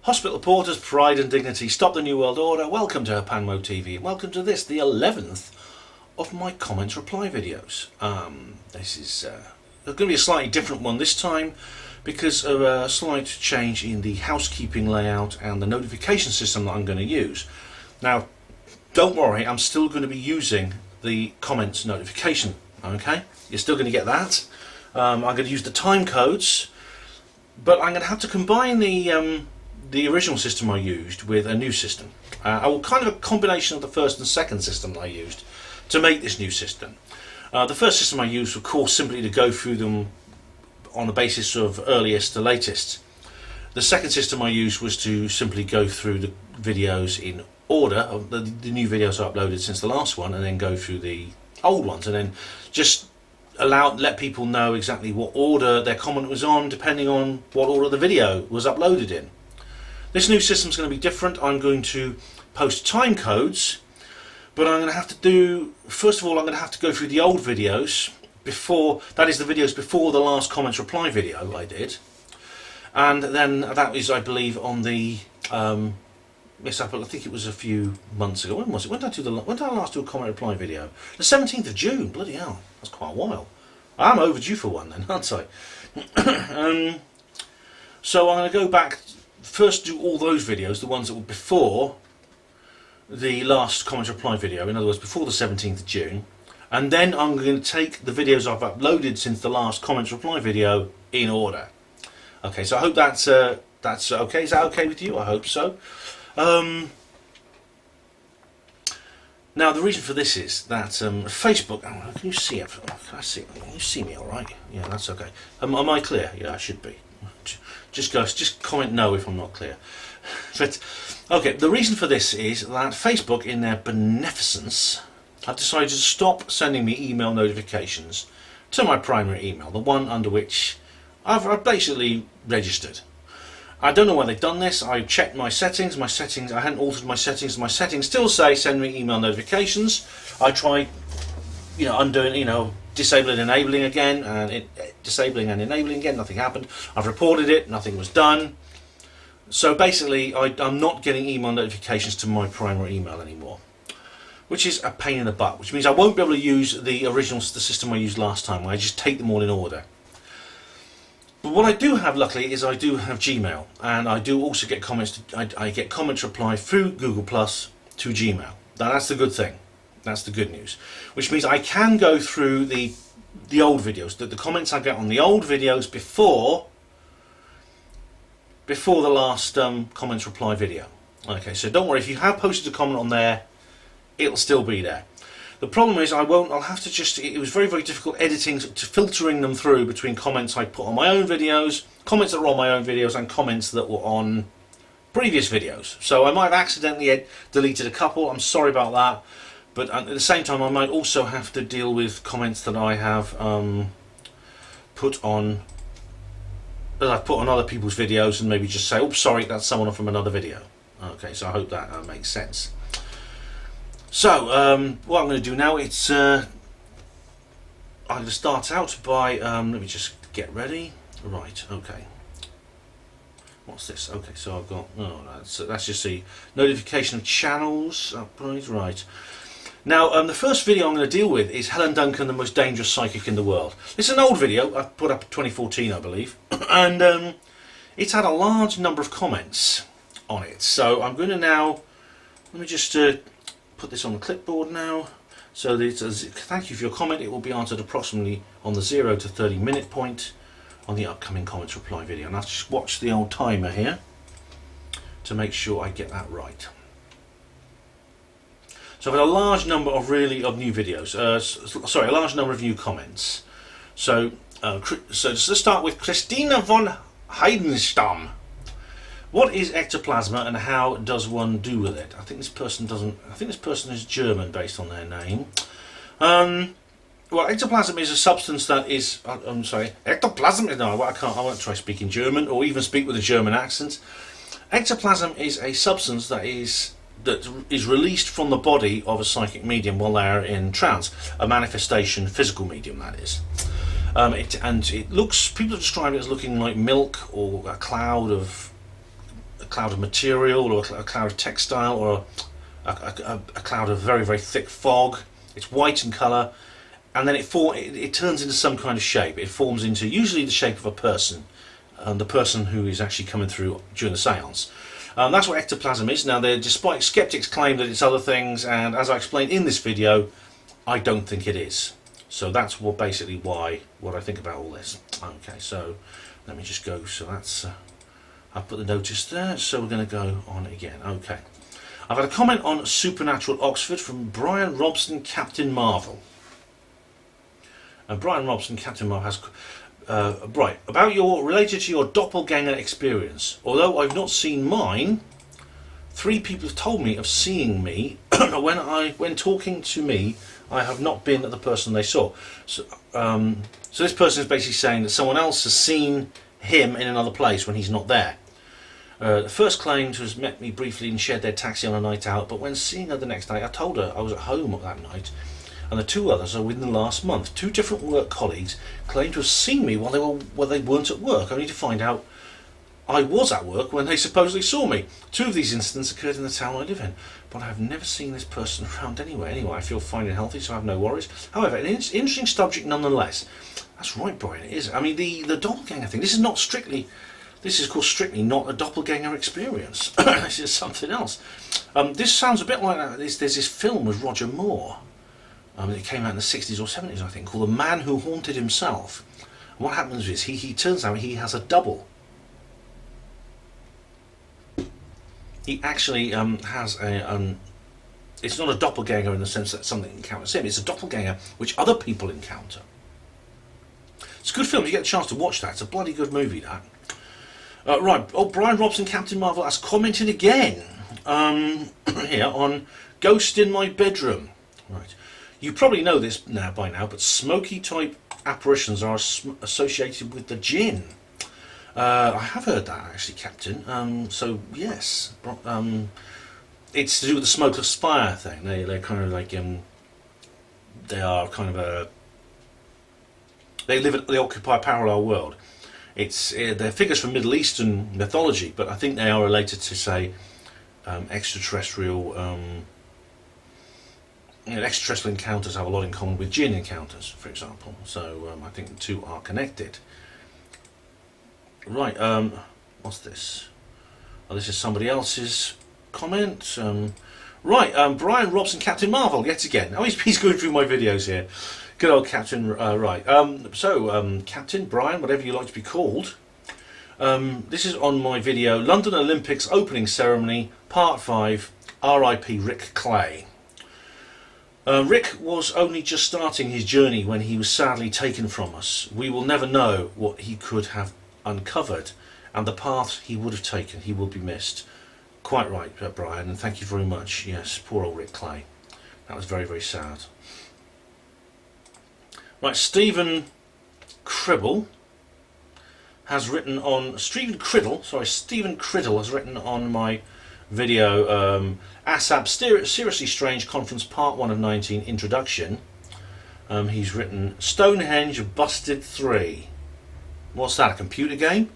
Hospital porters, pride and dignity, stop the New World Order. Welcome to HPANWO TV. Welcome to this, the 11th of my comments reply videos. This is going to be a slightly different one this time because of a slight change in the housekeeping layout and the notification system that I'm going to use. Now, don't worry, I'm still going to be using the comments notification. Okay, you're still going to get that. I'm going to use the time codes, but I'm going to have to combine the original system I used with a new system. Kind of a combination of the first and second system that I used to make this new system. The first system I used, of course, simply to go through them on the basis of earliest to latest. The second system I used was to simply go through the videos in order, of the new videos I uploaded since the last one, and then go through the old ones, and then just let people know exactly what order their comment was on, depending on what order the video was uploaded in. This new system is going to be different. I'm going to post time codes, but I'm going to have to do, first of all, I'm going to have to go through the old videos before, that is the videos before the last comments reply video I did, and then that is, I believe, on the yes, I think it was a few months ago. When was it? When did I last do a comment reply video? The 17th of June. Bloody hell, that's quite a while. I'm overdue for one then, aren't I? So I'm going to go back. First do all those videos, the ones that were before the last comment reply video, in other words before the 17th of June, and then I'm going to take the videos I've uploaded since the last comments reply video in order. Okay, so I hope that's okay. Is that okay with you? I hope so. Now the reason for this is that Facebook, can you see it? Can I see it? Can you see me all right? Yeah, that's okay. Am I clear? Yeah, I should be. Just comment no if I'm not clear. But okay, the reason for this is that Facebook, in their beneficence, have decided to stop sending me email notifications to my primary email, the one under which I've basically registered. I don't know why they've done this. I checked my settings, I hadn't altered my settings still say send me email notifications. I tried, undoing, disabling and enabling again, and disabling and enabling again, nothing happened. I've reported it, nothing was done. So basically I'm not getting email notifications to my primary email anymore, which is a pain in the butt, which means I won't be able to use the system I used last time, where I just take them all in order. But what I do have, luckily, is I do have Gmail, and I do also get comments. I get comments reply through Google Plus to Gmail. Now that's the good thing. That's the good news. Which means I can go through the old videos, the comments I get on the old videos before the last comments reply video. Okay, so don't worry, if you have posted a comment on there, it'll still be there. The problem is I'll have to it was very, very difficult editing, to filtering them through between comments I put on my own videos, comments that were on my own videos, and comments that were on previous videos. So I might have accidentally deleted a couple, I'm sorry about that, but at the same time I might also have to deal with comments that I have put on other people's videos, and maybe just say, oh sorry, that's someone from another video. Okay, so I hope that makes sense. So what I'm going to do now, it's I'm going to start out by let me just get ready. Right, okay. What's this? Okay, so I've got, that's just the notification of channels upgrades. Right. Now the first video I'm going to deal with is Helen Duncan, the most dangerous psychic in the world. It's an old video I put up in 2014, I believe, and it's had a large number of comments on it. So I'm going to now, let me just put this on the clipboard now. So thank you for your comment. It will be answered approximately on the 0 to 30 minute point on the upcoming comments reply video. And I'll just watch the old timer here to make sure I get that right. So I've had a large number of new videos. Sorry, a large number of new comments. So let's start with Christina von Heidenstam. What is ectoplasma and how does one do with it? I think this person is German based on their name. Well, ectoplasm is a substance that is. I'm sorry, ectoplasm. No, I won't try speaking German or even speak with a German accent. Ectoplasm is a substance that is released from the body of a psychic medium while they are in trance, a manifestation, physical medium, that is. It looks. People describe it as looking like milk or a cloud of cloud of material, or a cloud of textile, or a cloud of very, very thick fog. It's white in colour, and then it turns into some kind of shape. It forms into usually the shape of a person, the person who is actually coming through during the seance. That's what ectoplasm is. Now, despite skeptics claim that it's other things, and as I explained in this video, I don't think it is. So that's what I think about all this. Okay, so let me just go. So that's I've put the notice there. So we're going to go on again. Okay, I've had a comment on Supernatural Oxford from Brian Robson, Captain Marvel. Brian Robson, Captain Marvel has. Right, related to your doppelganger experience. Although I've not seen mine, 3 people have told me of seeing me. when talking to me, I have not been the person they saw. So this person is basically saying that someone else has seen him in another place when he's not there. The first claimed to have met me briefly and shared their taxi on a night out, but when seeing her the next day, I told her I was at home that night. And the 2 others are within the last month. 2 different work colleagues claimed to have seen me while they weren't at work, only to find out I was at work when they supposedly saw me. 2 of these incidents occurred in the town I live in, but I have never seen this person around anywhere. Anyway, I feel fine and healthy, so I have no worries. However, an interesting subject nonetheless. That's right, Brian, it is. I mean, the doppelganger thing, this is of course strictly not a doppelganger experience. This is something else. This sounds a bit like there's this film with Roger Moore. It came out in the 60s or 70s, I think, called The Man Who Haunted Himself. And what happens is he turns out he has a double. He actually has it's not a doppelganger in the sense that something encounters him. It's a doppelganger which other people encounter. It's a good film. You get a chance to watch that. It's a bloody good movie, that. Right. Oh, Brian Robson, Captain Marvel, has commented again here on Ghost in My Bedroom. Right. You probably know this by now, but smoky type apparitions are associated with the jinn. I have heard that actually, Captain. So yes, it's to do with the smokeless fire thing. They're kind of like they are kind of they occupy a parallel world. They're figures from Middle Eastern mythology, but I think they are related to, say, extraterrestrial. Extraterrestrial encounters have a lot in common with jinn encounters, for example. So I think the 2 are connected. Right, what's this? Oh, this is somebody else's comment. Right, Brian Robson, Captain Marvel, yet again. Oh, he's going through my videos here. Good old Captain. Right, Captain Brian, whatever you like to be called. This is on my video, London Olympics Opening Ceremony, Part 5, R.I.P. Rick Clay. Rick was only just starting his journey when he was sadly taken from us. We will never know what he could have uncovered and the path he would have taken. He will be missed. Quite right, Brian, and thank you very much. Yes, poor old Rick Clay. That was very, very sad. Right, Stephen Criddle has written on... Stephen Criddle has written on my video ASAP Seriously Strange Conference Part 1 of 19 Introduction. He's written Stonehenge Busted 3. What's that, a computer game?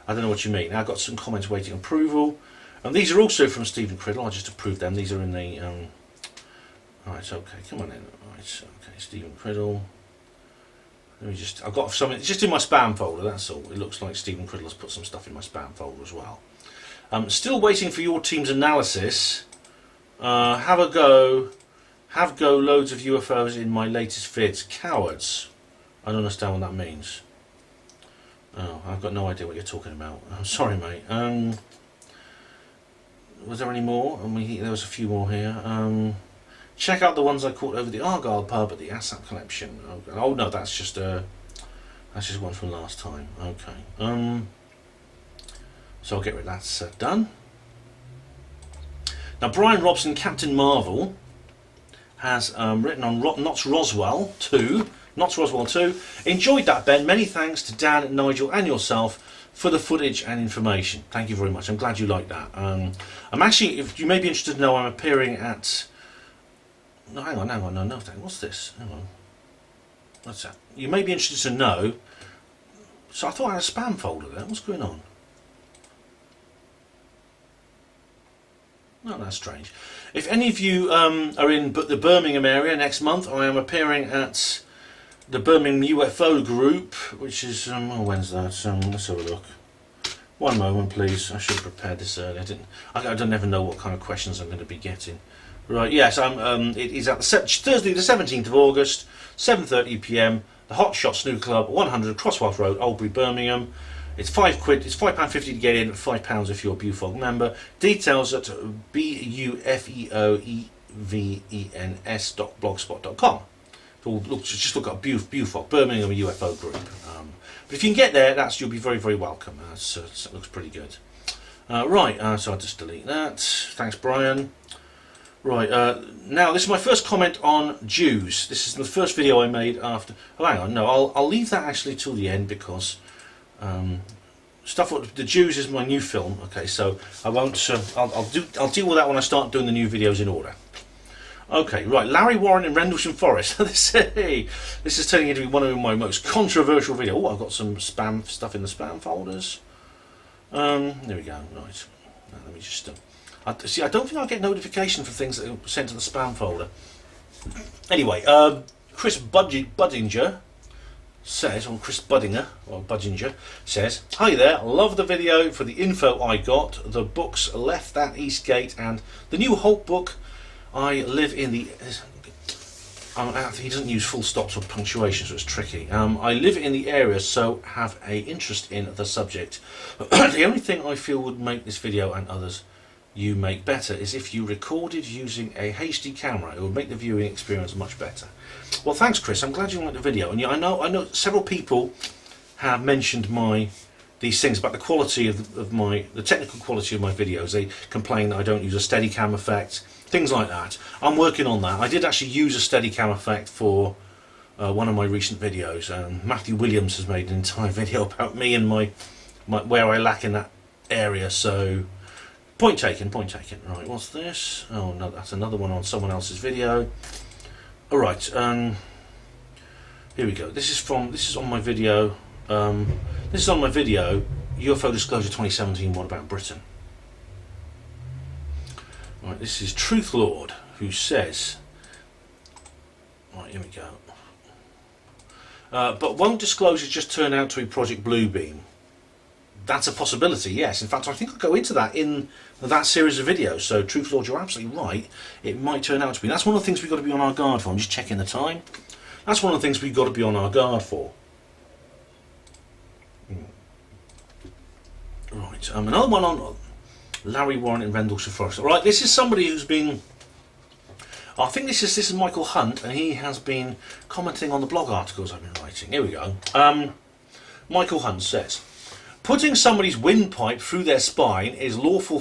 I don't know what you mean. I've got some comments waiting approval, and these are also from Stephen Criddle. I just approved them. These are in the right, okay, come on in. Right, okay, Stephen Criddle. Let me just, I've got something just in my spam folder, that's all. It looks like Stephen Criddle has put some stuff in my spam folder as well. Still waiting for your team's analysis. Have go loads of UFOs in my latest vids. Cowards. I don't understand what that means. Oh, I've got no idea what you're talking about. I'm sorry, mate. Was there any more? There was a few more here. Check out the ones I caught over the Argyle pub at the ASAP collection. Oh no, that's just one from last time. Okay. So I'll get rid of that. That's done. Now, Brian Robson, Captain Marvel, has written on Roswell 2. Roswell 2. Enjoyed that, Ben. Many thanks to Dan, Nigel, and yourself for the footage and information. Thank you very much. I'm glad you liked that. I'm actually, if you may be interested to know, I'm appearing at... No, hang on, no, what's this? Hang on. What's that? You may be interested to know... So I thought I had a spam folder there. What's going on? Not that strange. If any of you are in the Birmingham area next month, I am appearing at the Birmingham UFO group, which is when's that? Let's have a look. One moment, please. I should have prepared this earlier. I don't ever know what kind of questions I'm going to be getting. Right, yes, it is at Thursday the 17th of August, 7:30 p.m. The Hot Shot Snooker Club, 100 Crosswalk Road, Oldbury, Birmingham. It's £5. It's £5.50 to get in, £5 if you're a Bufog member. Details at bufeovens.blogspot.com. Just look at Bufog, Birmingham UFO group. But if you can get there, you'll be very, very welcome. That looks pretty good. Right, so I'll just delete that. Thanks, Brian. Right, now this is my first comment on Jews. This is the first video I made after... Oh, hang on, no, I'll leave that actually till the end because the Jews is my new film. Okay, so I won't. I'll deal with that when I start doing the new videos in order. Okay, right, Larry Warren in Rendlesham Forest. This is turning into one of my most controversial videos. Oh, I've got some spam stuff in the spam folders. There we go. Right, now, let me just. See, I don't think I'll get notification for things that are sent to the spam folder. Anyway, Chris Buddinger says, or Chris Buddinger, or Buddinger says, "Hi there, love the video for the info I got, the books Left at Eastgate and the new Holt book. I live in the..." he doesn't use full stops or punctuation, so it's tricky. "I live in the area, so have a interest in the subject. The only thing I feel would make this video and others you make better is if you recorded using a HD camera. It would make the viewing experience much better." Well, thanks, Chris. I'm glad you liked the video. And yeah, I know several people have mentioned these things about the quality of the technical quality of my videos. They complain that I don't use a Steadicam effect, things like that. I'm working on that. I did actually use a Steadicam effect for one of my recent videos. Matthew Williams has made an entire video about me and my where I lack in that area. So. Point taken. Right, what's this? Oh no, that's another one on someone else's video. All right, here we go. This is on my video. This is on my video. UFO Disclosure 2017. What about Britain? Right, this is Truth Lord who says. Right, here we go. But won't disclosure just turn out to be Project Bluebeam? That's a possibility, yes. In fact, I think I'll go into that in that series of videos. So, Truth Lord, you're absolutely right. It might turn out to be. That's one of the things we've got to be on our guard for. I'm just checking the time. That's one of the things we've got to be on our guard for. Right, another one on Larry Warren in Rendlesham Forest. All right, this is somebody who's been... I think this is Michael Hunt, and he has been commenting on the blog articles I've been writing. Here we go. Michael Hunt says, "Putting somebody's windpipe through their spine is a lawful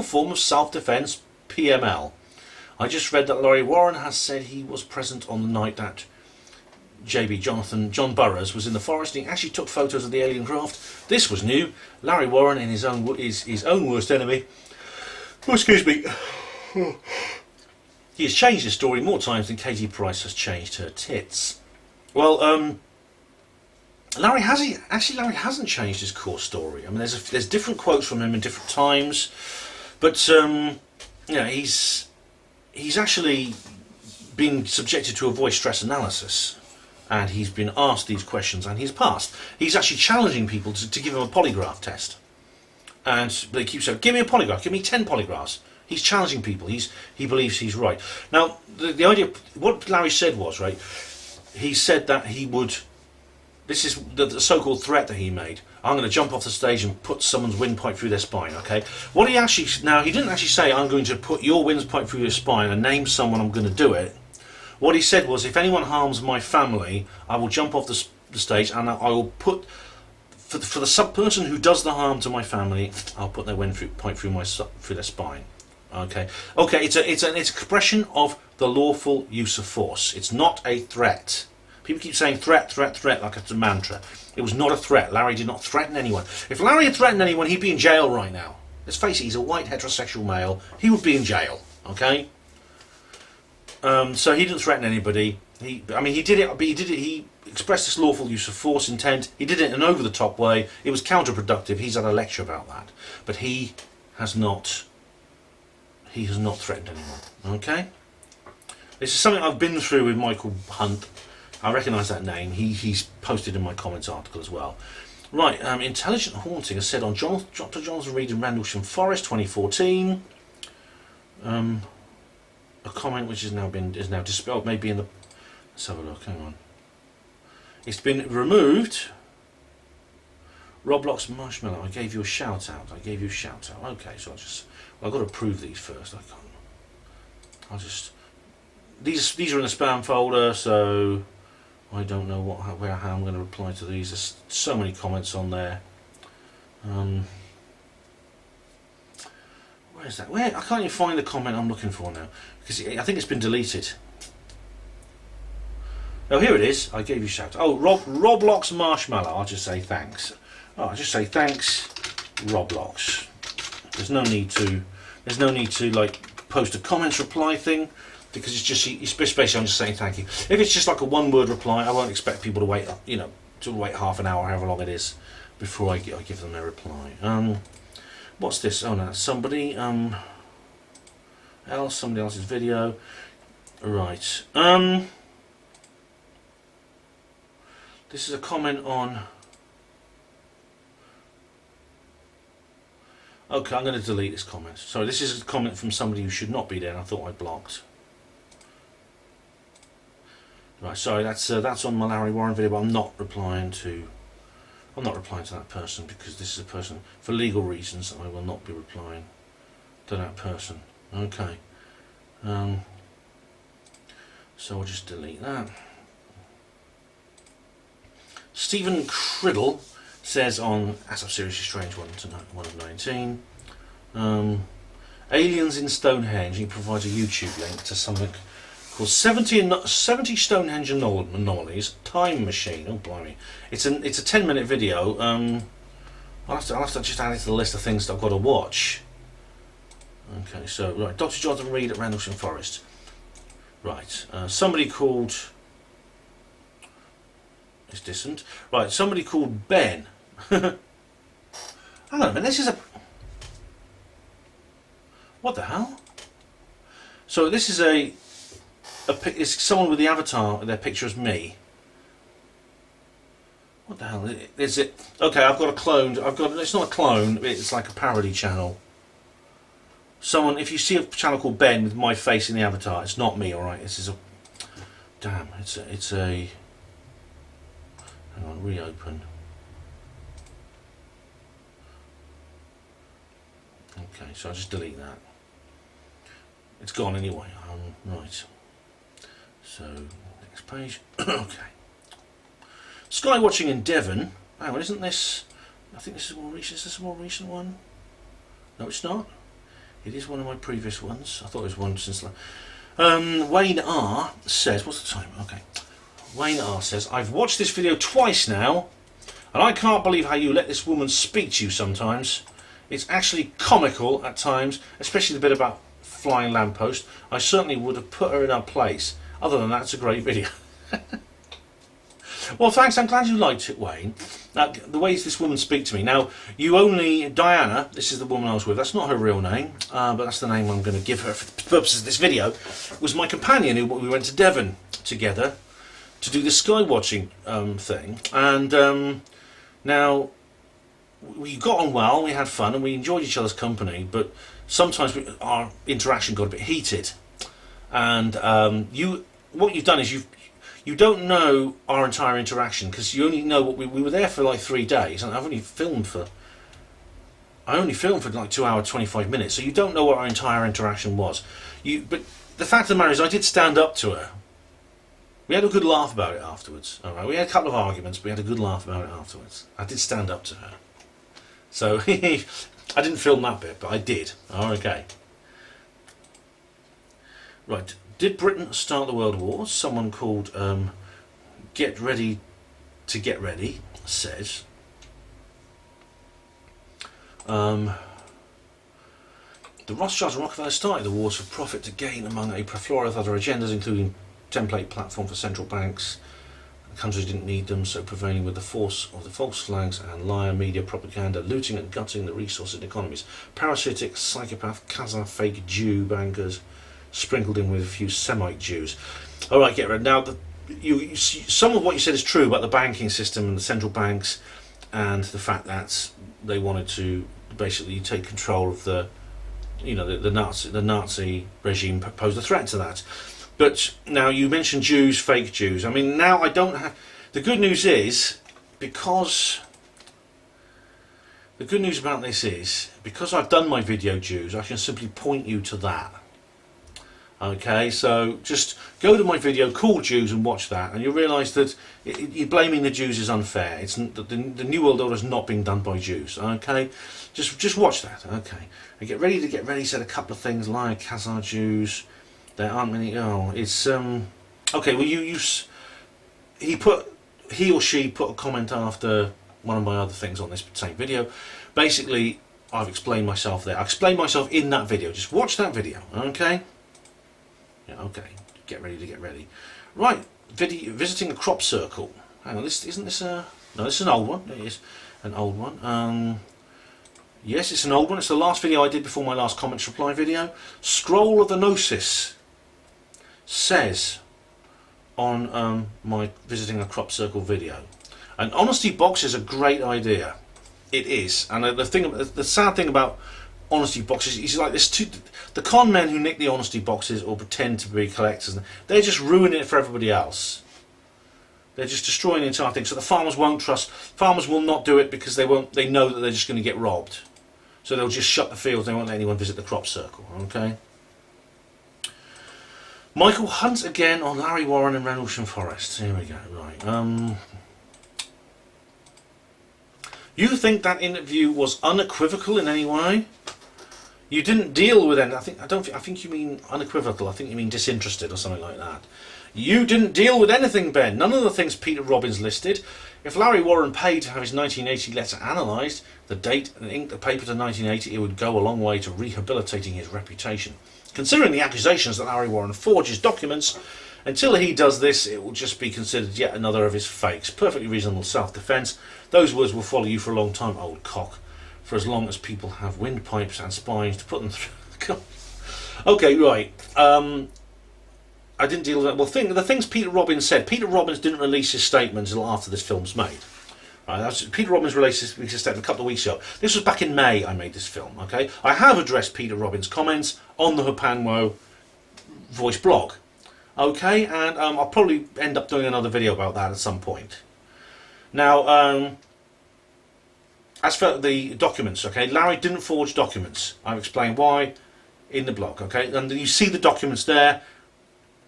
form of self-defense, PML. I just read that Larry Warren has said he was present on the night that John Burroughs was in the forest and he actually took photos of the alien craft. This was new. Larry Warren in his own worst enemy. Oh, excuse me. He has changed his story more times than Katie Price has changed her tits." Well, Larry hasn't changed his core story. I mean, there's different quotes from him in different times, but he's actually been subjected to a voice stress analysis, and he's been asked these questions, and he's passed. He's actually challenging people to give him a polygraph test, and they keep saying, "Give me a polygraph, give me 10 polygraphs." He's challenging people. He believes he's right. Now, the idea, what Larry said was, right, he said that he would. This is the so-called threat that he made. "I'm going to jump off the stage and put someone's windpipe through their spine." Okay. What he actually he didn't actually say, "I'm going to put your windpipe through your spine," and name someone I'm going to do it. What he said was, "If anyone harms my family, I will jump off the stage and I will put for the person who does the harm to my family, I'll put their windpipe through their spine." Okay. Okay. It's an expression of the lawful use of force. It's not a threat. People keep saying threat, like it's a mantra. It was not a threat. Larry did not threaten anyone. If Larry had threatened anyone, he'd be in jail right now. Let's face it, he's a white heterosexual male. He would be in jail, okay? So he didn't threaten anybody. He did it, but he expressed this lawful use of force intent. He did it in an over-the-top way. It was counterproductive. He's had a lecture about that. But he has not he has not threatened anyone. Okay? This is something I've been through with Michael Hunt. I recognise that name. He's posted in my comments article as well. Right, Intelligent Haunting is said on Dr. Jonathan Reed in Rendlesham Forest 2014. A comment which is now dispelled, maybe in the... Let's have a look, hang on. It's been removed. Roblox Marshmallow, I gave you a shout out. Okay, so I've got to approve these first. These are in the spam folder, so I don't know how I'm going to reply to these. There's so many comments on there. Where is that? I can't even find the comment I'm looking for now, because I think it's been deleted. Oh, here it is. I gave you a shout. Oh, Roblox Marshmallow. I'll just say thanks. Oh, I'll just say thanks, Roblox. There's no need to like post a comments reply thing, because it's basically I'm just saying thank you. If it's just like a one-word reply, I won't expect people to wait, to wait half an hour, however long it is, before I give them their reply. What's this? Oh no, somebody somebody else's video. Right. This is a comment on... Okay, I'm going to delete this comment. Sorry, this is a comment from somebody who should not be there, and I thought I blocked. Right, sorry, that's on my Larry Warren video, but I'm not replying to that person, because this is a person, for legal reasons, I will not be replying to that person. Okay. So I'll just delete that. Stephen Criddle says on As of Seriously Strange 1 of 19, Aliens in Stonehenge. He provides a YouTube link to something called 70 Stonehenge Anomalies Time Machine. Oh blimey! It's a 10-minute video. I'll have to just add it to the list of things that I've got to watch. Okay, so right, Dr. Jonathan Reed at Rendlesham Forest. Right, somebody called... It's distant. Right, somebody called Ben. Hang on a minute, this is a... What the hell? So this is it's someone with the avatar, their picture is me. What the hell is it? Okay, I've got a clone. It's not a clone, it's like a parody channel. Someone, if you see a channel called Ben with my face in the avatar, it's not me, alright? This is a... Damn, it's a... Hang on, reopen. Okay, so I'll just delete that. It's gone anyway. Right. So, next page. Okay. Sky watching in Devon. Hang on, isn't this... I think this is more recent. Is this a more recent one? No, it's not. It is one of my previous ones. I thought it was one since... Wayne R says... What's the time? Okay. Wayne R says, I've watched this video twice now, and I can't believe how you let this woman speak to you sometimes. It's actually comical at times, especially the bit about flying lamppost. I certainly would have put her in her place. Other than that, it's a great video. Well, thanks. I'm glad you liked it, Wayne. The way this woman speaks to me. Now, Diana, this is the woman I was with, that's not her real name, but that's the name I'm going to give her for the purposes of this video, was my companion who we went to Devon together to do the sky watching thing, and now we got on well, we had fun and we enjoyed each other's company, but sometimes our interaction got a bit heated, and what you've done is you don't know our entire interaction, because you only know what we were there for like 3 days, and I only filmed for like 2 hours 25 minutes, so you don't know what our entire interaction was. But the fact of the matter is, I did stand up to her. We had a good laugh about it afterwards. All right, we had a couple of arguments, but we had a good laugh about it afterwards. I did stand up to her. So I didn't film that bit, but I did. Oh, okay. Right. Did Britain start the World Wars? Someone called Get Ready to Get Ready says, the Rothschilds and Rockefeller started the wars for profit to gain among a plethora of other agendas, including template platform for central banks, The country didn't need them, so prevailing with the force of the false flags and liar media propaganda, looting and gutting the resources and economies. Parasitic, psychopath, Khazar, fake Jew bankers, sprinkled in with a few Semite Jews. All right, get rid. Now, some of what you said is true about the banking system and the central banks, and the fact that they wanted to basically take control of the, the Nazi regime posed a threat to that. But now you mentioned Jews, fake Jews. I mean, now I don't have. The good news is, because the good news about this is, because I've done my video Jews, I can simply point you to that. Okay, so just go to my video called Jews and watch that, and you'll realise that you're blaming the Jews is unfair. It's the New World Order is not being done by Jews. Okay, just watch that. Okay, and get ready. Said a couple of things like Khazar Jews. There aren't many. Oh, it's okay. Well, he or she put a comment after one of my other things on this same video. Basically, I've explained myself there. I explained myself in that video. Just watch that video. Okay. Yeah. Okay. Get ready. Right. Visiting a crop circle. Hang on. Isn't this a? No, this is an old one. It is an old one. Yes, it's an old one. It's the last video I did before my last comments reply video. Scroll of the Gnosis says on my visiting a crop circle video, an honesty box is a great idea. It is, and the sad thing about honesty boxes is like this: the con men who nick the honesty boxes or pretend to be collectors, they're just ruining it for everybody else. They're just destroying the entire thing. So the farmers won't trust. Farmers will not do it because they won't. They know that they're just going to get robbed. So they'll just shut the fields. They won't let anyone visit the crop circle. Okay. Michael Hunt again on Larry Warren and Rendlesham Forest. Here we go. Right. You think that interview was unequivocal in any way? You didn't deal with any. I think you mean unequivocal. I think you mean disinterested or something like that. You didn't deal with anything, Ben. None of the things Peter Robbins listed. If Larry Warren paid to have his 1980 letter analysed, the date and ink the paper to 1980, it would go a long way to rehabilitating his reputation. Considering the accusations that Larry Warren forges documents, until he does this, it will just be considered yet another of his fakes. Perfectly reasonable self-defence. Those words will follow you for a long time, old cock. For as long as people have windpipes and spines to put them through. Okay, right. I didn't deal with that. Well, the things Peter Robbins said. Peter Robbins didn't release his statement until after this film's made. Right, Peter Robbins released his statement a couple of weeks ago. This was back in May. I made this film. Okay, I have addressed Peter Robbins' comments on the HPANWO voice blog. Okay, and I'll probably end up doing another video about that at some point. Now, as for the documents, okay, Larry didn't forge documents. I've explained why in the blog. Okay, and you see the documents there.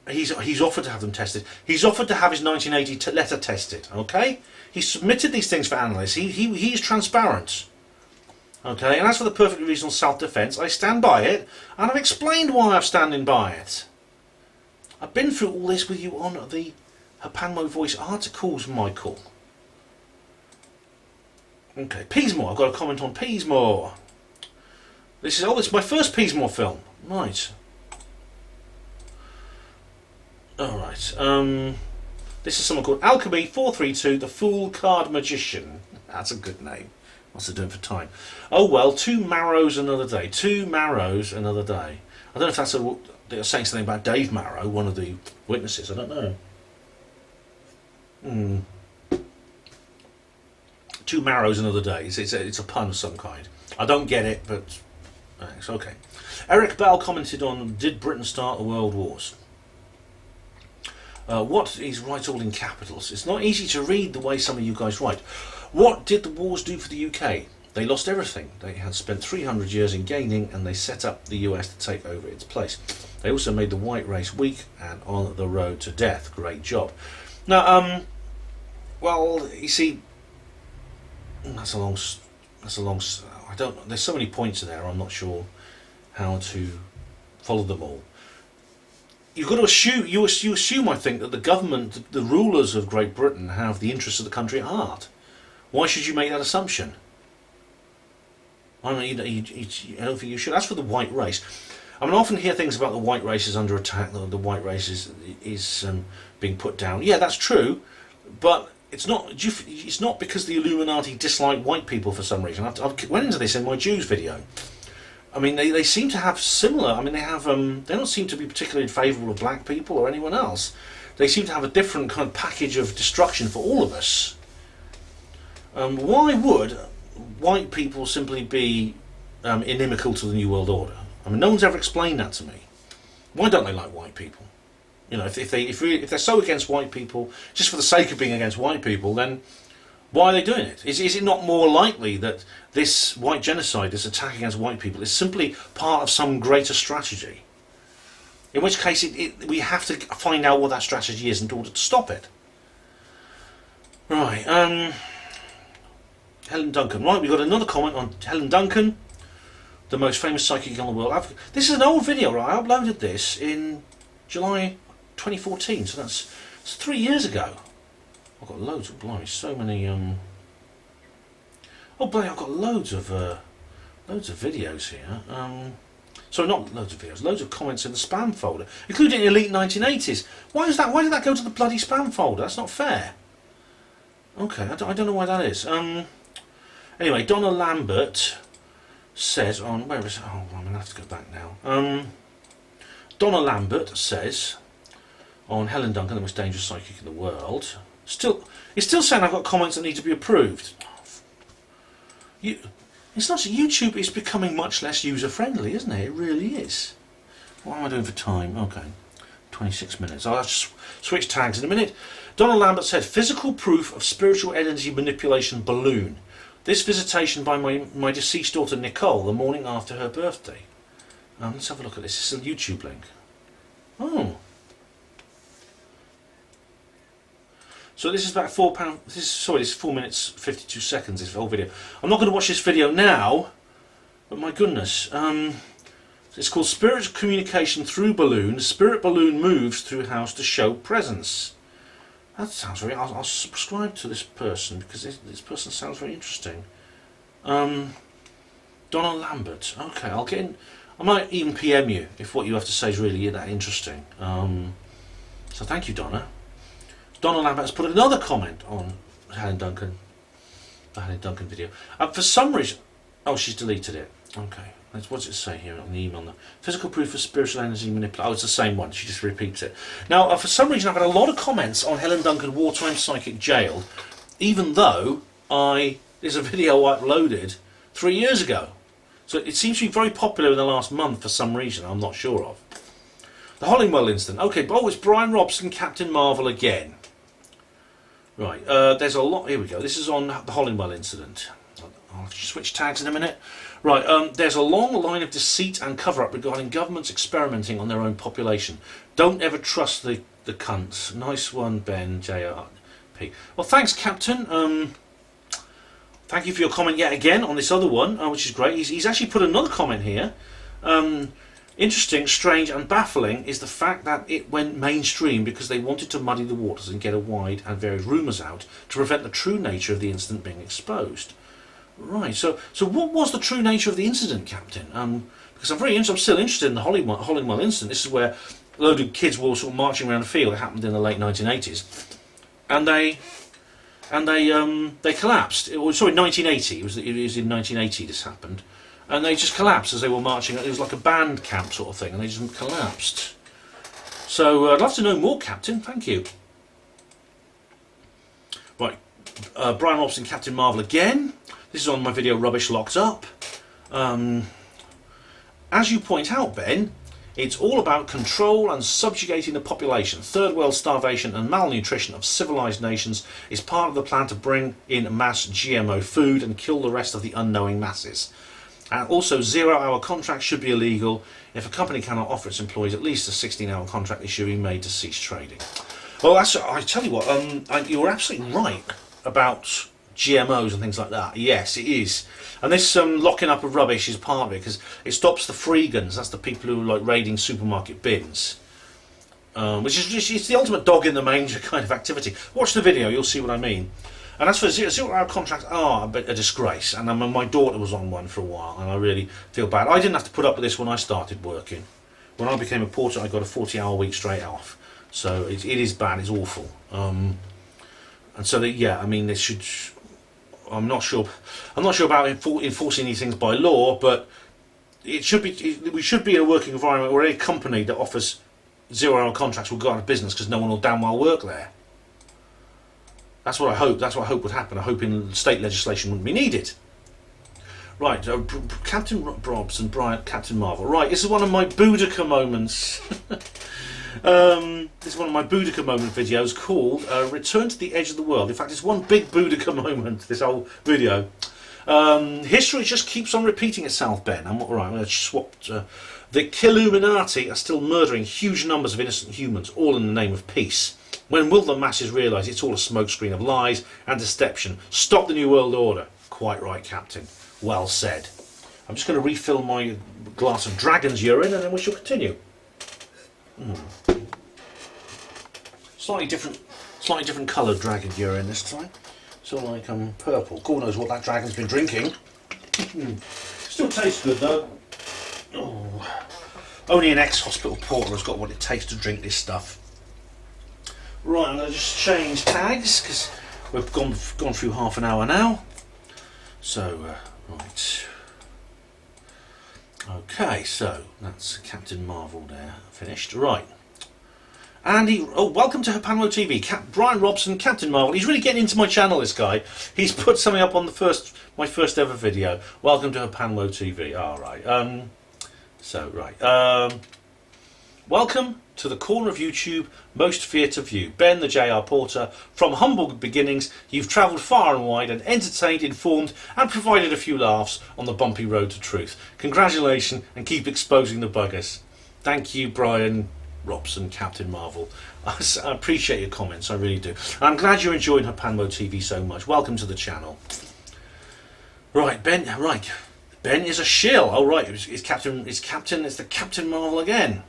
He's offered to have them tested. He's offered to have his 1980 letter tested. Okay, he submitted these things for analysis. He's transparent. Okay, and as for the perfectly reasonable self-defence, I stand by it, and I've explained why I'm standing by it. I've been through all this with you on the HPANWO Voice articles, Michael. Okay, Peasmore. I've got a comment on Peasmore. This is my first Peasmore film. Right. Alright, this is someone called Alchemy432, the Fool Card Magician. That's a good name. What's it doing for time? Oh well, 2 marrows another day. 2 marrows another day. I don't know if they're saying something about Dave Marrow, one of the witnesses. I don't know. 2 marrows another day. It's a pun of some kind. I don't get it, but it's okay. Eric Bell commented on, did Britain start the World Wars? What is right all in capitals? It's not easy to read the way some of you guys write. What did the wars do for the UK? They lost everything. They had spent 300 years in gaining, and they set up the US to take over its place. They also made the white race weak and on the road to death. Great job. Now, well, you see, that's a long. I don't know. There's so many points in there. I'm not sure how to follow them all. You've got to assume, you assume, I think, that the government, the rulers of Great Britain, have the interests of the country at heart. Why should you make that assumption? I mean, I don't think you should. As for the white race, I mean, I often hear things about the white race is under attack, the white race is being put down. Yeah, that's true. But it's not. It's not because the Illuminati dislike white people for some reason. I went into this in my Jews video. I mean, they seem to have similar. I mean, they have. They don't seem to be particularly favourable of black people or anyone else. They seem to have a different kind of package of destruction for all of us. Why would white people simply be inimical to the New World Order? I mean, no one's ever explained that to me. Why don't they like white people? You know, if they're so against white people, just for the sake of being against white people, then why are they doing it? Is it not more likely that this white genocide, this attack against white people, is simply part of some greater strategy? In which case, we have to find out what that strategy is in order to stop it. Right, Helen Duncan. Right, we've got another comment on Helen Duncan, the most famous psychic in the world. This is an old video, right? I uploaded this in July 2014, so it's 3 years ago. I've got loads of blimey, so many. Oh, bloody! I've got loads of videos here. Sorry, not loads of videos, loads of comments in the spam folder, including Elite 1980s. Why is that? Why did that go to the bloody spam folder? That's not fair. Okay, I don't know why that is. Anyway, Donna Lambert says on where is it? Oh, I'm gonna have to go back now. Donna Lambert says on Helen Duncan, the most dangerous psychic in the world. It's still saying I've got comments that need to be approved. It's not YouTube is becoming much less user friendly, isn't it? It really is. What am I doing for time? Okay, 26 minutes. I'll have to switch tags in a minute. Donna Lambert said, physical proof of spiritual energy manipulation balloon. This visitation by my deceased daughter Nicole the morning after her birthday. Let's have a look at this. This is a YouTube link. Oh. So this is about £4. This is 4 minutes 52 seconds. This whole video. I'm not going to watch this video now, but my goodness, it's called Spirit Communication Through Balloon. Spirit balloon moves through house to show presence. That sounds very. I'll subscribe to this person because this person sounds very interesting. Donna Lambert. Okay, I'll get in. I might even PM you if what you have to say is really that interesting. So thank you, Donna. Donna Lambert has put another comment on Helen Duncan, the Helen Duncan video. For some reason, oh, she's deleted it. Okay, what does it say here on the email? Physical proof of spiritual energy manipulation. Oh, it's the same one. She just repeats it. Now, for some reason, I've had a lot of comments on Helen Duncan, wartime psychic jailed, even though there's a video I uploaded 3 years ago. So it seems to be very popular in the last month for some reason I'm not sure of. The Hollingwell incident. Okay, oh, it's Brian Robson, Captain Marvel again. Right, there's a lot. Here we go. This is on the Hollingwell incident. I'll switch tags in a minute. Right, there's a long line of deceit and cover-up regarding governments experimenting on their own population. Don't ever trust the cunts. Nice one, Ben, JRP. Well, thanks, Captain. Thank you for your comment yet again on this other one, which is great. He's actually put another comment here. Interesting, strange and baffling is the fact that it went mainstream because they wanted to muddy the waters and get a wide and varied rumours out to prevent the true nature of the incident being exposed. Right, so what was the true nature of the incident, Captain? Because I'm still interested in the Hollingwell incident. This is where a load of kids were all sort of marching around a field. It happened in the late 1980s. And they collapsed. It was, sorry, 1980. It was in 1980 this happened. And they just collapsed as they were marching. It was like a band camp sort of thing, and they just collapsed. So I'd love to know more, Captain. Thank you. Right, Brian Robson, Captain Marvel again. This is on my video, Rubbish Locked Up. As you point out, Ben, it's all about control and subjugating the population. Third world starvation and malnutrition of civilized nations is part of the plan to bring in mass GMO food and kill the rest of the unknowing masses. And also, 0-hour contracts should be illegal. If a company cannot offer its employees at least a 16-hour contract, it should be made to cease trading. Well, I tell you what, you were absolutely right about GMOs and things like that. Yes, it is. And this locking up of rubbish is part of it, because it stops the freegans. That's the people who are like raiding supermarket bins. Which is it's the ultimate dog in the manger kind of activity. Watch the video, you'll see what I mean. And as for 0-hour contracts are a disgrace, and my daughter was on one for a while, and I really feel bad. I didn't have to put up with this when I started working. When I became a porter, I got a 40-hour week straight off. So it is bad, it's awful. And so that, yeah, I mean, this should. I'm not sure about enforcing these things by law, but it should be. We should be in a working environment where any company that offers 0-hour contracts will go out of business because no one will damn well work there. That's what I hope. That's what I hope would happen. I hope in state legislation wouldn't be needed. Right, Captain Robs and Captain Marvel. Right, this is one of my Boudica moments. This is one of my Boudica moment videos called Return to the Edge of the World. In fact, it's one big Boudica moment, this whole video. History just keeps on repeating itself, Ben. I'm right, I'm going to swap. The Killuminati are still murdering huge numbers of innocent humans, all in the name of peace. When will the masses realise it's all a smokescreen of lies and deception? Stop the New World Order. Quite right, Captain. Well said. I'm just going to refill my glass of dragon's urine and then we shall continue. Slightly different coloured dragon urine this time. Sort of like purple. God knows what that dragon's been drinking. Still tastes good though. Oh. Only an ex-hospital porter has got what it takes to drink this stuff. Right, I'm going to just change tags because we've gone through half an hour now. So, right. Okay, so that's Captain Marvel there, finished. Right. And welcome to HPANWO TV. Brian Robson, Captain Marvel. He's really getting into my channel, this guy. He's put something up on my first ever video. Welcome to HPANWO TV. All right. Welcome to the corner of YouTube most feared to view. Ben, the JR Porter. From humble beginnings, you've travelled far and wide and entertained, informed and provided a few laughs on the bumpy road to truth. Congratulations and keep exposing the buggers. Thank you, Brian Robson, Captain Marvel. I appreciate your comments, I really do. I'm glad you're enjoying HPANWO TV so much. Welcome to the channel. Right, Ben. Right, Ben is a shill. Oh, right, it's the Captain Marvel again.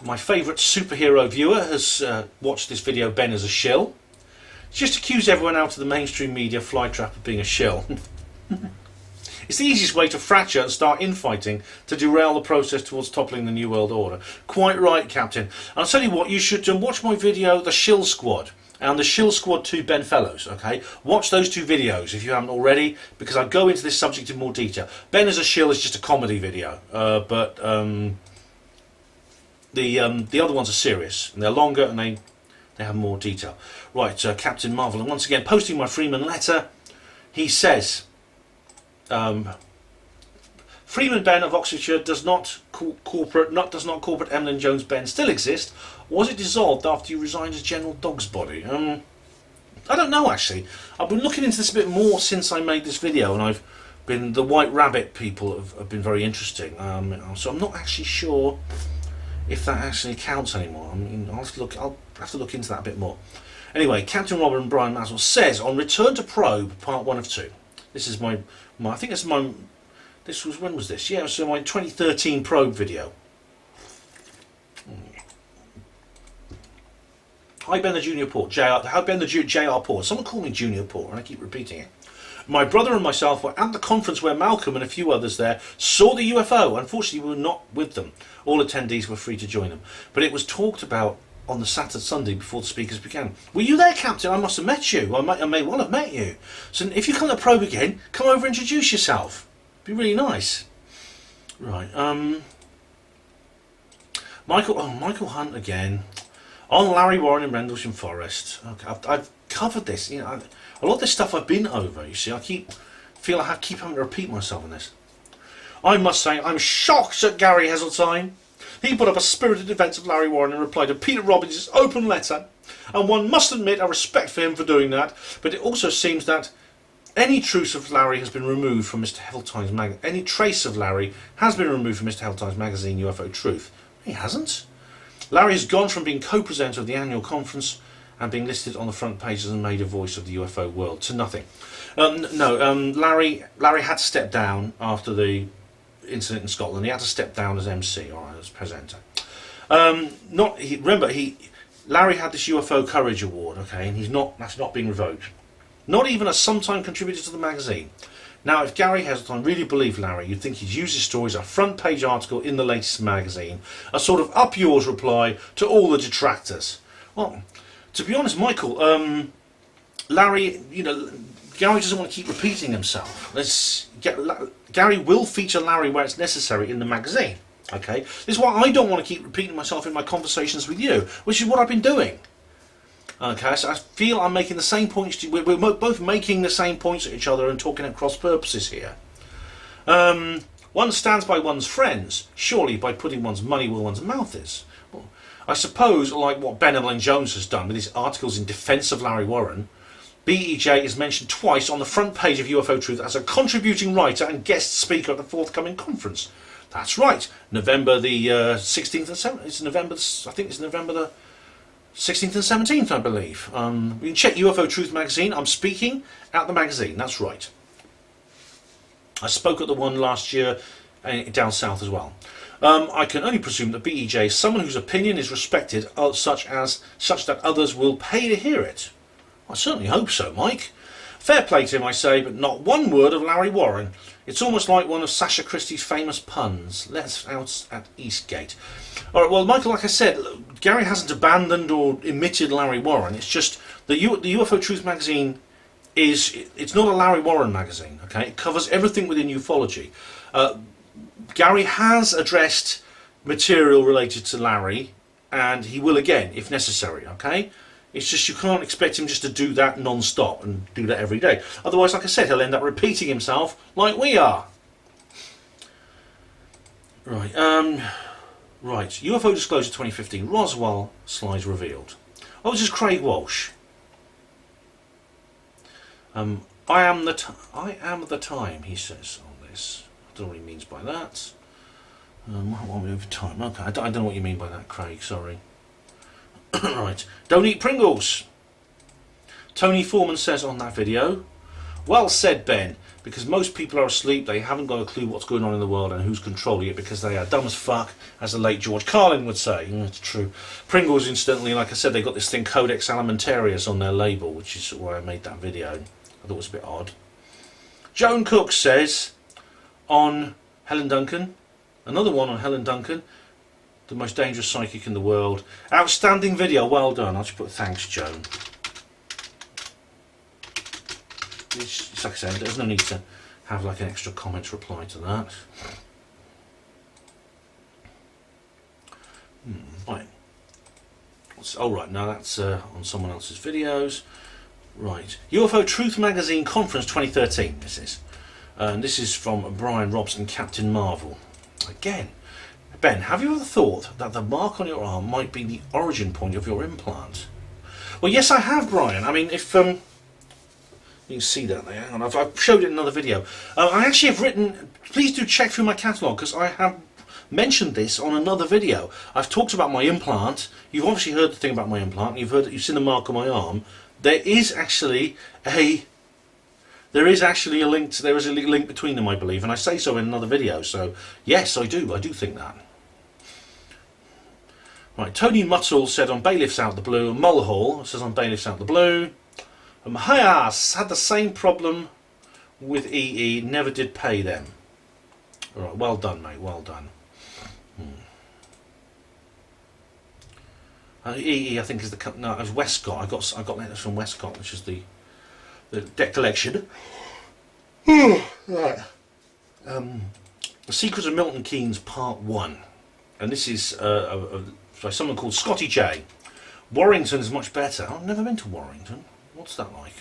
My favourite superhero viewer has watched this video. Ben is a shill. Just accuse everyone out of the mainstream media flytrap of being a shill. It's the easiest way to fracture and start infighting to derail the process towards toppling the New World Order. Quite right, Captain. I'll tell you what, you should watch my video, The Shill Squad, and The Shill Squad 2 Ben Fellows, okay? Watch those two videos if you haven't already, because I go into this subject in more detail. Ben as a shill is just a comedy video, but the other ones are serious, and they're longer, and they have more detail. Right, Captain Marvel, and once again, posting my Freeman letter, he says... Freeman Ben of Oxfordshire does not corporate Emlyn-Jones Ben still exist? Was it dissolved after you resigned as General Dog's body? I don't know actually. I've been looking into this a bit more since I made this video, and the White Rabbit people have been very interesting. So I'm not actually sure if that actually counts anymore. I mean, I'll have to look into that a bit more. Anyway, Captain Robert and Brian Maswell says on Return to Probe, part 1 of 2. This is my I think it's my. This was, when was this? Yeah, so my 2013 Probe video. Hi Ben the Junior Port, Hi Ben the JR Port. Someone call me Junior Port, and I keep repeating it. My brother and myself were at the conference where Malcolm and a few others there saw the UFO. Unfortunately, we were not with them. All attendees were free to join them, but it was talked about on the Sunday before the speakers began. Were you there, Captain? I must have met you. I may well have met you. So if you come to Probe again, come over and introduce yourself. Be really nice. Right. Michael Hunt again. On Larry Warren in Rendlesham Forest. Okay, I've covered this. You know, a lot of this stuff I've been over. You see, I feel I keep having to repeat myself on this. I must say, I'm shocked at Gary Heseltine. He put up a spirited defence of Larry Warren in reply to Peter Robbins' open letter, and one must admit a respect for him for doing that, but it also seems that any trace of Larry has been removed from Mr. Heseltine's magazine UFO Truth. He hasn't. Larry has gone from being co-presenter of the annual conference and being listed on the front pages and made a voice of the UFO world to nothing. Larry had to step down after the incident in Scotland. He had to step down as MC, or as presenter. Larry had this UFO Courage Award, okay, and that's not being revoked. Not even a sometime contributor to the magazine. Now, if Gary Heseltine really believed Larry, you'd think he'd use his story as a front page article in the latest magazine, a sort of up yours reply to all the detractors. Well, to be honest, Michael, Larry, Gary doesn't want to keep repeating himself. Gary will feature Larry where it's necessary in the magazine. Okay, this is why I don't want to keep repeating myself in my conversations with you, which is what I've been doing. Okay, so I feel I'm making the same points. We're both making the same points at each other and talking at cross purposes here. One stands by one's friends, surely by putting one's money where one's mouth is. Well, I suppose, like what Ben Emlyn-Jones has done with his articles in defence of Larry Warren, BEJ is mentioned twice on the front page of UFO Truth as a contributing writer and guest speaker at the forthcoming conference. That's right, November the 16th and 17th. It's November. I think it's November the 16th and 17th, I believe. You can check UFO Truth magazine. I'm speaking at the magazine. That's right. I spoke at the one last year down south as well. I can only presume that BEJ is someone whose opinion is respected, such that others will pay to hear it. I certainly hope so, Mike. Fair play to him, I say, but not one word of Larry Warren. It's almost like one of Sasha Christie's famous puns. Let's out at Eastgate. All right, well, Michael, like I said, Gary hasn't abandoned or omitted Larry Warren. It's just the UFO Truth magazine it's not a Larry Warren magazine. Okay, it covers everything within ufology. Gary has addressed material related to Larry, and he will again if necessary. Okay. It's just you can't expect him just to do that non-stop and do that every day. Otherwise, like I said, he'll end up repeating himself like we are. Right. Right. UFO Disclosure 2015. Roswell slides revealed. Oh, this is Craig Walsh. I am the time, he says on this. I don't know what he means by that. What over time? Okay, I don't know what you mean by that, Craig. Sorry. Right, don't eat Pringles. Tony Foreman says on that video, well said, Ben, because most people are asleep, they haven't got a clue what's going on in the world and who's controlling it because they are dumb as fuck, as the late George Carlin would say. It's true. Pringles, incidentally, like I said, they got this thing Codex Alimentarius on their label, which is why I made that video. I thought it was a bit odd. Joan Cook says on Helen Duncan, another one on Helen Duncan, the most dangerous psychic in the world. Outstanding video, well done. I'll just put thanks, Joan. It's like I said, there's no need to have like an extra comment to reply to that. Right. Oh right, now that's on someone else's videos. Right. UFO Truth Magazine Conference 2013, this is. And this is from Brian Robson, Captain Marvel. Again. Ben, have you ever thought that the mark on your arm might be the origin point of your implant? Well, yes, I have, Brian. I mean, if you can see that there, and I've showed it in another video. I actually have written. Please do check through my catalogue because I have mentioned this on another video. I've talked about my implant. You've obviously heard the thing about my implant. You've seen the mark on my arm. There is actually a link. There is a link between them, I believe, and I say so in another video. So yes, I do. I do think that. Right, Tony Muttle said on Bailiffs Out the Blue. Mulhall says on Bailiffs Out the Blue. Hayas had the same problem with EE, never did pay them. Alright, well done, mate, well done. EE, I think, is the no, it was Westcott. I got letters from Westcott, which is the debt collection. Right. The Secrets of Milton Keynes, Part 1, and this is by someone called Scotty J. Warrington is much better. I've never been to Warrington. What's that like?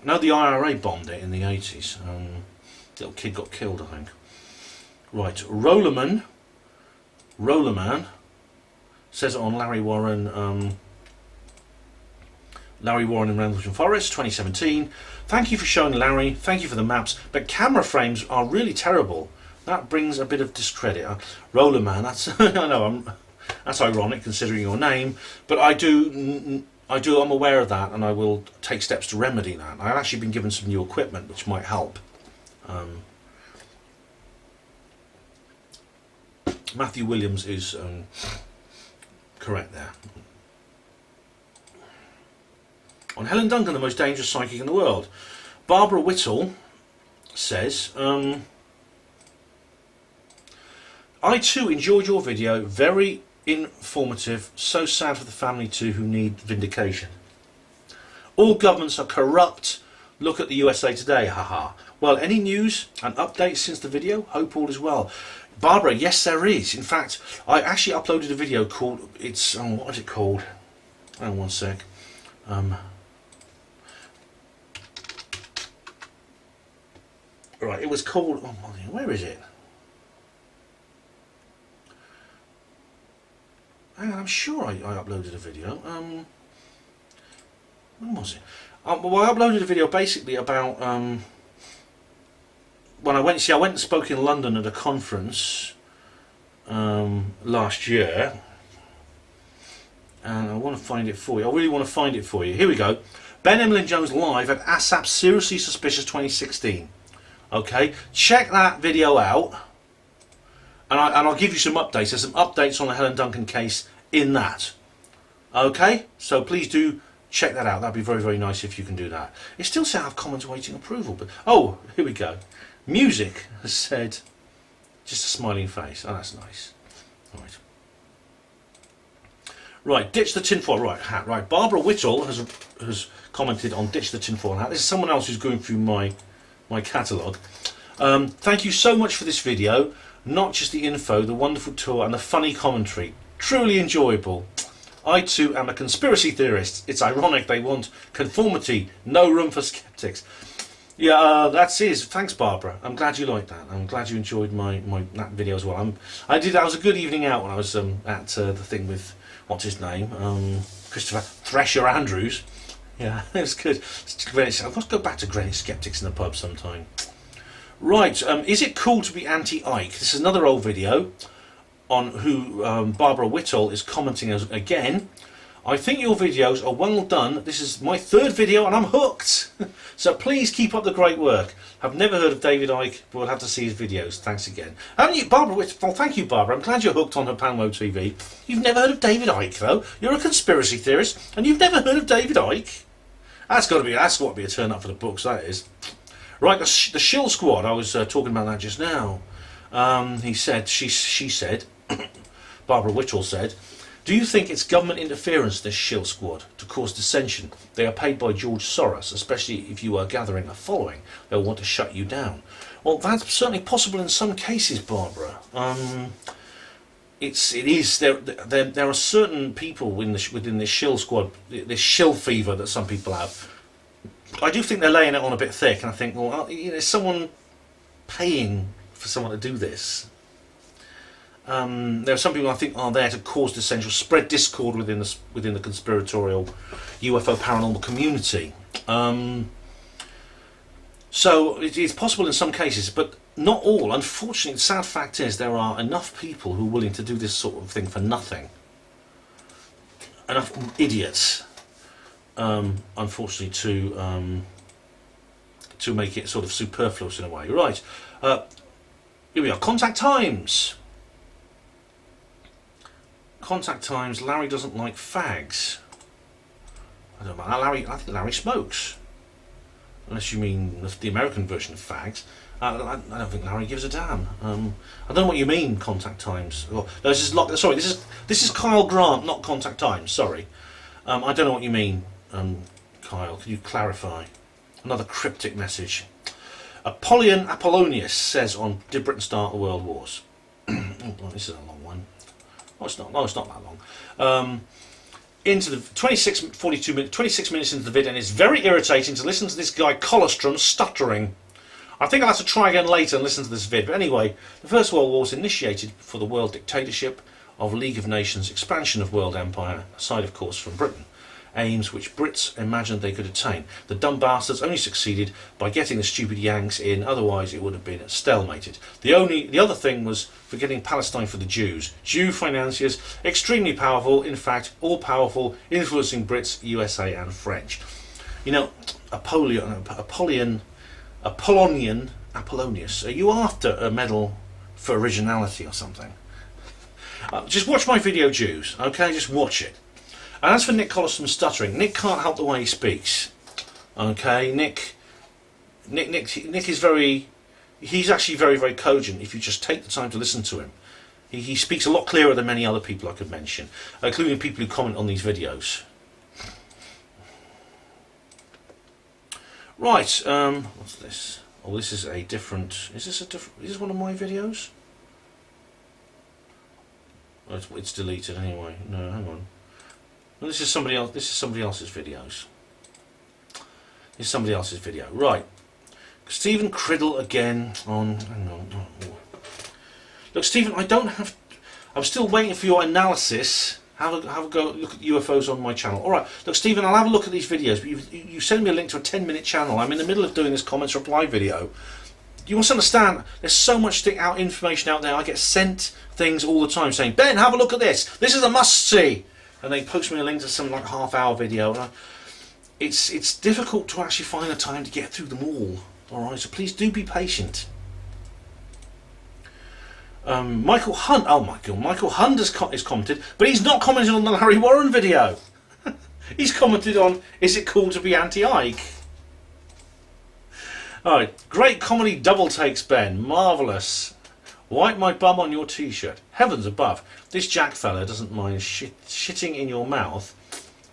No, the IRA bombed it in the 80s. Little kid got killed, I think. Right, Rollerman says it on Larry Warren in Rendlesham Forest, 2017. Thank you for showing Larry. Thank you for the maps, but camera frames are really terrible. That brings a bit of discredit. Rollerman, that's I know. That's ironic considering your name, but I'm aware of that, and I will take steps to remedy that. I've actually been given some new equipment which might help. Matthew Williams is correct there. On Helen Duncan, the most dangerous psychic in the world, Barbara Whittle says, I too enjoyed your video, very informative, so sad for the family too who need vindication. All governments are corrupt. Look at the USA Today, haha. Well, any news and updates since the video? Hope all is well. Barbara, yes there is. In fact, I actually uploaded a video called, it's, what is it called? Hang on one sec. Right, it was called, where is it? Hang on, I'm sure I uploaded a video. When was it? Well, I uploaded a video basically about when I went and spoke in London at a conference last year, and I want to find it for you. I really want to find it for you. Here we go. Ben Emlyn-Jones live at ASAP Seriously Suspicious 2016. Okay, check that video out, and I'll give you some updates. There's some updates on the Helen Duncan case in that. Okay, so please do check that out. That'd be very, very nice if you can do that. It still says I have comments awaiting approval, but oh, here we go. Music has said just a smiling face. Oh, that's nice. All right. Right, ditch the tinfoil hat. Right, Barbara Whittle has commented on ditch the tinfoil hat. This is someone else who's going through my catalogue. Thank you so much for this video. Not just the info, the wonderful tour and the funny commentary. Truly enjoyable. I too am a conspiracy theorist. It's ironic they want conformity, no room for skeptics. Yeah, that's it. Thanks, Barbara. I'm glad you liked that. I'm glad you enjoyed that video as well. That was a good evening out when I was at the thing with, what's his name, Christopher Thresher Andrews. Yeah, it was good. I've got to go back to Greenwich Skeptics in the pub sometime. Right, is it cool to be anti-Ike? This is another old video on who Barbara Whittle is commenting as again. I think your videos are well done. This is my third video and I'm hooked. So please keep up the great work. I've never heard of David Icke, but we'll have to see his videos. Thanks again. Haven't you, Barbara Whittle? Well, thank you, Barbara. I'm glad you're hooked on HPANWO TV. You've never heard of David Icke, though. You're a conspiracy theorist and you've never heard of David Icke. That's got to be a turn up for the books. That is. Right, the Shill Squad. I was talking about that just now. He said, she said, Barbara Whittle said, do you think it's government interference, this Shill Squad, to cause dissension? They are paid by George Soros, especially if you are gathering a following. They'll want to shut you down. Well, that's certainly possible in some cases, Barbara. It is. There are certain people within this Shill Squad, this Shill fever that some people have. I do think they're laying it on a bit thick, and I think, well, is someone paying for someone to do this? There are some people I think are there to cause dissension, spread discord within the conspiratorial UFO paranormal community. So it is possible in some cases, but not all. Unfortunately, the sad fact is there are enough people who are willing to do this sort of thing for nothing. Enough idiots, unfortunately, to make it sort of superfluous in a way. Right, here we are. Contact times. Contact times. Larry doesn't like fags. I don't know about that. Larry. I think Larry smokes. Unless you mean the American version of fags. I don't think Larry gives a damn. I don't know what you mean. Contact times. Oh, no, this is sorry. This is Kyle Grant, not contact times. Sorry. I don't know what you mean, Kyle. Can you clarify? Another cryptic message. Apollonius says on Did Britain Start the World Wars? Oh, this is a long one. Oh, it's not. No, it's not that long. Into the 26 minutes into the vid, and it's very irritating to listen to this guy Colostrum stuttering. I think I'll have to try again later and listen to this vid. But anyway, the First World War was initiated for the world dictatorship of League of Nations, expansion of world empire, aside of course from Britain. Aims which Brits imagined they could attain. The dumb bastards only succeeded by getting the stupid Yanks in, otherwise it would have been stalemated. The other thing was forgetting Palestine for the Jews. Jew financiers, extremely powerful, in fact all-powerful, influencing Brits, USA and French. You know, Apollonius, are you after a medal for originality or something? Just watch my video, Jews, okay? Just watch it. And as for Nick Colliston stuttering, Nick can't help the way he speaks. Okay, Nick is he's actually very, very cogent if you just take the time to listen to him. He speaks a lot clearer than many other people I could mention, including people who comment on these videos. Right, what's this? Oh, this is a different... Is this one of my videos? Oh, it's deleted anyway. No, hang on. No, this is somebody else. This is somebody else's videos. This is somebody else's video. Right. Stephen Criddle again on... Hang on. Oh. Look, Stephen, I don't have... I'm still waiting for your analysis. Have a go look at UFOs on my channel. Alright, look, Stephen, I'll have a look at these videos, but you send me a link to a 10-minute channel. I'm in the middle of doing this comments reply video. You must understand, there's so much information out there. I get sent things all the time saying, Ben, have a look at this. This is a must-see. And they post me a link to some like half-hour video. And it's difficult to actually find the time to get through them all. Alright, so please do be patient. Michael Hunt. Oh my God, Michael Hunt is commented, but he's not commented on the Larry Warren video. He's commented on, is it cool to be anti-Ike? Alright, great comedy double takes, Ben. Marvellous. Wipe my bum on your t-shirt. Heavens above. This Jack fella doesn't mind shitting in your mouth,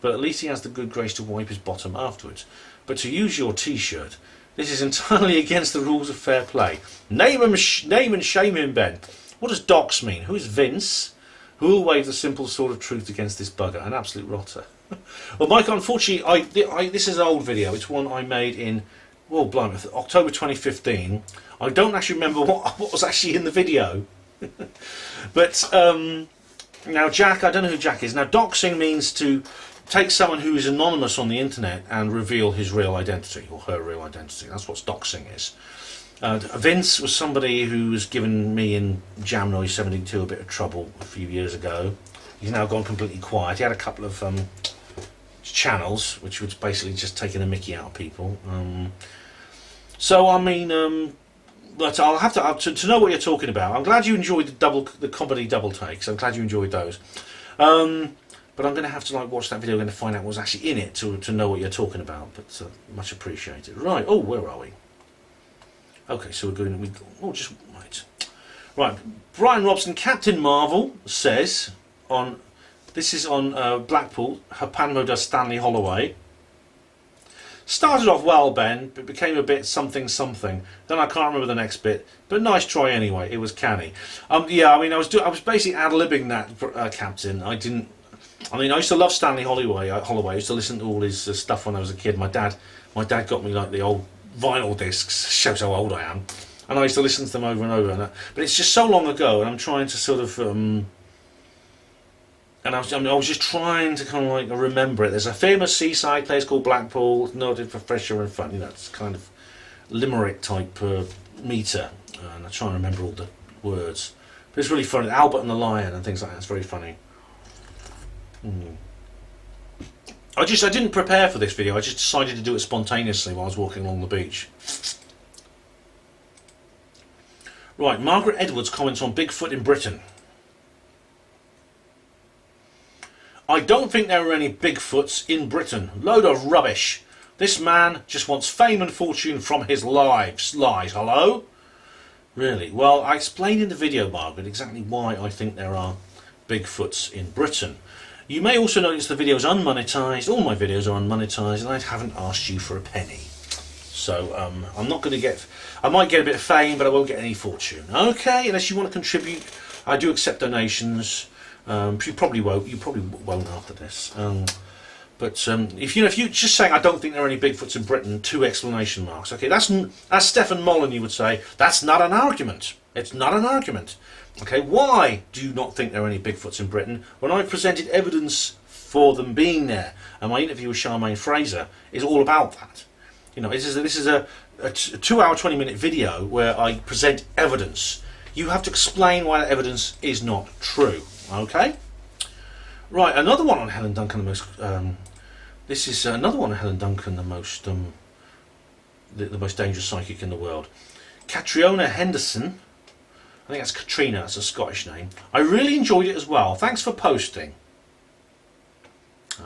but at least he has the good grace to wipe his bottom afterwards. But to use your t-shirt, this is entirely against the rules of fair play. Name and shame him, Ben. What does docs mean? Who is Vince? Who will wave the simple sword of truth against this bugger? An absolute rotter. Well, Mike, unfortunately, this is an old video. It's one I made in, well, blimey, October 2015. I don't actually remember what was actually in the video. But now Jack, I don't know who Jack is. Now doxing means to take someone who is anonymous on the internet and reveal his real identity or her real identity. That's what doxing is. Vince was somebody who was given me in Jam Noise 72 a bit of trouble a few years ago. He's now gone completely quiet. He had a couple of channels which was basically just taking a mickey out of people. So I mean, but I'll have to know what you're talking about. I'm glad you enjoyed the comedy double takes. I'm glad you enjoyed those. But I'm going to have to watch that video. I'm going to find out what's actually in it to know what you're talking about. But much appreciated. Right. Oh, where are we? Okay, so we're going. Right. Brian Robson, Captain Marvel says on. This is on Blackpool. HPANWO does Stanley Holloway. Started off well, Ben, but became a bit something. Then I can't remember the next bit, but nice try anyway. It was canny. Yeah, I mean, I was basically ad-libbing that, Captain. I used to love Stanley Holloway. I used to listen to all his stuff when I was a kid. My dad got me like the old vinyl discs. Shows how old I am. And I used to listen to them over and over. But it's just so long ago, and I'm trying to sort of. And I was just trying to kind of like remember it. There's a famous seaside place called Blackpool, noted for fresher and fun. You know, it's kind of limerick type meter, and I try and remember all the words. But it's really funny. Albert and the Lion and things like that. It's very funny. I didn't prepare for this video. I just decided to do it spontaneously while I was walking along the beach. Right, Margaret Edwards comments on Bigfoot in Britain. I don't think there are any Bigfoots in Britain. Load of rubbish. This man just wants fame and fortune from his lies. Hello? Really? Well, I explained in the video, Margaret, exactly why I think there are Bigfoots in Britain. You may also notice the video is unmonetized. All my videos are unmonetized, and I haven't asked you for a penny. So I'm not going to get. I might get a bit of fame, but I won't get any fortune. Okay, unless you want to contribute, I do accept donations. You probably won't. You probably won't after this. But if you just saying I don't think there are any Bigfoots in Britain, 2 exclamation marks. Okay, that's Stephen Mullen. You would say that's not an argument. It's not an argument. Okay, why do you not think there are any Bigfoots in Britain when I presented evidence for them being there? And my interview with Charmaine Fraser is all about that. You know, this is a 2-hour, 20-minute video where I present evidence. You have to explain why that evidence is not true. Okay? Right, another one on Helen Duncan, the most... this is another one on Helen Duncan, the most dangerous psychic in the world. Catriona Henderson... I think that's Katrina, that's a Scottish name. I really enjoyed it as well. Thanks for posting.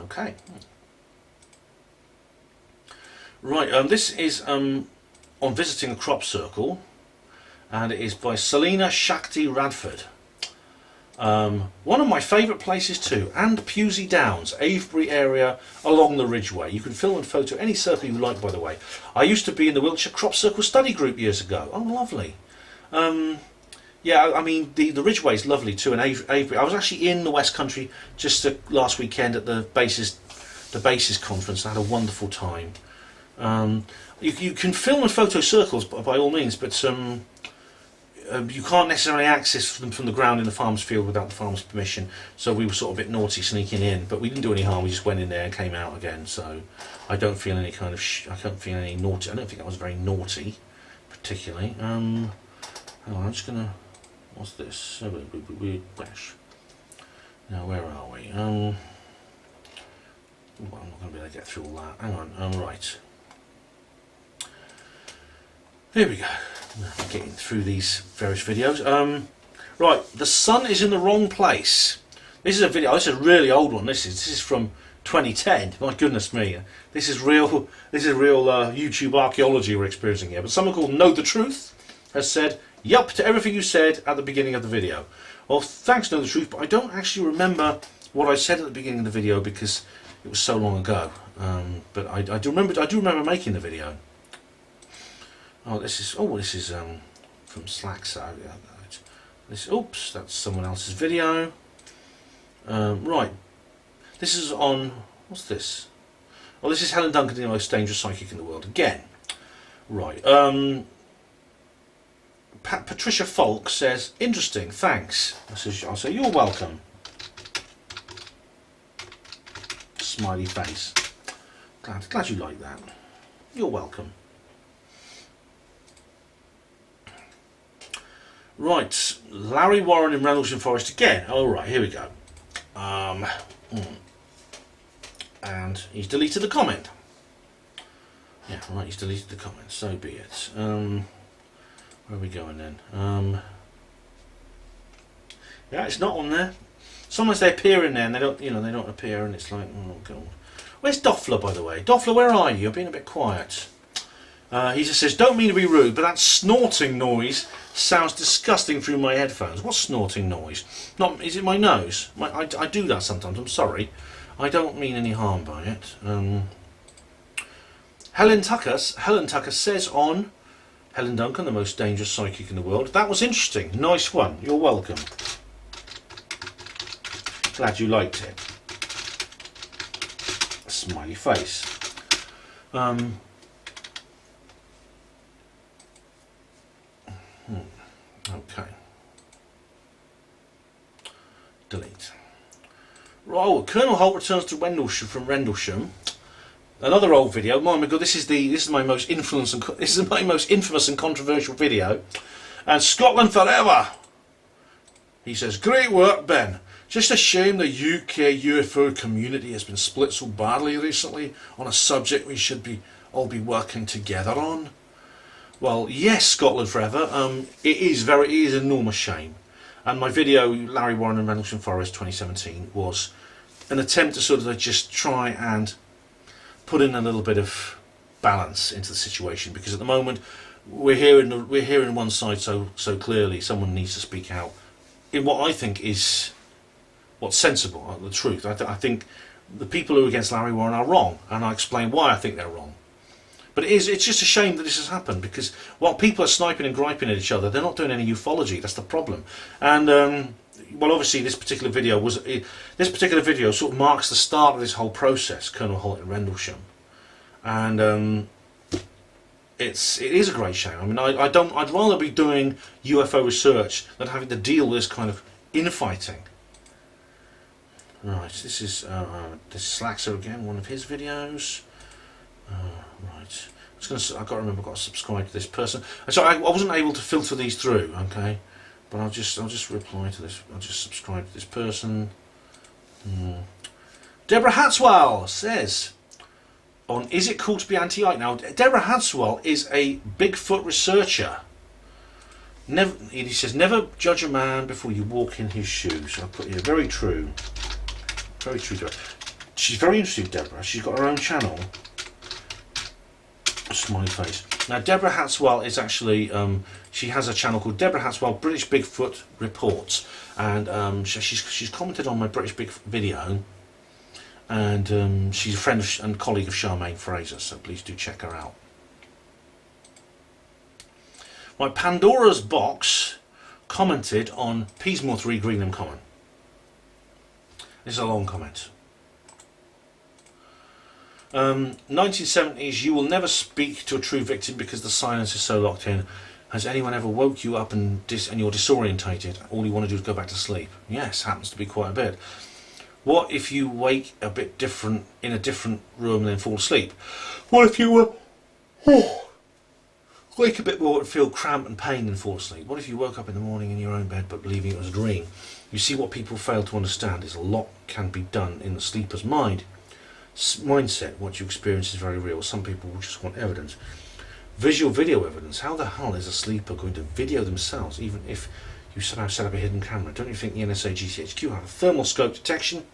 Okay. Right, this is on visiting a crop circle, and it is by Selena Shakti Radford. One of my favourite places too, and Pewsey Downs, Avebury area along the Ridgeway. You can film and photo any circle you like, by the way. I used to be in the Wiltshire Crop Circle study group years ago. Oh, lovely. Yeah, I mean, the Ridgeway is lovely too, and Avebury. I was actually in the West Country just last weekend at the Bases conference. I had a wonderful time. You can film and photo circles by all means, but you can't necessarily access them from the ground in the farmer's field without the farmer's permission. So we were sort of a bit naughty sneaking in, but we didn't do any harm. We just went in there and came out again. So I don't feel any kind of I don't feel any naughty. I don't think I was very naughty, particularly. Hang on, I'm just gonna. What's this? Bash. Now where are we? Well, I'm not going to be able to get through all that. Hang on. Right. Here we go. Getting through these various videos. Right, the sun is in the wrong place. This is a video. This is a really old one. This is from 2010. My goodness me. This is real. This is real YouTube archaeology we're experiencing here. But someone called Know the Truth has said, "Yup" to everything you said at the beginning of the video. Well, thanks, Know the Truth, but I don't actually remember what I said at the beginning of the video because it was so long ago. But I do remember making the video. This is from Slack. So yeah, oops, that's someone else's video. Right, this is on. What's this? Oh, this is Helen Duncan, the most dangerous psychic in the world again. Right. Patricia Falk says, "Interesting, thanks." I'll say you're welcome. Smiley face. Glad you like that. You're welcome. Right, Larry Warren in Rendlesham Forest again. All right, here we go. And he's deleted the comment. Yeah, right, he's deleted the comment. So be it. Where are we going then? Yeah, it's not on there. Sometimes they appear in there and they don't appear, and it's like, oh god. Where's Doffler, by the way? Doffler, where are you? You're being a bit quiet. He just says, "Don't mean to be rude, but that snorting noise sounds disgusting through my headphones." What snorting noise? Is it my nose? I do that sometimes. I'm sorry. I don't mean any harm by it. Helen Tucker says on Helen Duncan, the most dangerous psychic in the world. That was interesting. Nice one. You're welcome. Glad you liked it. Smiley face. Okay. Delete. Oh, Colonel Holt returns to Rendlesham from Rendlesham. Another old video. Oh my god, this is my most infamous and controversial video. And Scotland forever. He says, "Great work, Ben. Just a shame the UK UFO community has been split so badly recently on a subject we should all be working together on." Well, yes, Scotland forever. It is an enormous shame. And my video, Larry Warren and Rendlesham Forest 2017, was an attempt to sort of just try and put in a little bit of balance into the situation, because at the moment we're hearing one side so clearly. Someone needs to speak out in what I think is what's sensible, the truth. I think the people who are against Larry Warren are wrong, and I explain why I think they're wrong. But it's just a shame that this has happened, because while people are sniping and griping at each other, they're not doing any ufology. That's the problem. And well, obviously this particular video sort of marks the start of this whole process, Colonel Holt in Rendlesham, and it is a great shame. I mean, I'd rather be doing UFO research than having to deal with this kind of infighting. Right, this is Slaxer again, one of his videos. Right, I've got to remember, I've got to subscribe to this person. So I wasn't able to filter these through, okay, but I'll just reply to this. I'll just subscribe to this person. Deborah Hatswell says on, "Is it cool to be anti-Ike?" Now, Deborah Hatswell is a Bigfoot researcher. He says, "Never judge a man before you walk in his shoes." I put here, very true. Very true, Deborah. She's very interesting, Deborah. She's got her own channel. Smiley face. Now Deborah Hatswell is actually, she has a channel called Deborah Hatswell British Bigfoot Reports, and she's commented on my British Bigfoot video, and she's a friend and colleague of Charmaine Fraser, so please do check her out. Right, Pandora's Box commented on Peasmore 3 Greenham Common. This is a long comment. 1970s, you will never speak to a true victim because the silence is so locked in. Has anyone ever woke you up and you're disorientated? All you want to do is go back to sleep. Yes, happens to be quite a bit. What if you wake a bit different in a different room and then fall asleep? What if you wake a bit more and feel cramp and pain and fall asleep? What if you woke up in the morning in your own bed but believing it was a dream? You see, what people fail to understand is a lot can be done in the sleeper's mind. Mindset. What you experience is very real. Some people will just want evidence. Visual video evidence. How the hell is a sleeper going to video themselves even if you somehow set up a hidden camera? Don't you think the NSA GCHQ have a thermal scope detection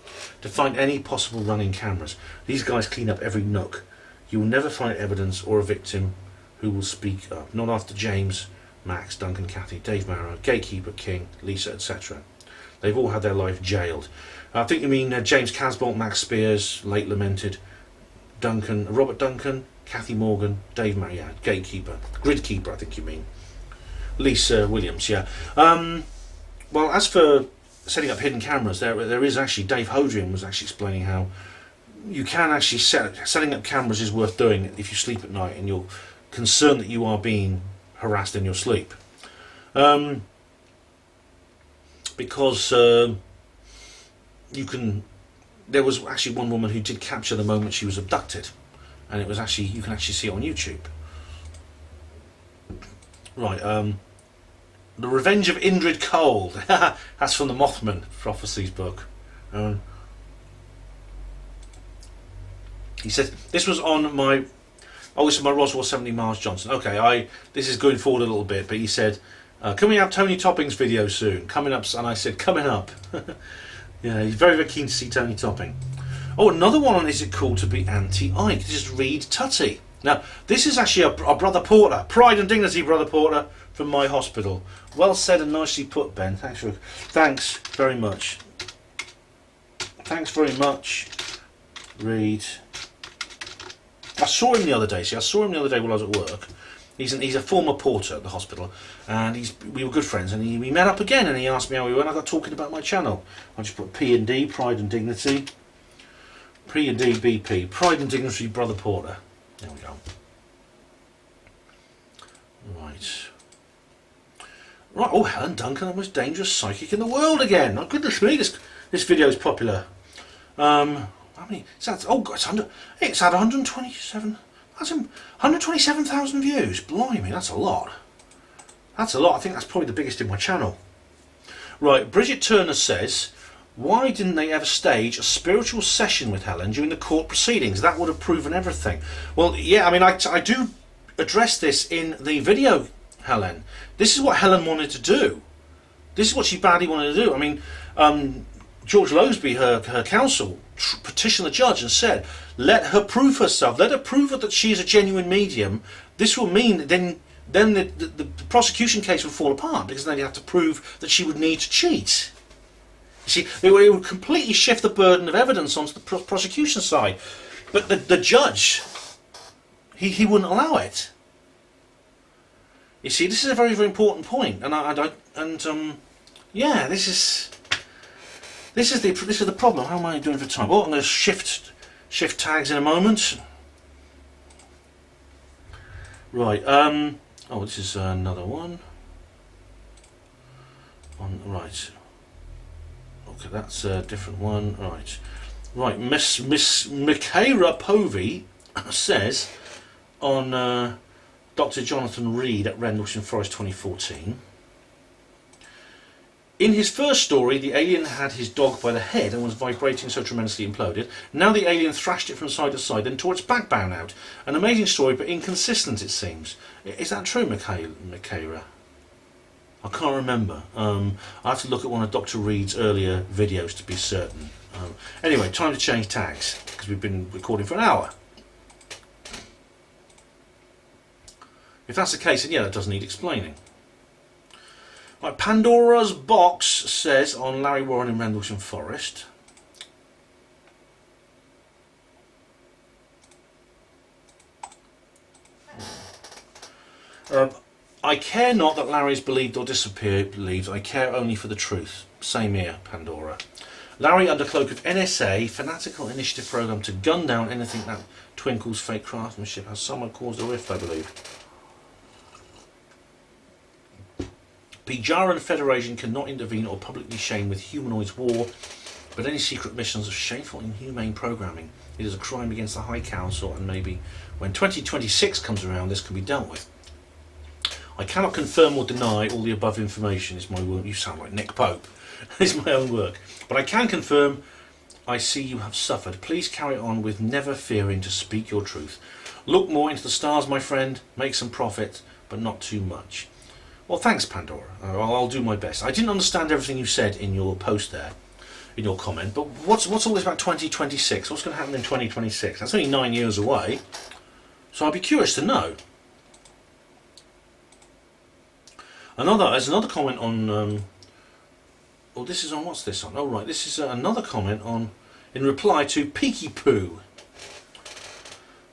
to find any possible running cameras? These guys clean up every nook. You will never find evidence or a victim who will speak up. Not after James, Max, Duncan, Kathy, Dave Marrow, Gatekeeper, King, Lisa, etc. They've all had their life jailed. I think you mean James Casbolt, Max Spears, late lamented, Duncan, Robert Duncan, Kathy Morgan, Dave Marrow, yeah, Gatekeeper, Gridkeeper, I think you mean. Lisa Williams, yeah. Well, as for setting up hidden cameras, there is actually, Dave Hodrian was actually explaining how you can actually setting up cameras is worth doing if you sleep at night and you're concerned that you are being harassed in your sleep. Because you can, there was actually one woman who did capture the moment she was abducted, and it was actually, you can actually see it on YouTube. Right, The Revenge of Indrid Cold. That's from the Mothman Prophecies book. He said this was on my, this is my Roswell 70 Miles Johnson. Okay, this is going forward a little bit, but he said, can we have Tony Topping's video soon? Coming up, and I said, coming up. Yeah, he's very, very keen to see Tony Topping. Oh, another one on Is It Cool to Be Anti-Ike? This is Reed Tutty. Now, this is actually a Brother Porter, Pride and Dignity Brother Porter from my hospital. Well said and nicely put, Ben. Thanks very much. Thanks very much, Reed. I saw him the other day. See, I saw him the other day while I was at work. He's a former porter at the hospital, and we were good friends. And we met up again, and he asked me how we were. And I got talking about my channel. I just put P&D, Pride and Dignity, P&D BP, Pride and Dignity Brother Porter. There we go. Right. Oh, Helen Duncan, the most dangerous psychic in the world again. Oh, goodness me, this video is popular. How many? It's had 127. That's 127,000 views. Blimey, that's a lot. That's a lot. I think that's probably the biggest in my channel. Right, Bridget Turner says, why didn't they ever stage a spiritual session with Helen during the court proceedings? That would have proven everything. Well, yeah, I mean, I do address this in the video, Helen. This is what Helen wanted to do. This is what she badly wanted to do. I mean, George Loseby, her counsel, petitioned the judge and said, let her prove herself. Let her prove that she is a genuine medium. This will mean then the prosecution case would fall apart, because then you have to prove that she would need to cheat. You see, it would completely shift the burden of evidence onto the prosecution side. But the judge, he wouldn't allow it. You see, this is a very, very important point, yeah, this is the problem. How am I doing for time? Oh, I'm going to shift tags in a moment. Right. Oh, this is another one. Right. Okay, that's a different one. Right. Right. Miss Michaela Povey says on Dr. Jonathan Reed at Rendlesham Forest 2014. In his first story, the alien had his dog by the head and was vibrating so tremendously imploded. Now the alien thrashed it from side to side, then tore its backbone out. An amazing story, but inconsistent, it seems. Is that true, Michaela? I can't remember. I have to look at one of Dr. Reed's earlier videos to be certain. Anyway, time to change tags, because we've been recording for an hour. If that's the case, then yeah, that does need explaining. Right, Pandora's Box says on Larry Warren in Rendlesham Forest. I care not that Larry is believed or disbelieved. I care only for the truth. Same here, Pandora. Larry, under cloak of NSA, fanatical initiative program to gun down anything that twinkles fake craftsmanship, has someone caused a rift, I believe. Pijaran Federation cannot intervene or publicly shame with humanoids war, but any secret missions of shameful, inhumane programming. It is a crime against the High Council, and maybe when 2026 comes around, this can be dealt with. I cannot confirm or deny all the above information. Is my work. You sound like Nick Pope. It's my own work. But I can confirm I see you have suffered. Please carry on with never fearing to speak your truth. Look more into the stars, my friend. Make some profit, but not too much. Well, thanks, Pandora. I'll do my best. I didn't understand everything you said in your post there, in your comment. But what's all this about 2026? What's going to happen in 2026? That's only 9 years away. So I'd be curious to know. There's another comment on. This is on, what's this on? Oh right, this is another comment on, in reply to Peaky Poo.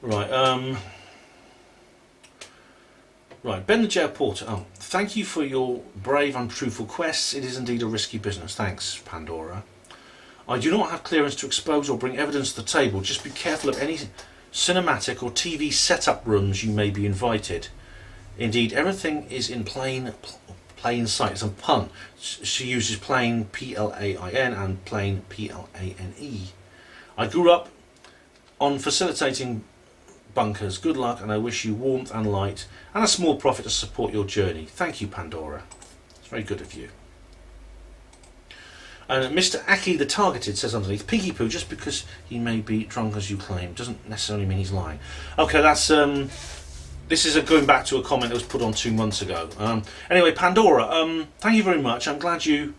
Right, right, Ben the Jail Porter. Oh, thank you for your brave and truthful quests. It is indeed a risky business. Thanks, Pandora. I do not have clearance to expose or bring evidence to the table. Just be careful of any cinematic or TV setup rooms you may be invited. Indeed, everything is in plain sight. It's a pun. She uses plain, P-L-A-I-N, and plain, P-L-A-N-E. I grew up on facilitating bunkers. Good luck, and I wish you warmth and light, and a small profit to support your journey. Thank you, Pandora. It's very good of you. And Mr. Aki the Targeted says underneath, Peaky Poo, just because he may be drunk as you claim, doesn't necessarily mean he's lying. Okay, that's... This is going back to a comment that was put on 2 months ago. Anyway, Pandora, thank you very much. I'm glad you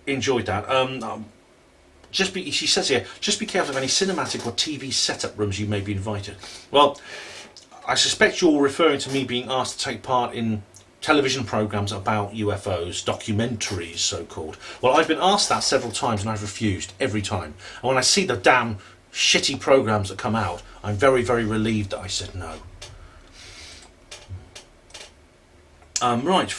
enjoyed that. She says here, just be careful of any cinematic or TV setup rooms you may be invited. Well, I suspect you're referring to me being asked to take part in television programs about UFOs, documentaries, so-called. Well, I've been asked that several times and I've refused every time. And when I see the damn shitty programs that come out, I'm very, very relieved that I said no. Right,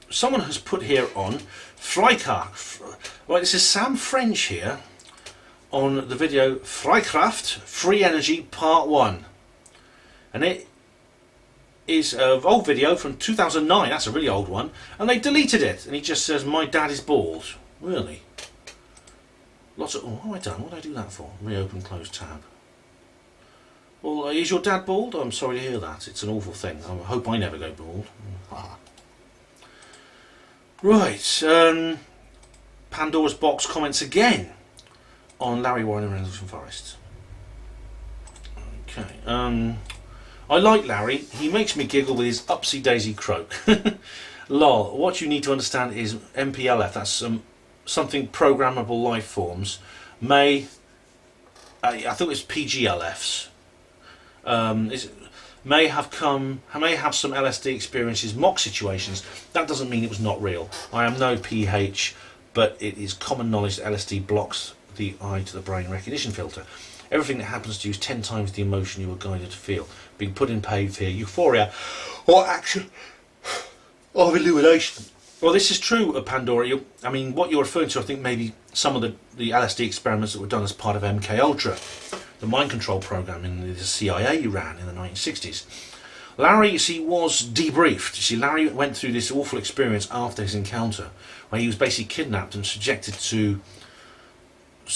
someone has put here on Freikraft. Right, this is Sam French here on the video Freikraft Free Energy Part 1. And it is an old video from 2009, that's a really old one, and they deleted it. And he just says, my dad is bald. Really? Lots of, what have I done? What did I do that for? Reopen, close tab. Well, is your dad bald? I'm sorry to hear that. It's an awful thing. I hope I never go bald. Right, Pandora's Box comments again on Larry Warren and Rendlesham Forest. Okay, I like Larry. He makes me giggle with his upsy-daisy croak. Lol, what you need to understand is MPLF, that's something programmable life forms, may, I thought it was PGLFs, may have some LSD experiences, mock situations. That doesn't mean it was not real. I am no PH, but it is common knowledge that LSD blocks the eye to the brain recognition filter. Everything that happens to you is 10 times the emotion you were guided to feel. Being put in pain, fear, euphoria, or action of illumination. Well, this is true of Pandora. I mean, what you're referring to, I think maybe some of the LSD experiments that were done as part of MK Ultra, the mind control program in the CIA ran in the 1960s. Larry, you see, was debriefed. You see, Larry went through this awful experience after his encounter, where he was basically kidnapped and subjected to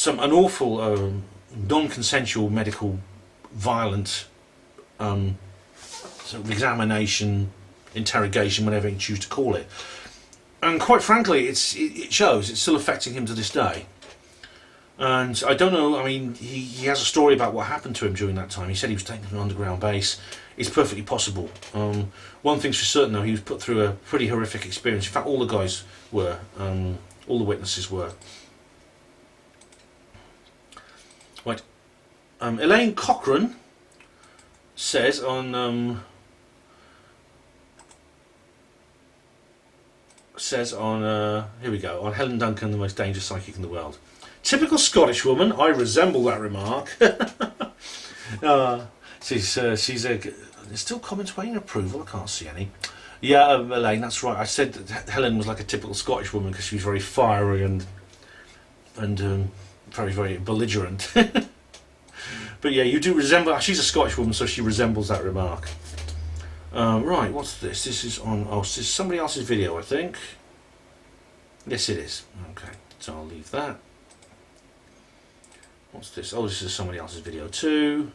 an awful non-consensual medical violent sort of examination, interrogation, whatever you choose to call it. And quite frankly, it shows it's still affecting him to this day. And I don't know, I mean, he has a story about what happened to him during that time. He said he was taken to an underground base. It's perfectly possible. One thing's for certain though, he was put through a pretty horrific experience. In fact, all the guys were, all the witnesses were. Right, Elaine Cochran says on says on, here we go, on Helen Duncan, the most dangerous psychic in the world. Typical Scottish woman, I resemble that remark. She's there's still comments waiting approval, I can't see any. Yeah, Elaine, that's right. I said that Helen was like a typical Scottish woman because she was very fiery and very, very belligerent. But yeah, you do resemble, she's a Scottish woman, so she resembles that remark. Right, what's this? This is on, oh, this is somebody else's video, I think. Yes, it is. Okay, so I'll leave that. What's this? Oh, this is somebody else's video too.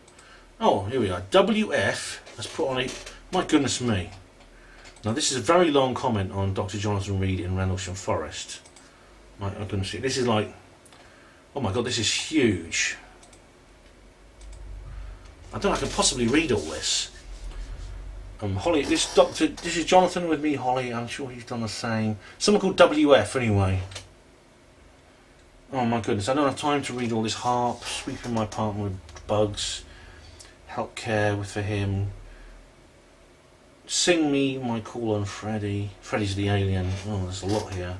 Oh, here we are. WF. Let's put on it. My goodness me. Now, this is a very long comment on Dr. Jonathan Reed in Rendlesham Forest. My goodness me. This is like, oh my god, this is huge. I don't know if I can possibly read all this. Holly, this is Jonathan with me, Holly. I'm sure he's done the same. Someone called WF, anyway. Oh my goodness, I don't have time to read all this. Harp, sweeping my apartment with bugs, help care for him, sing me my call on Freddy. Freddy's the alien. Oh, there's a lot here.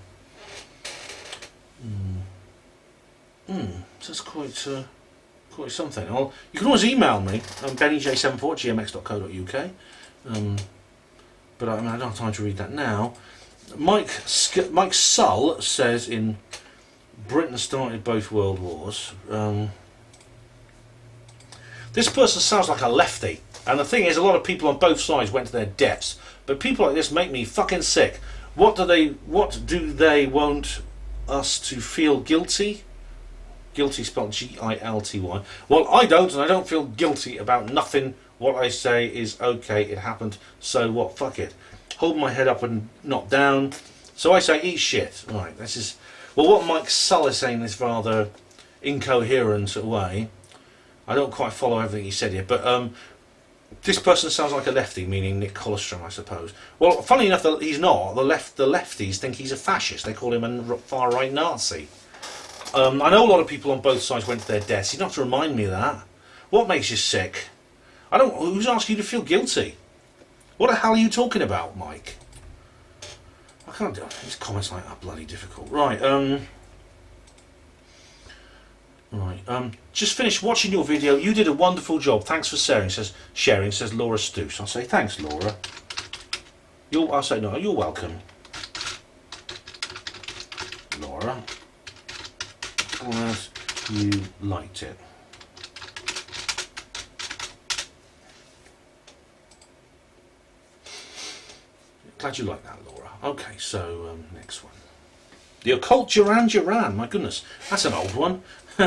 That's quite something. You can always email me, bennyj74@gmx.co.uk. But I don't have time to read that now. Mike Sull says in Britain started both world wars. This person sounds like a lefty, and the thing is, a lot of people on both sides went to their deaths. But people like this make me fucking sick. What do they want us to feel guilty? Guilty spelled G-I-L-T-Y. Well, I don't, and I don't feel guilty about nothing. What I say is okay, it happened, so what, fuck it. Hold my head up and not down. So I say eat shit. Right, this is, well, what Mike Sull is saying in this rather incoherent way. I don't quite follow everything he said here, but this person sounds like a lefty, meaning Nick Colostrum, I suppose. Well, funny enough, he's not. The lefties think he's a fascist. They call him a far-right Nazi. I know a lot of people on both sides went to their deaths. You don't have to remind me of that. What makes you sick? Who's asking you to feel guilty? What the hell are you talking about, Mike? I can't do it. These comments like that are bloody difficult. Right, just finished watching your video. You did a wonderful job. Thanks for sharing, says Laura Stoos. I'll say thanks, Laura. I'll say no, you're welcome. Laura. Glad you liked it. Glad you like that, Laura. Okay, so next one. The Occult Duran Duran. My goodness, that's an old one.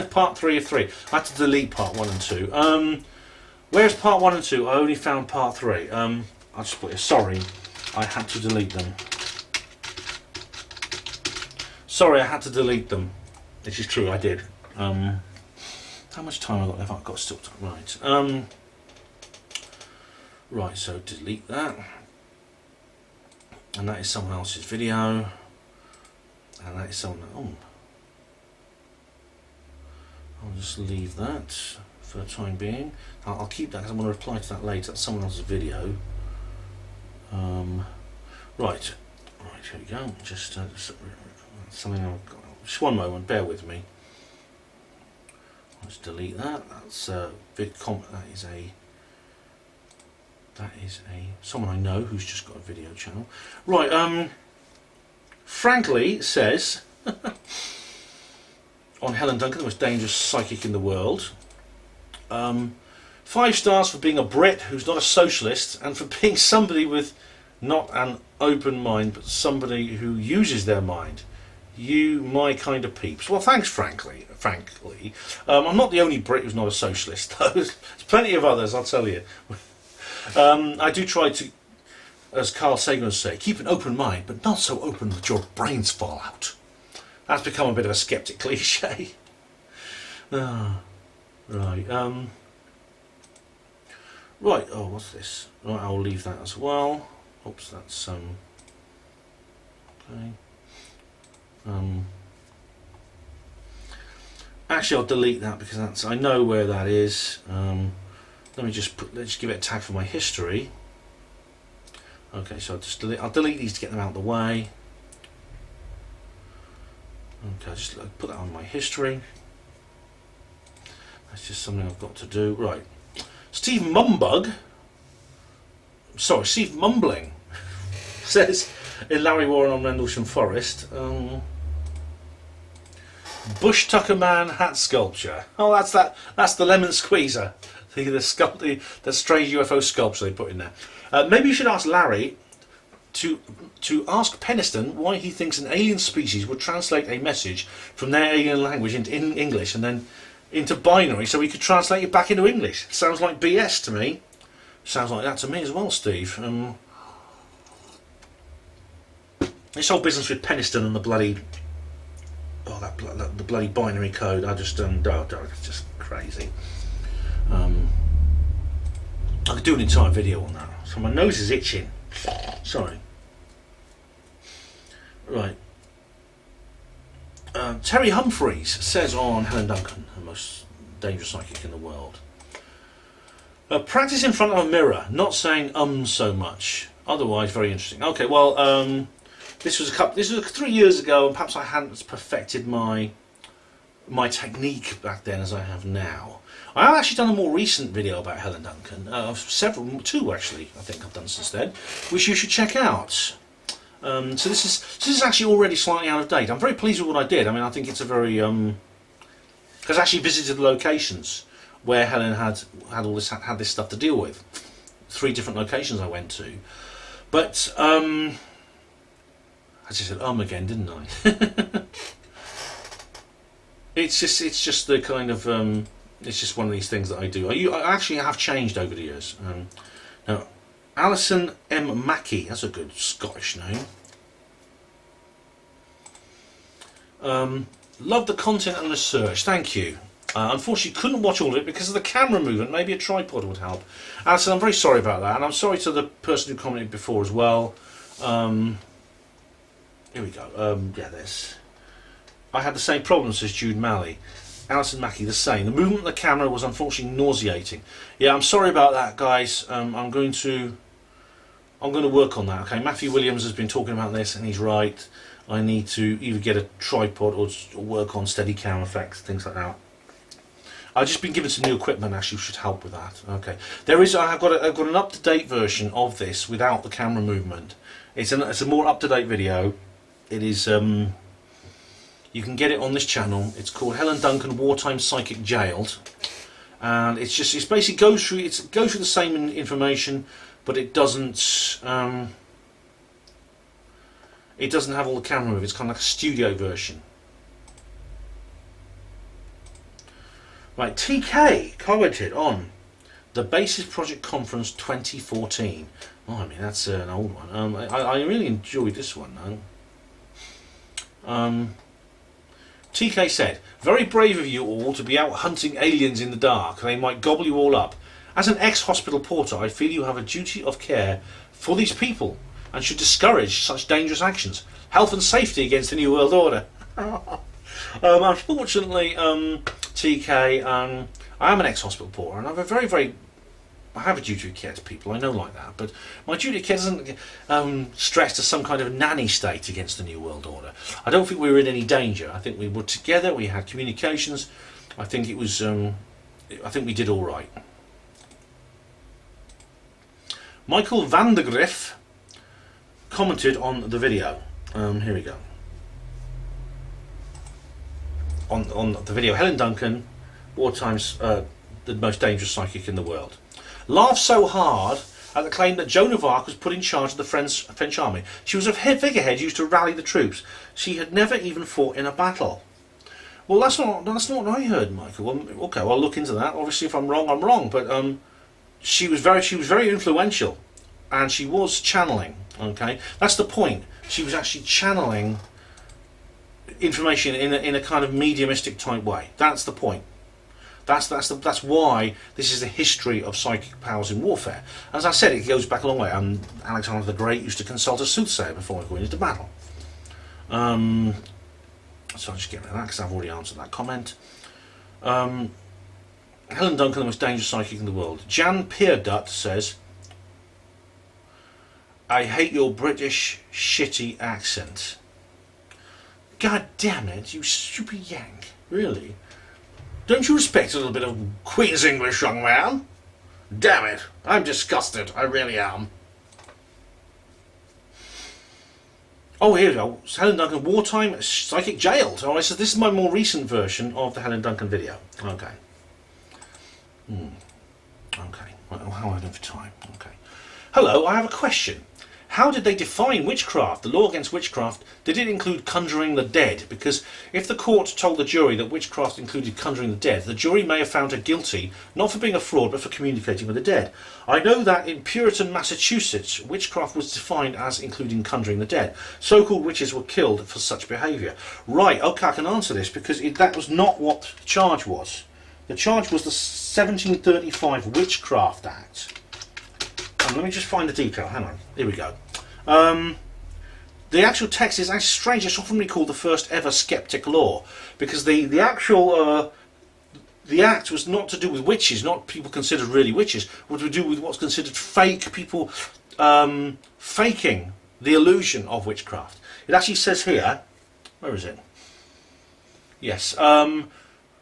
Part 3 of 3. I had to delete part 1 and 2. Where's part 1 and 2? I only found part 3. I'll just put it. Sorry, I had to delete them. Sorry, I had to delete them. This is true, I did. How much time have I got left? I've got still time. Right. Right, so delete that. And that is someone else's video. And that is someone. Oh. I'll just leave that for the time being. I'll keep that because I'm going to reply to that later. That's someone else's video. Right, here we go. Just something I've got. Just one moment. Bear with me. Let's delete that. That's that is someone I know who's just got a video channel. Right. Frankly says. On Helen Duncan, the most dangerous psychic in the world. 5 stars for being a Brit who's not a socialist, and for being somebody with not an open mind, but somebody who uses their mind. You, my kind of peeps. Well, thanks, frankly. I'm not the only Brit who's not a socialist, though. There's plenty of others, I'll tell you. I do try to, as Carl Sagan would say, keep an open mind, but not so open that your brains fall out. That's become a bit of a skeptic cliche. Right. Right. Oh, what's this? Right. I'll leave that as well. Oops, that's okay. Actually, I'll delete that because I know where that is. Let's just give it a tag for my history. Okay, so I'll delete these to get them out of the way. Okay, I'll just put that on my history. That's just something I've got to do. Right. Steve Mumbling says in Larry Warren on Rendlesham Forest, Bush Tucker Man hat sculpture. Oh, that's the lemon squeezer. The strange UFO sculpture they put in there. Maybe you should ask Larry to ask Peniston why he thinks an alien species would translate a message from their alien language into English and then into binary, so we could translate it back into English. Sounds like BS to me. Sounds like that to me as well, Steve. This whole business with Peniston and the bloody the bloody binary code, I just it's just crazy. I could do an entire video on that. So my nose is itching. Sorry. Right. Terry Humphreys says on Helen Duncan, the most dangerous psychic in the world. Practice in front of a mirror, not saying so much. Otherwise, very interesting. Okay, well, this was 3 years ago, and perhaps I hadn't perfected my technique back then as I have now. I have actually done a more recent video about Helen Duncan, two actually, I think I've done since then, which you should check out. So this is actually already slightly out of date. I'm very pleased with what I did. I mean, I think it's a very because I actually visited the locations where Helen had this stuff to deal with. 3 different locations I went to, but I just said again, didn't I? It's just the kind of it's just one of these things that I do. I actually have changed over the years. Now, Alison M. Mackey, that's a good Scottish name. Love the content and research, thank you. Unfortunately couldn't watch all of it because of the camera movement. Maybe a tripod would help. Alison, I'm very sorry about that, and I'm sorry to the person who commented before as well. Here we go. Yeah, I had the same problems as Jude Malley. Alison Mackey, the same. The movement of the camera was unfortunately nauseating. Yeah, I'm sorry about that, guys. I'm going to work on that. Okay, Matthew Williams has been talking about this, and he's right. I need to either get a tripod or work on steady cam effects, things like that. I've just been given some new equipment. Actually, should help with that. Okay, I've got an up-to-date version of this without the camera movement. It's a more up-to-date video. It is. You can get it on this channel. It's called Helen Duncan Wartime Psychic Jailed, and it basically goes through the same information, but it doesn't have all the camera move. It's kind of like a studio version. Right, TK commented on the Basis Project Conference 2014. Oh, I mean, that's an old one. I really enjoyed this one though. TK said, very brave of you all to be out hunting aliens in the dark. They might gobble you all up. As an ex-hospital porter, I feel you have a duty of care for these people and should discourage such dangerous actions. Health and safety against the New World Order. Unfortunately, TK, I am an ex-hospital porter, and I have a duty of care to people, I know like that, but my duty of care doesn't stress to some kind of nanny state against the New World Order. I don't think we were in any danger. I think we were together, we had communications. I think it was, I think we did all right. Michael Vandergriff commented on the video. Here we go. On the video, Helen Duncan, wartime's the most dangerous psychic in the world. Laughed so hard at the claim that Joan of Arc was put in charge of the French army. She was a figurehead used to rally the troops. She had never even fought in a battle. Well, that's not what I heard, Michael. Well, okay, well, I'll look into that. Obviously, if I'm wrong, I'm wrong. But she was very influential, and she was channeling. Okay, that's the point. She was actually channeling information in a kind of mediumistic type way. That's the point. That's why this is the history of psychic powers in warfare. As I said, it goes back a long way. Alexander the Great used to consult a soothsayer before going into battle. So I'll just get rid of that because I've already answered that comment. Helen Duncan, the most dangerous psychic in the world. Jan Peerdut says, I hate your British shitty accent. God damn it, you stupid yank. Really? Don't you respect a little bit of Queen's English, young man? Damn it, I'm disgusted, I really am. Oh, here we go. It's Helen Duncan, wartime psychic jailed. Oh, so this is my more recent version of the Helen Duncan video. Okay. Okay. Well, how am I doing for time? Okay. Hello, I have a question. How did they define witchcraft? The law against witchcraft, did it include conjuring the dead? Because if the court told the jury that witchcraft included conjuring the dead, the jury may have found her guilty, not for being a fraud, but for communicating with the dead. I know that in Puritan Massachusetts, witchcraft was defined as including conjuring the dead. So-called witches were killed for such behaviour. Right, okay, I can answer this, because that was not what the charge was. The charge was the 1735 Witchcraft Act. And let me just find the detail, hang on, here we go. The actual text is actually strange. It's often called the first ever skeptic law, because the actual the act was not to do with witches, not people considered really witches, was to do with what's considered fake people, faking the illusion of witchcraft. It actually says here, where is it? Yes.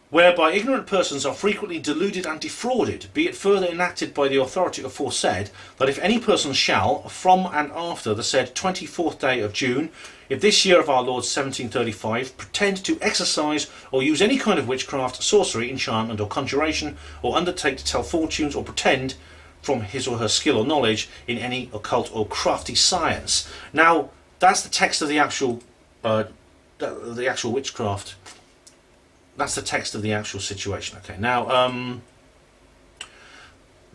Whereby ignorant persons are frequently deluded and defrauded, be it further enacted by the authority aforesaid, that if any person shall, from and after the said 24th day of June, if this year of our Lord 1735, pretend to exercise or use any kind of witchcraft, sorcery, enchantment or conjuration, or undertake to tell fortunes, or pretend, from his or her skill or knowledge, in any occult or crafty science. Now, that's the text of the actual witchcraft. That's the text of the actual situation. Okay, now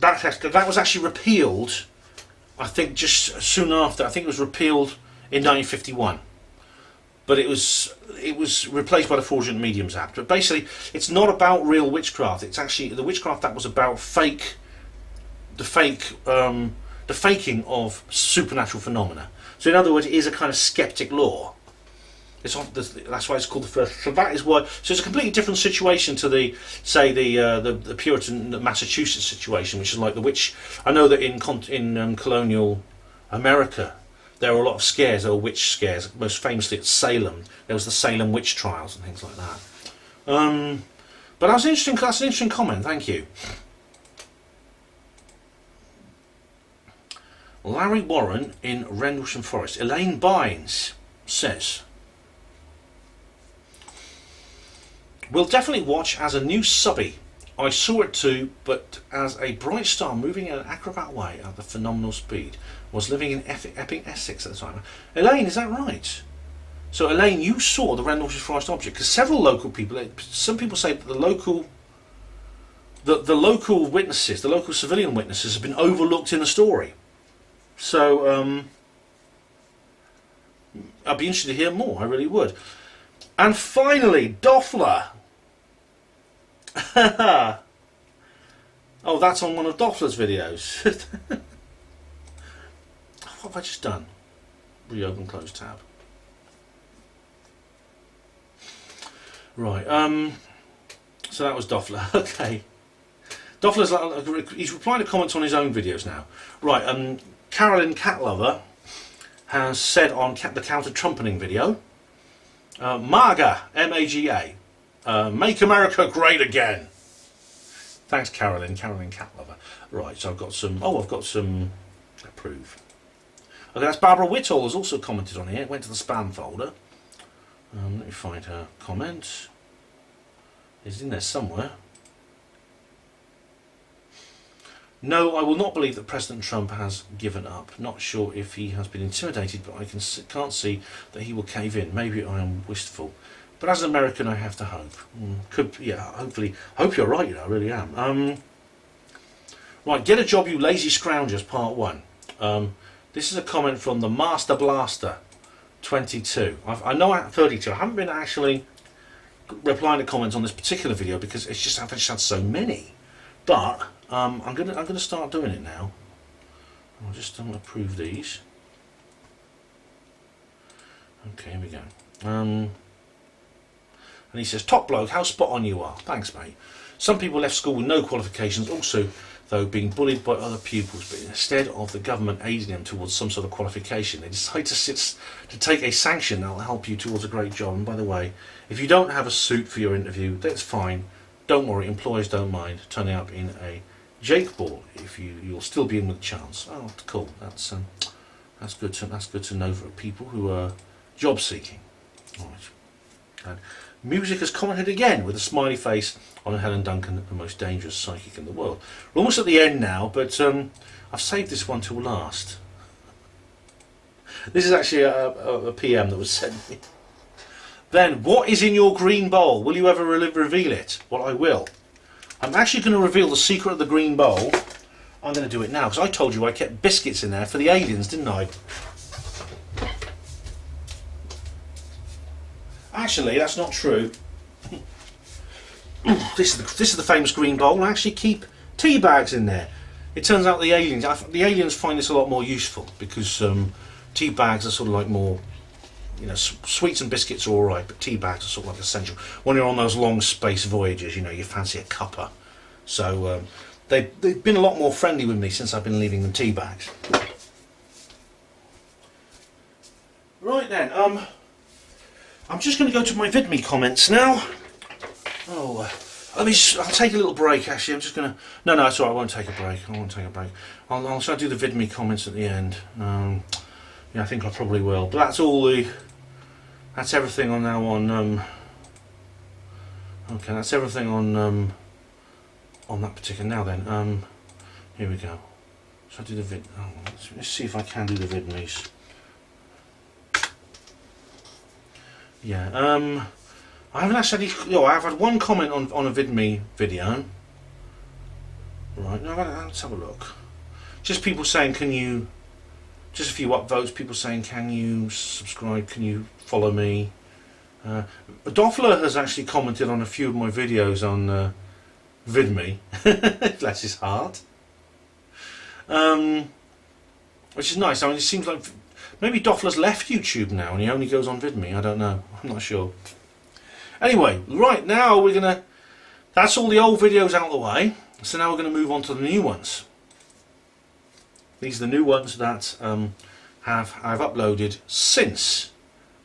that was actually repealed, I think, just soon after. I think it was repealed in 1951, but it was replaced by the Fraudulent Mediums Act. But basically, it's not about real witchcraft. It's actually the Witchcraft Act was about the faking of supernatural phenomena. So in other words, it is a kind of skeptic law. That's why it's called the first. So that is why. So it's a completely different situation to the Puritan Massachusetts situation, which is like the witch. I know that in colonial America there were a lot of scares. There were witch scares. Most famously at Salem, there was the Salem witch trials and things like that. But that's an interesting comment. Thank you. Larry Warren in Rendlesham Forest. Elaine Bynes says, we'll definitely watch as a new subby. I saw it too, but as a bright star moving in an acrobat way at the phenomenal speed. Was living in Epping, Essex at the time. Elaine, is that right? So Elaine, you saw the Rendlesham Forest object, because several local people, some people say that the local witnesses, the local civilian witnesses, have been overlooked in the story. So I'd be interested to hear more, I really would. And finally, Doffler. Oh, that's on one of Doffler's videos. What have I just done? Reopen, close tab. Right, so that was Doffler. Okay. Doffler's he's replying to comments on his own videos now. Right, Carolyn Catlover has said on the counter-trumpeting video, MAGA, M-A-G-A, make America great again. Thanks, Carolyn Catlover. Right, so I've got some approve. Okay, that's Barbara Whitall has also commented on here. It went to the spam folder. Let me find her comment. It's in there somewhere. No, I will not believe that President Trump has given up. Not sure if he has been intimidated, but I can't see that he will cave in. Maybe I am wistful. But as an American, I have to hope. Hopefully. Hope you're right, I really am. Right, get a job, you lazy scroungers, part 1. This is a comment from the Master Blaster 22. I know I'm 32. I haven't been actually replying to comments on this particular video because I've just had so many. But I'm gonna start doing it now. I'll just approve these. Okay, here we go. And he says, top bloke, how spot on you are. Thanks, mate. Some people left school with no qualifications. Also, though, being bullied by other pupils, but instead of the government aiding them towards some sort of qualification, they decide to take a sanction that will help you towards a great job. And by the way, if you don't have a suit for your interview, that's fine. Don't worry, employers don't mind turning up in a Jake ball if you'll still be in with a chance. Oh, cool. That's good to know for people who are job seeking. All right. And music has commented again with a smiley face on Helen Duncan, the most dangerous psychic in the world. We're almost at the end now, but I've saved this one till last. This is actually a PM that was sent me. Then, what is in your green bowl? Will you ever reveal it? Well, I will. I'm actually going to reveal the secret of the green bowl. I'm going to do it now, because I told you I kept biscuits in there for the aliens, didn't I? Actually, that's not true. This is the famous green bowl. I actually keep tea bags in there. It turns out the aliens find this a lot more useful, because tea bags are sort of like more, you know, sweets and biscuits are alright, but tea bags are sort of like essential. When you're on those long space voyages, you know, you fancy a cuppa. So they've been a lot more friendly with me since I've been leaving them tea bags. Right then, I'm just going to go to my VidMe comments now. Oh, I'll take a little break. Actually, I'm just going to. No, it's alright. I won't take a break. I'll try to do the VidMe comments at the end. Yeah, I think I probably will. But that's all that's everything on now on. Okay, that's everything on that particular. Now then, here we go. So I do the vid. Oh, let's see if I can do the VidMes. Yeah. I haven't actually. I've had one comment on a VidMe video. Right. Now let's have a look. Just people saying, can you? Just a few upvotes. People saying, can you subscribe? Can you follow me? Doffler has actually commented on a few of my videos on VidMe. Bless his heart. Which is nice. I mean, it seems like maybe Doffler's left YouTube now and he only goes on VidMe. I don't know. I'm not sure. Anyway, right now we're gonna. That's all the old videos out of the way. So now we're going to move on to the new ones. These are the new ones that I've uploaded since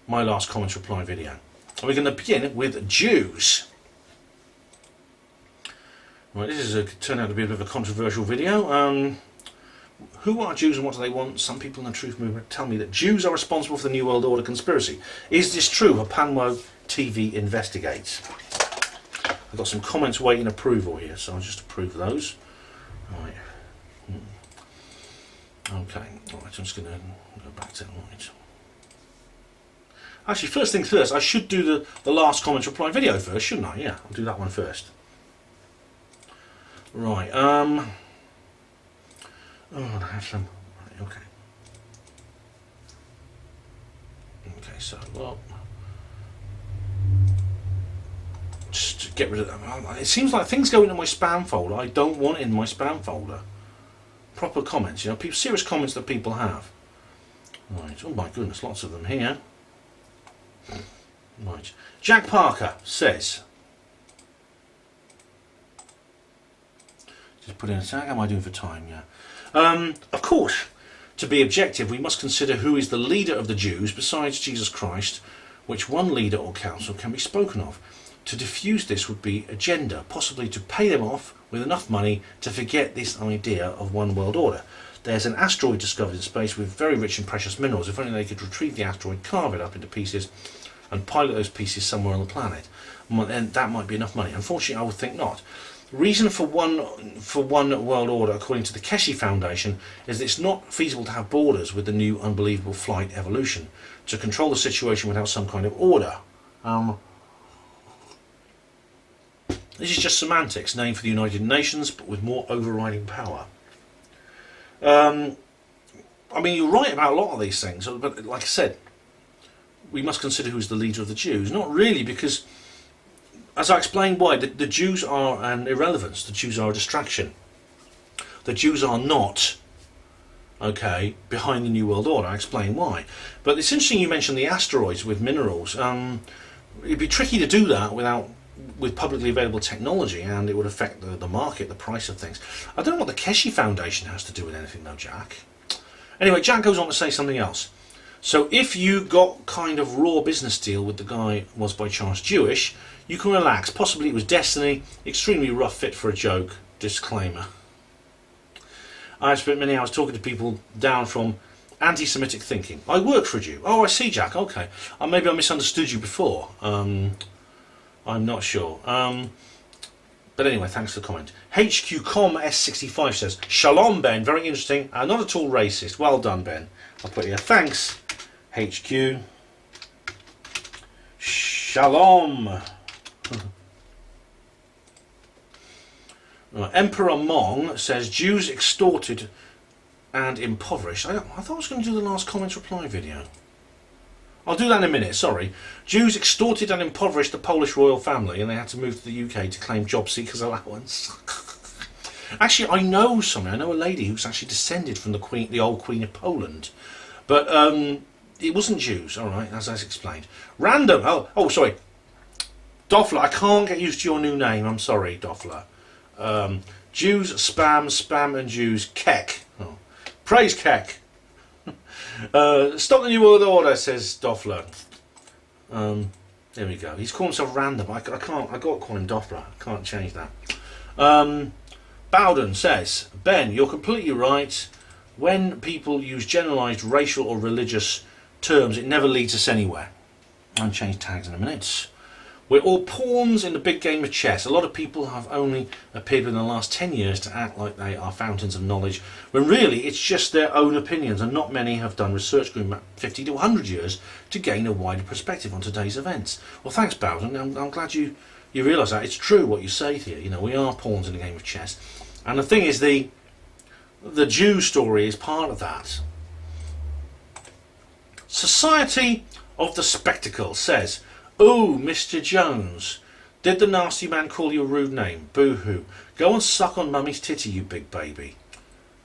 my last comment reply video. And we're going to begin with Jews. Right, this is turned out to be a bit of a controversial video. Who are Jews and what do they want? Some people in the truth movement tell me that Jews are responsible for the New World Order conspiracy. Is this true? HPANWO TV investigates. I've got some comments waiting approval here, so I'll just approve those. Right. Okay, right, I'm just going to go back to right. Actually, first things first, I should do the last comment reply video first, shouldn't I? Yeah, I'll do that one first. Right, oh, I have some, right, okay. Okay, so, well, just to get rid of them. It seems like things go into my spam folder. I don't want it in my spam folder. Proper comments, you know, serious comments that people have. Right, oh my goodness, lots of them here. Right, Jack Parker says, just put in a tag, how am I doing for time? Yeah. Of course, to be objective, we must consider who is the leader of the Jews besides Jesus Christ, which one leader or council can be spoken of. To diffuse this would be agenda, possibly to pay them off with enough money to forget this idea of one world order. There's an asteroid discovered in space with very rich and precious minerals. If only they could retrieve the asteroid, carve it up into pieces and pilot those pieces somewhere on the planet, then that might be enough money. Unfortunately, I would think not. The reason for one world order, according to the Keshe Foundation, is that it's not feasible to have borders with the new unbelievable flight evolution. To control the situation without some kind of order. This is just semantics, named for the United Nations, but with more overriding power. I mean, you're right about a lot of these things, but like I said, we must consider who's the leader of the Jews. Not really, because, as I explained why, the Jews are an irrelevance, the Jews are a distraction. The Jews are not, okay, behind the New World Order. I explain why. But it's interesting you mentioned the asteroids with minerals. It'd be tricky to do that without with publicly available technology, and it would affect the market, the price of things. I don't know what the Keshe Foundation has to do with anything though, Jack. Anyway, Jack goes on to say something else. So if you got kind of raw business deal with the guy who was by chance Jewish, you can relax. Possibly it was destiny. Extremely rough fit for a joke. Disclaimer. I've spent many hours talking to people down from anti-Semitic thinking. I work for a Jew. Oh, I see, Jack. Okay. Maybe I misunderstood you before. I'm not sure. But anyway, thanks for the comment. HQCom S65 says, Shalom, Ben. Very interesting. Not at all racist. Well done, Ben. I'll put here. Thanks, HQ. Shalom. Emperor Mong says, Jews extorted and impoverished. I thought I was going to do the last comments reply video. I'll do that in a minute, sorry. Jews extorted and impoverished the Polish royal family, and they had to move to the UK to claim job seekers allowance. Actually, I know a lady who's actually descended from the old Queen of Poland. But it wasn't Jews, alright, as I explained. Random, oh sorry. Doffler, I can't get used to your new name, I'm sorry, Doffler. Jews, spam and Jews, Keck. Oh. Praise Keck. Stop the New World Order, says Doffler. There we go. He's calling himself Random. I got to call him Doffler. I can't change that. Bowden says, Ben, you're completely right. When people use generalised racial or religious terms, it never leads us anywhere. I'll change tags in a minute. We're all pawns in the big game of chess. A lot of people have only appeared in the last 10 years to act like they are fountains of knowledge, when really it's just their own opinions, and not many have done research going back 50 to 100 years to gain a wider perspective on today's events. Well, thanks, Bowden. I'm glad you realise that. It's true what you say here. You know, we are pawns in the game of chess. And the thing is, the Jew story is part of that. Society of the Spectacle says, "Oh, Mr. Jones, did the nasty man call you a rude name? Boo-hoo. Go and suck on mummy's titty, you big baby."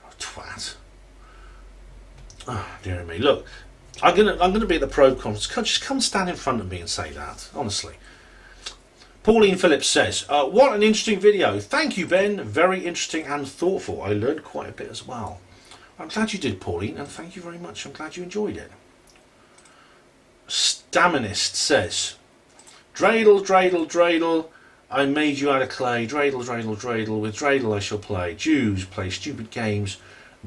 Oh, twat. Oh, dear me. Look, I'm gonna be at the probe conference. Just come stand in front of me and say that, honestly. Pauline Phillips says, what an interesting video. Thank you, Ben. Very interesting and thoughtful. I learned quite a bit as well. I'm glad you did, Pauline, and thank you very much. I'm glad you enjoyed it. Staminist says, "Dreidel, dreidel, dreidel, I made you out of clay. Dreidel, dreidel, dreidel, with dreidel I shall play. Jews play stupid games.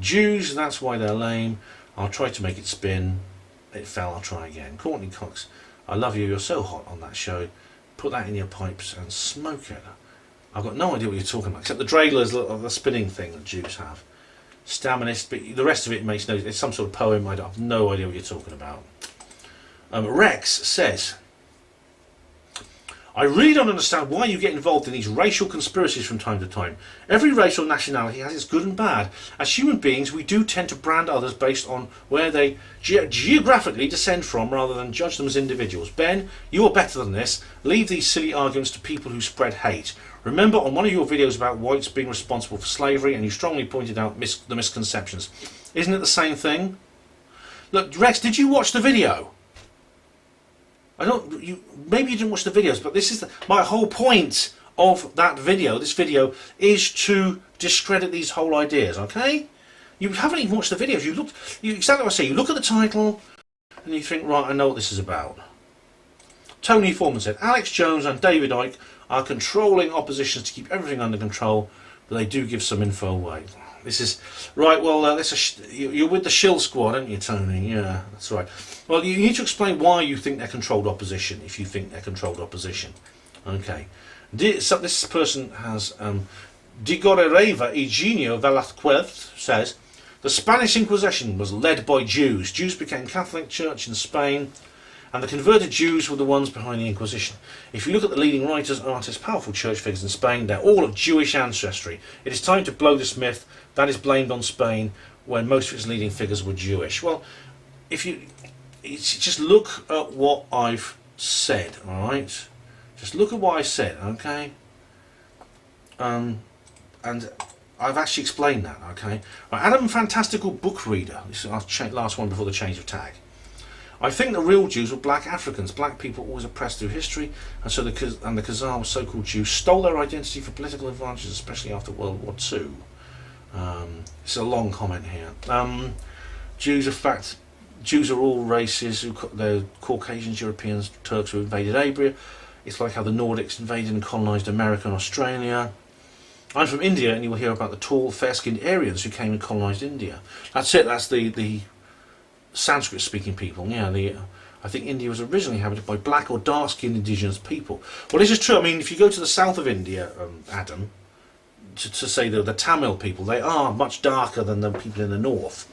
Jews, that's why they're lame. I'll try to make it spin. It fell, I'll try again. Courtney Cox, I love you. You're so hot on that show. Put that in your pipes and smoke it." I've got no idea what you're talking about, except the dreidel is the spinning thing that Jews have. Staminist, but the rest of it makes no... It's some sort of poem. I have no idea what you're talking about. Rex says, "I really don't understand why you get involved in these racial conspiracies from time to time. Every race or nationality has its good and bad. As human beings, we do tend to brand others based on where they geographically descend from, rather than judge them as individuals. Ben, you are better than this. Leave these silly arguments to people who spread hate. Remember on one of your videos about whites being responsible for slavery, and you strongly pointed out the misconceptions. Isn't it the same thing?" Look, Rex, did you watch the video? Maybe you didn't watch the videos, but this is my whole point of that video. This video is to discredit these whole ideas, okay? You haven't even watched the videos. Exactly what I say. You look at the title and you think, right, I know what this is about. Tony Foreman said, "Alex Jones and David Icke are controlling oppositions to keep everything under control, but they do give some info away." This is right. Well, you're with the shill squad, aren't you, Tony? Yeah, that's right. Well, you need to explain why you think they're controlled opposition. If you think they're controlled opposition, okay. This person has Digorereva Eugenio Velázquez says, "The Spanish Inquisition was led by Jews. Jews became Catholic Church in Spain, and the converted Jews were the ones behind the Inquisition. If you look at the leading writers, artists, powerful church figures in Spain, they're all of Jewish ancestry. It is time to blow this myth that is blamed on Spain when most of its leading figures were Jewish." Well, if you just look at what I've said, all right? Just look at what I said, okay? And I've actually explained that, okay? Right, Adam Fantastical Book Reader. This is our last one before the change of tag. I think the real Jews were black Africans. Black people always oppressed through history, and so the Khazars, so-called Jews, stole their identity for political advantages, especially after World War II. It's a long comment here. Jews are all races. They're Caucasians, Europeans, Turks who invaded Arabia. It's like how the Nordics invaded and colonised America and Australia. I'm from India, and you will hear about the tall, fair-skinned Aryans who came and colonised India. That's it. That's the Sanskrit-speaking people. Yeah, I think India was originally inhabited by black or dark-skinned indigenous people. Well, this is true. I mean, if you go to the south of India, Adam, to say the Tamil people, they are much darker than the people in the north.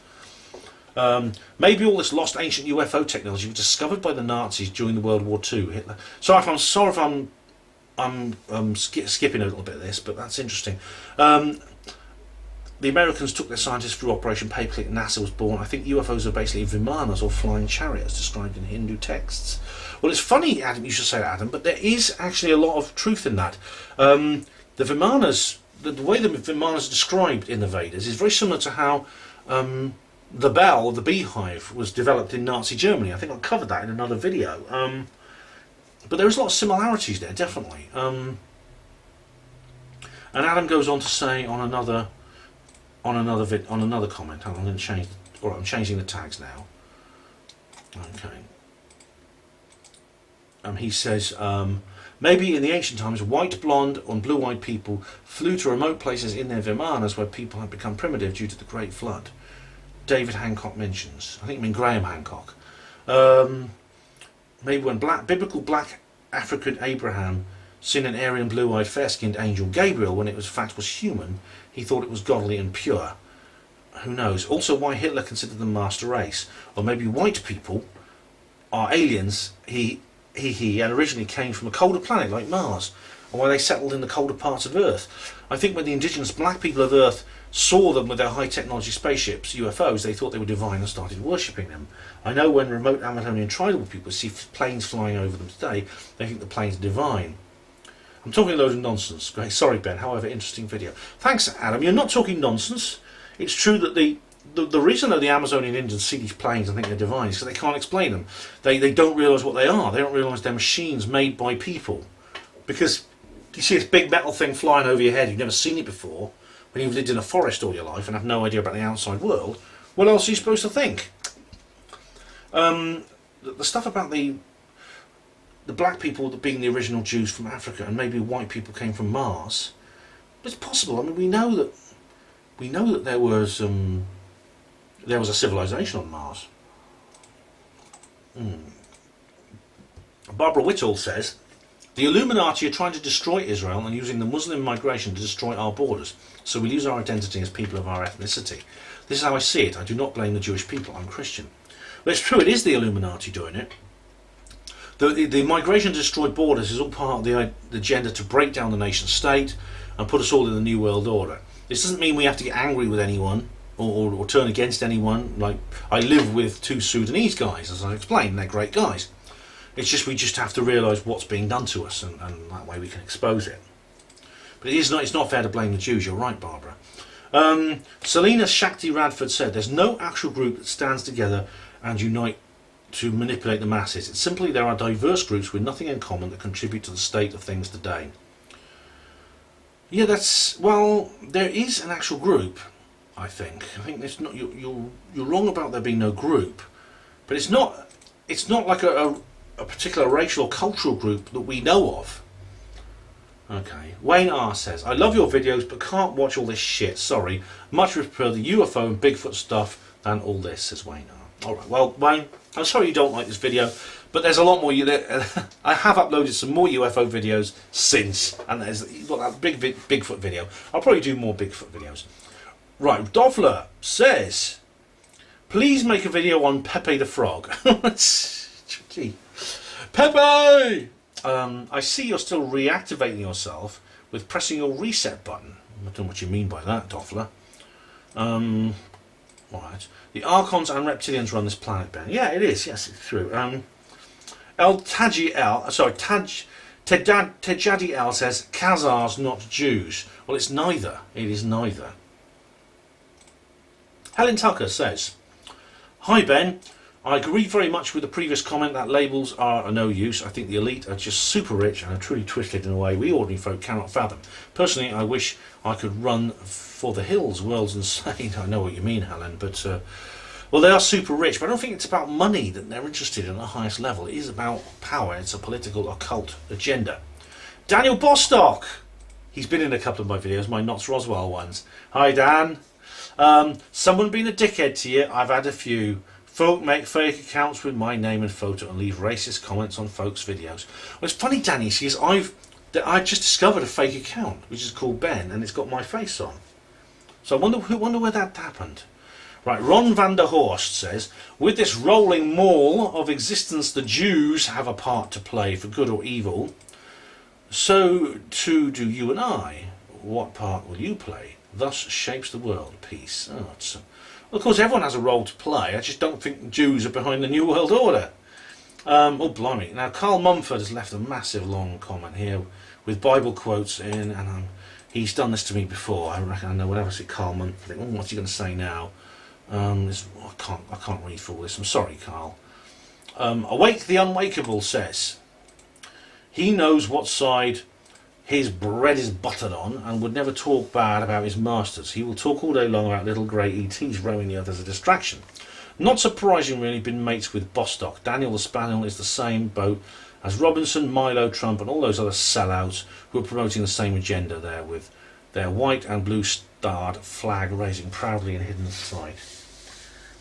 Maybe all this lost ancient UFO technology was discovered by the Nazis during the World War II. Hitler. Sorry if I'm skipping a little bit of this, but that's interesting. The Americans took their scientists through Operation Paperclip, and NASA was born. I think UFOs are basically vimanas, or flying chariots, described in Hindu texts. Well, it's funny, Adam, you should say that, Adam, but there is actually a lot of truth in that. The vimanas, the way the vimanas are described in the Vedas is very similar to how the bell, the beehive, was developed in Nazi Germany. I think I covered that in another video. But there is a lot of similarities there, definitely. And Adam goes on to say on another comment. I'm going to change. All right, I'm changing the tags now. Okay. He says maybe in the ancient times, white, blonde, and blue-eyed people flew to remote places in their vimanas where people had become primitive due to the Great Flood. David Hancock mentions. I think I mean Graham Hancock. Maybe when biblical black African Abraham seen an Aryan blue-eyed fair-skinned angel Gabriel when it was in fact was human, he thought it was godly and pure. Who knows? Also why Hitler considered them master race. Or maybe white people are aliens and originally came from a colder planet like Mars, or why they settled in the colder parts of Earth. I think when the indigenous black people of Earth saw them with their high technology spaceships, UFOs, they thought they were divine and started worshipping them. I know when remote Amazonian tribal people see planes flying over them today, they think the planes are divine. I'm talking a load of nonsense. Great. Sorry, Ben. However, interesting video. Thanks, Adam. You're not talking nonsense. It's true that the reason that the Amazonian Indians see these planes and think they're divine is because they can't explain them. They don't realise what they are. They don't realise they're machines made by people. Because you see this big metal thing flying over your head, you've never seen it before, when you've lived in a forest all your life and have no idea about the outside world, what else are you supposed to think? The stuff about the black people being the original Jews from Africa and maybe white people came from Mars, it's possible. I mean, we know that there was a civilization on Mars. Barbara Whitall says, the Illuminati are trying to destroy Israel and using the Muslim migration to destroy our borders, so we lose our identity as people of our ethnicity. This is how I see it. I do not blame the Jewish people. I'm Christian. But it's true, it is the Illuminati doing it. The migration to destroy borders is all part of the agenda to break down the nation state and put us all in the New World Order. This doesn't mean we have to get angry with anyone or turn against anyone. Like, I live with two Sudanese guys, as I explained, and they're great guys. It's just we just have to realise what's being done to us, and that way we can expose it. But it's not fair to blame the Jews. You're right, Barbara. Selena Shakti Radford said, there's no actual group that stands together and unite to manipulate the masses. It's simply there are diverse groups with nothing in common that contribute to the state of things today. Yeah, there is an actual group, I think. I think there's not. You're wrong about there being no group, but it's not like a particular racial or cultural group that we know of. Okay. Wayne R says, I love your videos but can't watch all this shit. Sorry. Much prefer the UFO and Bigfoot stuff than all this, says Wayne R. Alright, well, Wayne, I'm sorry you don't like this video, but there's a lot more. I have uploaded some more UFO videos since, and you've got that big Bigfoot video. I'll probably do more Bigfoot videos. Right, Dovler says, please make a video on Pepe the Frog. Gee. Pepe! I see you're still reactivating yourself with pressing your reset button. I don't know what you mean by that, Dovler. Right. The Archons and Reptilians run this planet, Ben. Yeah, it is. Yes, it's true. Tejadi L says, Khazars, not Jews. Well, it's neither. It is neither. Helen Tucker says, hi, Ben. I agree very much with the previous comment that labels are no use. I think the elite are just super rich and are truly twisted in a way we ordinary folk cannot fathom. Personally, I wish I could run for the hills. World's insane. I know what you mean, Helen, but well, they are super rich, but I don't think it's about money that they're interested in at the highest level. It is about power. It's a political occult agenda. Daniel Bostock. He's been in a couple of my videos, my Knots Roswell ones. Hi, Dan. Someone being a dickhead to you. I've had a few. Folk make fake accounts with my name and photo and leave racist comments on folks' videos. Well, it's funny, Danny, see, I just discovered a fake account, which is called Ben, and it's got my face on. So I wonder where that happened. Right, Ron van der Horst says, with this rolling maul of existence, the Jews have a part to play for good or evil. So too do you and I. What part will you play? Thus shapes the world. Peace. Oh, well, of course, everyone has a role to play. I just don't think the Jews are behind the New World Order. Oh, blimey. Now, Carl Mumford has left a massive long comment here with Bible quotes in, and he's done this to me before. I reckon I know whenever I see Carl Mumford, I think, what's he going to say now? I can't read through all this. I'm sorry, Carl. Awake the Unwakeable says, he knows what side his bread is buttered on and would never talk bad about his masters. He will talk all day long about little grey ETs rowing the earth as a distraction. Not surprising, really, been mates with Bostock. Daniel the Spaniel is the same boat as Robinson, Milo, Trump and all those other sellouts who are promoting the same agenda there with their white and blue starred flag raising proudly and hidden aside.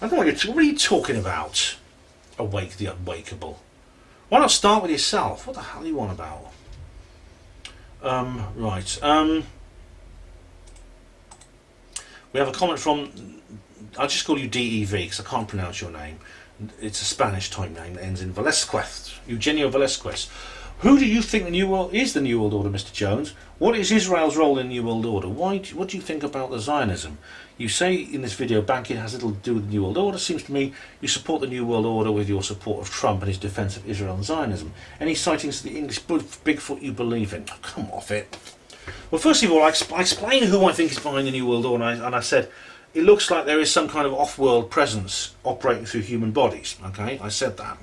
I don't know what are you talking about? Awake the Unwakeable. Why not start with yourself? What the hell are you on about? Right. We have a comment from, I'll just call you DEV because I can't pronounce your name. It's a Spanish type name that ends in Velasquez. Eugenio Velasquez. Who do you think the New World is the New World Order, Mr. Jones? What is Israel's role in the New World Order? What do you think about the Zionism? You say in this video banking has little to do with the New World Order. Seems to me you support the New World Order with your support of Trump and his defence of Israel and Zionism. Any sightings of the English Bigfoot you believe in? Oh, come off it. Well, first of all, I explained who I think is behind the New World Order, and I said it looks like there is some kind of off-world presence operating through human bodies. Okay, I said that.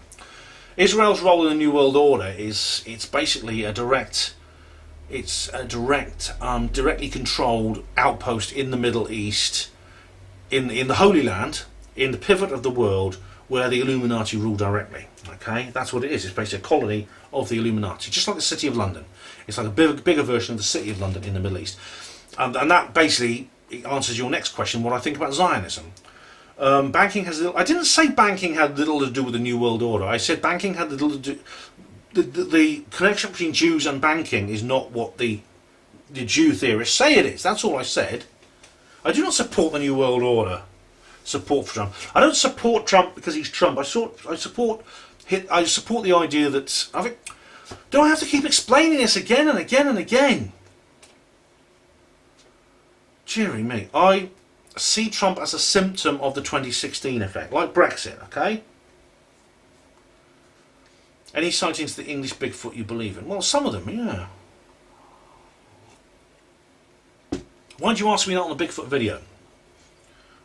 Israel's role in the New World Order is it's basically a directly controlled outpost in the Middle East, in the Holy Land, in the pivot of the world where the Illuminati rule directly. Okay, that's what it is. It's basically a colony of the Illuminati, just like the City of London. It's like a bigger version of the City of London in the Middle East, and that basically answers your next question: what I think about Zionism. Banking has little, I didn't say banking had little to do with the New World Order. I said banking had little to do. The connection between Jews and banking is not what the Jew theorists say it is. That's all I said. I do not support the New World Order. Support for Trump. I don't support Trump because he's Trump. I support the idea that do I have to keep explaining this again and again and again? Cheery me. I see Trump as a symptom of the 2016 effect, like Brexit, okay? Any sightings of the English Bigfoot you believe in? Well, some of them, yeah. Why'd you ask me that on the Bigfoot video?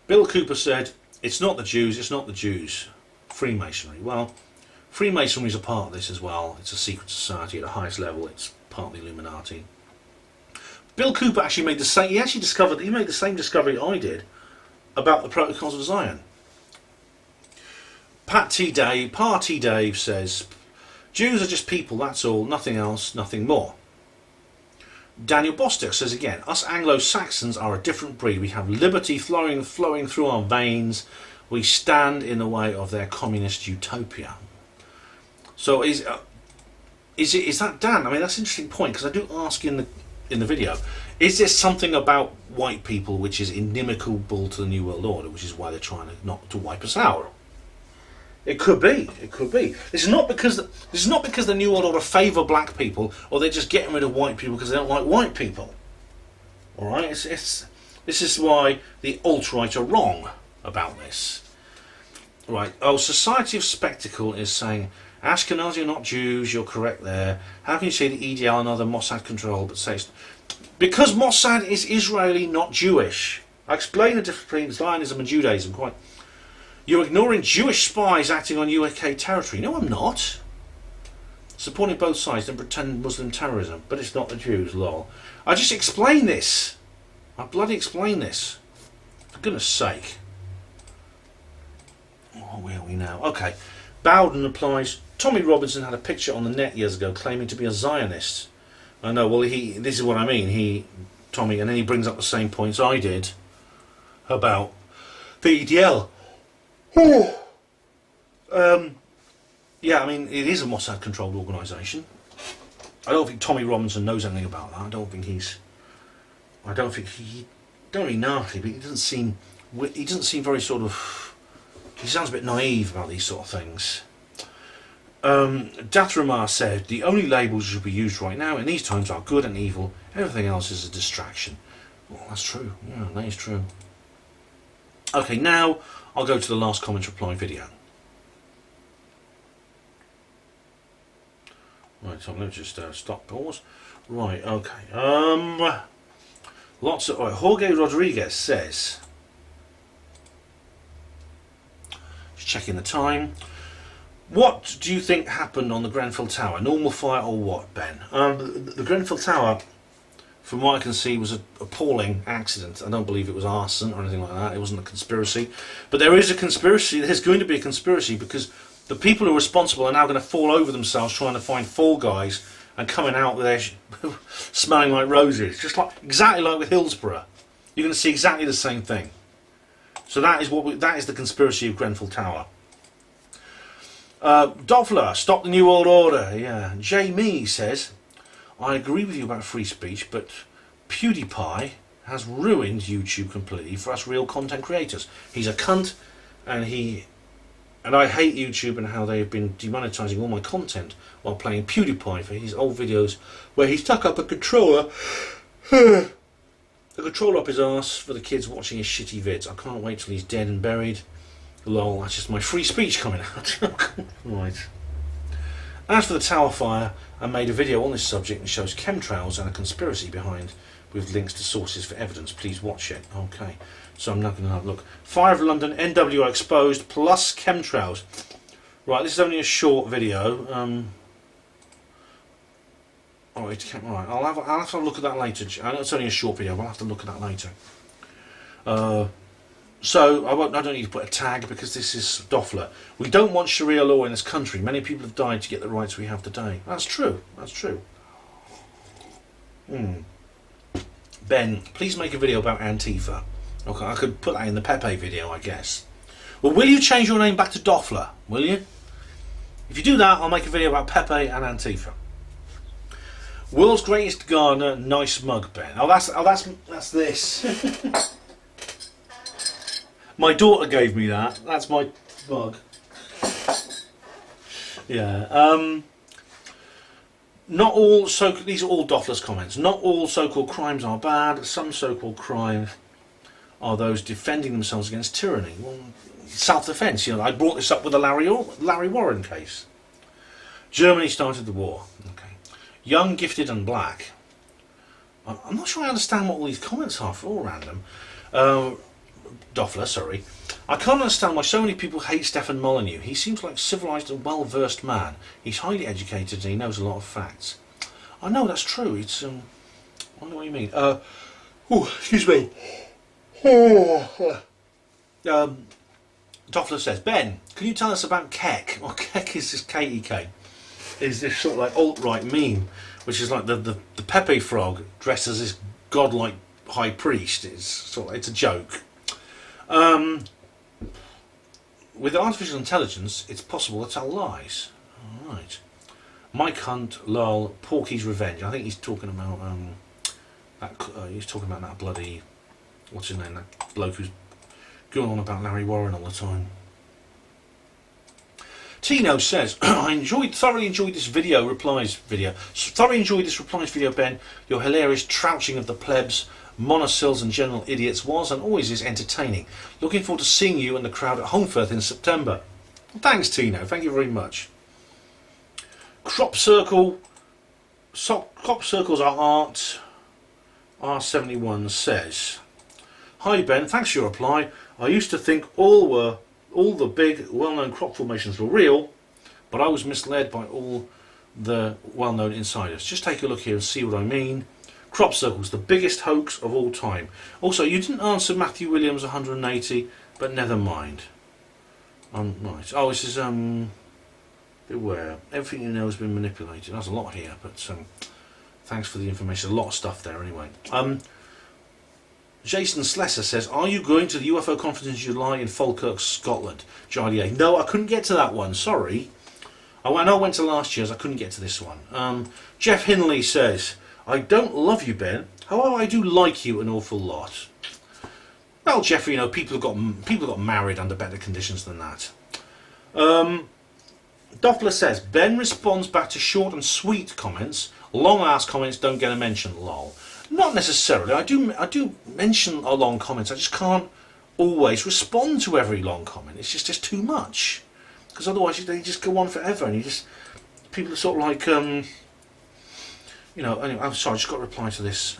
Bill Cooper said, it's not the Jews, it's not the Jews. Freemasonry. Well, Freemasonry is a part of this as well. It's a secret society at the highest level. It's part of the Illuminati. Bill Cooper actually made the same. He made the same discovery I did about the Protocols of Zion. Party Dave says, Jews are just people. That's all. Nothing else. Nothing more. Daniel Bostock says again, us Anglo-Saxons are a different breed. We have liberty flowing through our veins. We stand in the way of their communist utopia. So is that Dan? I mean, that's an interesting point because I do ask in the video, is there something about white people which is inimical to the New World Order, which is why they're trying to wipe us out? It could be. It could be. This is not because the New World Order favour black people, or they're just getting rid of white people because they don't like white people. All right. This is why the alt-right are wrong about this. Right. Oh, Society of Spectacle is saying Ashkenazi are not Jews. You're correct there. How can you say the EDL and other Mossad control, but say it's because Mossad is Israeli, not Jewish? I explain the difference between Zionism and Judaism quite. You're ignoring Jewish spies acting on UK territory. No, I'm not. Supporting both sides and pretend Muslim terrorism. But it's not the Jews, lol. I just explained this. I bloody explained this. For goodness sake. Oh, where are we now? Okay. Bowden replies, Tommy Robinson had a picture on the net years ago claiming to be a Zionist. I know, well, this is what I mean. Tommy, and then he brings up the same points I did about the EDL. Yeah, I mean, it is a Mossad-controlled organisation. I don't think Tommy Robinson knows anything about that. I don't think he don't really know, but he doesn't seem very sort of. He sounds a bit naive about these sort of things. Dathramar said, the only labels that should be used right now in these times are good and evil. Everything else is a distraction. Well, that's true. Yeah, that is true. Okay, now I'll go to the last comment reply video. Right, so let's just stop, pause. Right, okay. Lots of. Right, Jorge Rodriguez says. Just checking the time. What do you think happened on the Grenfell Tower? Normal fire or what, Ben? The Grenfell Tower, from what I can see, was an appalling accident. I don't believe it was arson or anything like that. It wasn't a conspiracy. But there is a conspiracy. There's going to be a conspiracy because the people who are responsible are now going to fall over themselves trying to find fall guys and coming out with their smelling like roses. Just like exactly like with Hillsborough. You're going to see exactly the same thing. So that is the conspiracy of Grenfell Tower. Doffler, stop the New World Order. Yeah. Jamie says, I agree with you about free speech, but PewDiePie has ruined YouTube completely for us real content creators. He's a cunt, and I hate YouTube and how they have been demonetizing all my content while playing PewDiePie for his old videos where he stuck up a controller up his arse for the kids watching his shitty vids. I can't wait till he's dead and buried. Lol, that's just my free speech coming out. Right. As for the tower fire, I made a video on this subject and shows chemtrails and a conspiracy behind with links to sources for evidence. Please watch it. Okay, so I'm not going to have a look. Fire of London, NWO exposed, plus chemtrails. Right, this is only a short video. Alright, I'll have to look at that later. I know it's only a short video, but I'll have to look at that later. So I don't need to put a tag because this is Doffler. We don't want Sharia law in this country. Many people have died to get the rights we have today. That's true. That's true. Ben, please make a video about Antifa. Okay, I could put that in the Pepe video, I guess. Well, will you change your name back to Doffler? Will you? If you do that, I'll make a video about Pepe and Antifa. World's greatest gardener, nice mug, Ben. That's this. My daughter gave me that. That's my mug. Yeah. Not all these are all Doffler's comments. Not all so-called crimes are bad. Some so-called crimes are those defending themselves against tyranny. Well, self-defense. You know, I brought this up with the Larry Warren case. Germany started the war. Okay. Young, gifted, and black. I'm not sure I understand what all these comments are. For all random. Doffler, sorry. I can't understand why so many people hate Stefan Molyneux. He seems like a civilised and well-versed man. He's highly educated and he knows a lot of facts. I know that's true. It's I don't know what you mean. Excuse me. Doffler says, Ben, can you tell us about Keck? Well, Keck is this K-E-K. Is this sort of like alt-right meme, which is like the Pepe frog dressed as this godlike high priest. It's a joke. With artificial intelligence, it's possible to tell lies. All right. Mike Hunt, lol, Porky's Revenge. I think he's talking about that bloody, what's his name? That bloke who's going on about Larry Warren all the time. Tino says, I thoroughly enjoyed this replies video, Ben. Your hilarious trouching of the plebs, monosills and general idiots was and always is entertaining. Looking forward to seeing you and the crowd at Hongfirth in September. Well, thanks, Tino. Thank you very much. Crop circles are art. R71 says, Hi Ben, thanks for your reply. I used to think all were all the big, well-known crop formations were real, but I was misled by all the well-known insiders. Just take a look here and see what I mean. Crop circles, the biggest hoax of all time. Also, you didn't answer Matthew Williams 180, but never mind. Right. Oh, this is beware. Everything you know has been manipulated. There's a lot here, but thanks for the information. A lot of stuff there, anyway. Jason Slesser says, "Are you going to the UFO conference in July in Falkirk, Scotland?" Charlie A. No, I couldn't get to that one. Sorry. I know I went to last year's. I couldn't get to this one. Jeff Hinley says, "I don't love you, Ben. However, I do like you an awful lot." Well, Jeffrey, you know, people got married under better conditions than that. Doppler says, "Ben responds back to short and sweet comments. Long ass comments don't get a mention. Lol." Not necessarily. I do mention a long comments. I just can't always respond to every long comment. It's just too much. Because otherwise they just go on forever, and people are sort of like you know. Anyway, I'm sorry. I just got to reply to this.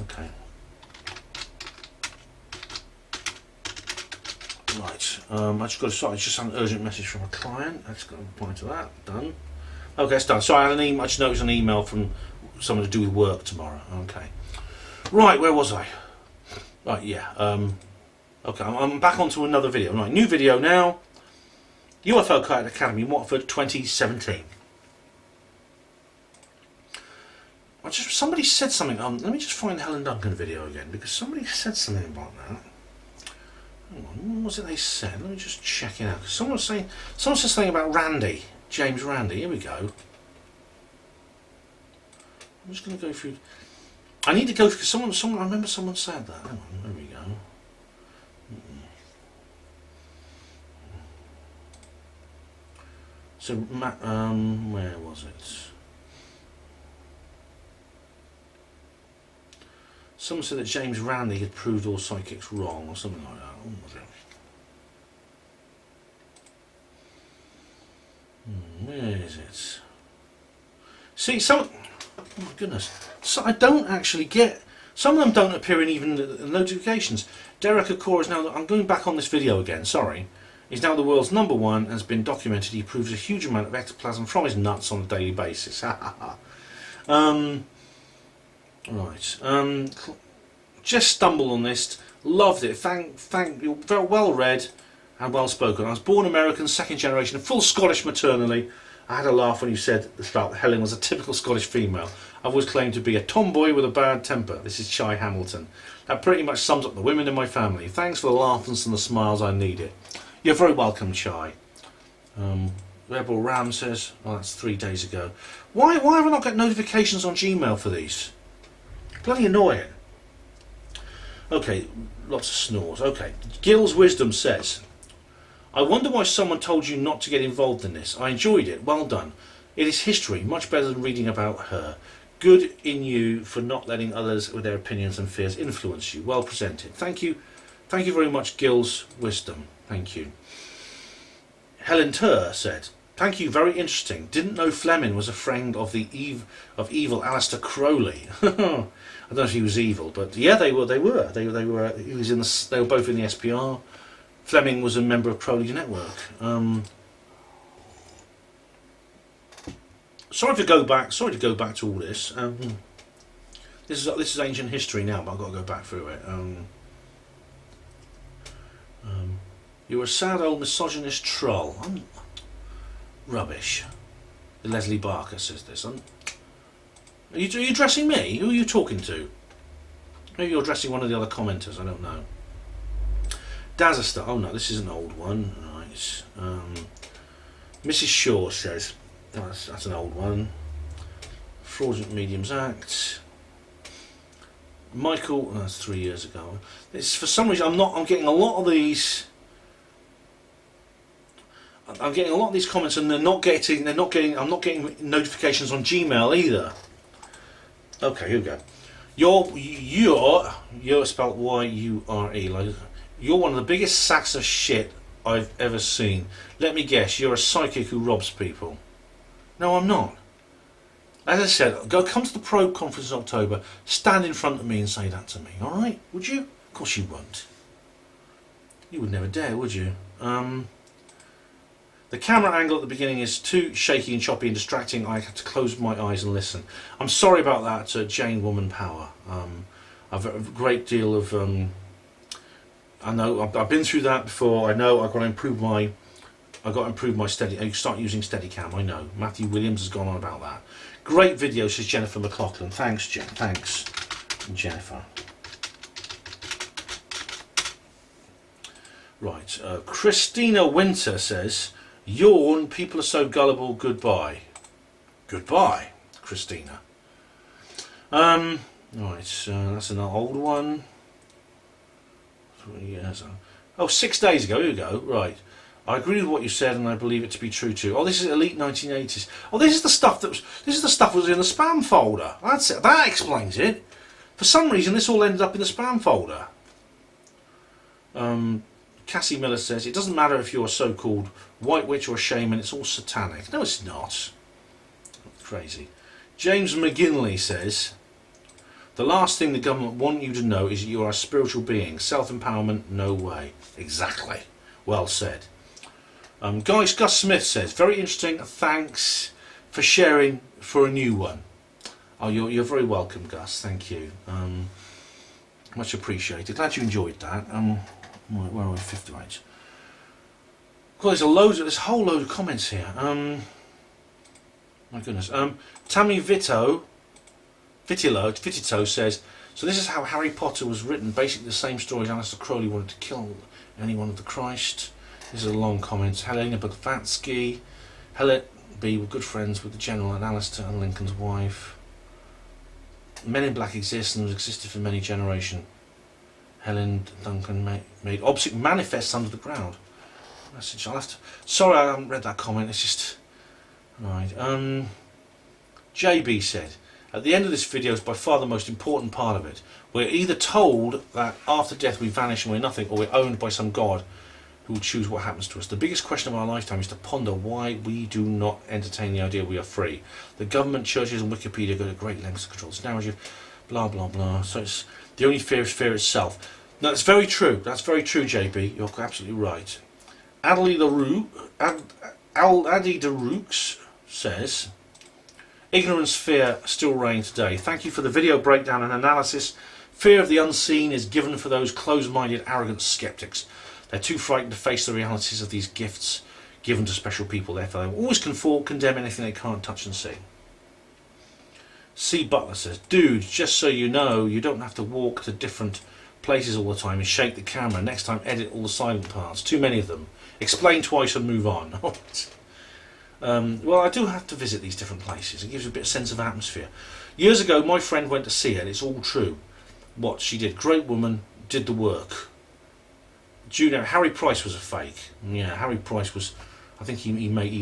Okay. Right. I just got to. Sorry, it's just an urgent message from a client. I just got to reply to that. Done. Okay, it's done. Sorry, I just noticed an email from someone to do with work tomorrow. Okay. Right. Where was I? Right. Yeah. Okay. I'm back onto another video. Right. New video now. UFO Kite Academy, Watford, 2017. Somebody said something. Let me just find the Helen Duncan video again, because somebody said something about that. Hang on, what was it they said? Let me just check it out. Someone said something about Randy, James Randy. Here we go. I'm just going to go through. I need to go because someone. I remember someone said that. Hang on, there we go. So, where was it? Someone said that James Randi had proved all psychics wrong, or something like that. What was it? Where is it? See, oh my goodness. So I don't actually get. Some of them don't appear in even the notifications. Derek Akor is now. I'm going back on this video again. Sorry. He's now the world's #1 and has been documented. He proves a huge amount of ectoplasm from his nuts on a daily basis. Right. Just stumbled on this. Loved it. Thank you. Very well read and well spoken. I was born American, second generation, full Scottish maternally. I had a laugh when you said at the start that Helen was a typical Scottish female. I've always claimed to be a tomboy with a bad temper. This is Chai Hamilton. That pretty much sums up the women in my family. Thanks for the laughs and the smiles. I need it. You're very welcome, Chai. Rebel Ram says, oh, that's 3 days ago. Why have I not got notifications on Gmail for these? Bloody annoying. Okay, lots of snores. Okay, Gill's Wisdom says, I wonder why someone told you not to get involved in this. I enjoyed it. Well done. It is history, much better than reading about her. Good in you for not letting others with their opinions and fears influence you. Well presented. Thank you. Thank you very much, Gill's Wisdom. Thank you. Helen Turr said, thank you, very interesting. Didn't know Fleming was a friend of the evil Aleister Crowley. I don't know if he was evil, but yeah, they were. They were both in the SPR. Fleming was a member of Crowley's network. Sorry to go back to all this. This is ancient history now, but I've got to go back through it. You're a sad old misogynist troll. Rubbish. Leslie Barker says this. Are you addressing me? Who are you talking to? Maybe you're addressing one of the other commenters. I don't know. Dazaster. Oh no, this is an old one. Right. Mrs. Shaw says, oh, that's an old one. Fraudulent Mediums Act. Michael. Oh, that's 3 years ago. It's for some reason I'm getting a lot of these. I'm getting a lot of these comments, and I'm not getting notifications on Gmail either. Okay, here we go. You're spelled Y-U-R-E. Like, you're one of the biggest sacks of shit I've ever seen. Let me guess, you're a psychic who robs people. No, I'm not. As I said, come to the Probe conference in October, stand in front of me and say that to me, alright? Would you? Of course you won't. You would never dare, would you? The camera angle at the beginning is too shaky and choppy and distracting. I had to close my eyes and listen. I'm sorry about that, Jane Woman Power. I've a great deal of... I know I've been through that before. I know I've got to improve my... steady... I start using Steadicam. I know. Matthew Williams has gone on about that. Great video, says Jennifer McLaughlin. Thanks, Jen. Thanks, Jennifer. Right. Christina Winter says... Yawn, people are so gullible, goodbye. Goodbye, Christina. Right, that's an old one. 3 years ago. Oh, 6 days ago, here we go, right. I agree with what you said and I believe it to be true too. Oh, this is Elite 1980s. Oh, this is the stuff that was in the spam folder. That's it. That explains it. For some reason, this all ended up in the spam folder. Cassie Miller says, it doesn't matter if you're a so-called white witch or a shaman, it's all satanic. No, it's not. Crazy. James McGinley says, the last thing the government want you to know is that you are a spiritual being. Self-empowerment, no way. Exactly. Well said. Gus Smith says, very interesting, thanks for sharing for a new one. Oh, you're very welcome, Gus, thank you. Much appreciated. Glad you enjoyed that. Where are we? 58. Well, there's a whole load of comments here. My goodness. Tammy Vitito says, so this is how Harry Potter was written. Basically the same story as Aleister Crowley wanted to kill anyone of the Christ. This is a long comment. Helena Blavatsky. Helen B. were good friends with the General and Aleister and Lincoln's wife. Men in Black exist and have existed for many generations. Helen Duncan made object manifests under the ground. Message. I'll have to. Sorry, I haven't read that comment. It's just right. JB said, at the end of this video is by far the most important part of it. We're either told that after death we vanish and we're nothing, or we're owned by some god who will choose what happens to us. The biggest question of our lifetime is to ponder why we do not entertain the idea we are free. The government, churches, and Wikipedia go to great lengths to control this narrative. Blah blah blah. So it's the only fear is fear itself. No, that's very true. That's very true, JB. You're absolutely right. Adi Darooks says, ignorance, fear still reign today. Thank you for the video breakdown and analysis. Fear of the unseen is given for those closed-minded, arrogant skeptics. They're too frightened to face the realities of these gifts given to special people. Therefore, they will always condemn anything they can't touch and see. C. Butler says, dude, just so you know, you don't have to walk to different places all the time and shake the camera. Next time, edit all the silent parts. Too many of them. Explain twice and move on. Well, I do have to visit these different places. It gives you a bit of sense of atmosphere. Years ago, my friend went to see her, and it's all true. What she did, great woman, did the work. Do you know, Harry Price was a fake. Yeah, Harry Price was, I think he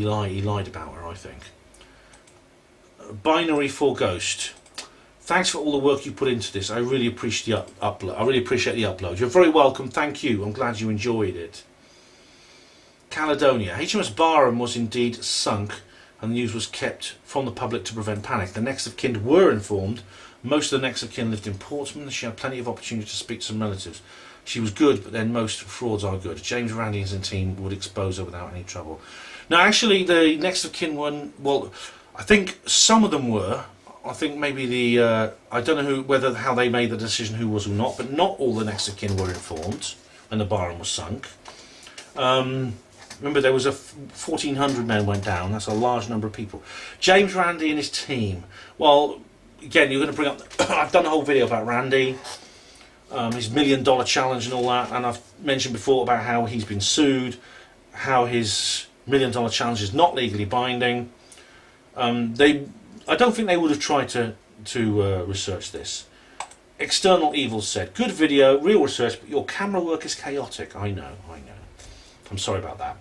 lied about her, I think. Binary for Ghost. Thanks for all the work you put into this. I really appreciate the upload. You're very welcome. Thank you. I'm glad you enjoyed it. Caledonia. HMS Barham was indeed sunk and the news was kept from the public to prevent panic. The next of kin were informed. Most of the next of kin lived in Portsmouth. She had plenty of opportunity to speak to some relatives. She was good, but then most frauds are good. James Randi and his team would expose her without any trouble. Now, actually, the next of kin one, well, I think some of them were. I think maybe the I don't know how they made the decision who was or not, but not all the next of kin were informed when the Barham was sunk. Remember, there was 1,400 men went down. That's a large number of people. James Randi and his team. Well, again, you're going to bring up. I've done a whole video about Randi, his $1 million challenge and all that, and I've mentioned before about how he's been sued, how his $1 million challenge is not legally binding. I don't think they would have tried to research this. External Evil said, good video, real research, but your camera work is chaotic. I know. I'm sorry about that.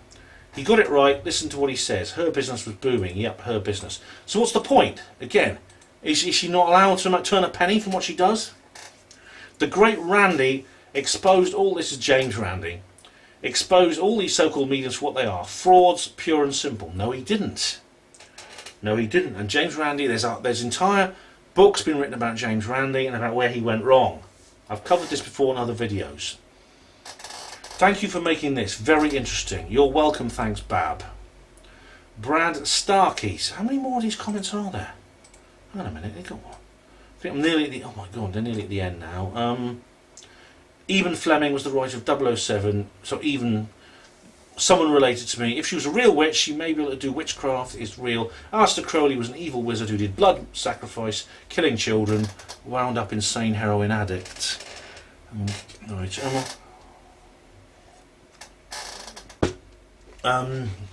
He got it right. Listen to what he says. Her business was booming. Yep, her business. So what's the point? Again, is she not allowed to turn a penny from what she does? The great Randi exposed all this. Is James Randi exposed all these so-called mediums for what they are. Frauds, pure and simple. No, he didn't. No, he didn't. And James Randi, there's entire books been written about James Randi and about where he went wrong. I've covered this before in other videos. Thank you for making this very interesting. You're welcome, thanks, Bab. Brad Starkeys. How many more of these comments are there? Hang on a minute, they got one. I think I'm nearly at the, oh my god, they're nearly at the end now. Even Fleming was the writer of 007, so even someone related to me. If she was a real witch, she may be able to do witchcraft, is real. Aleister Crowley was an evil wizard who did blood sacrifice, killing children, wound up insane heroin addict. Right,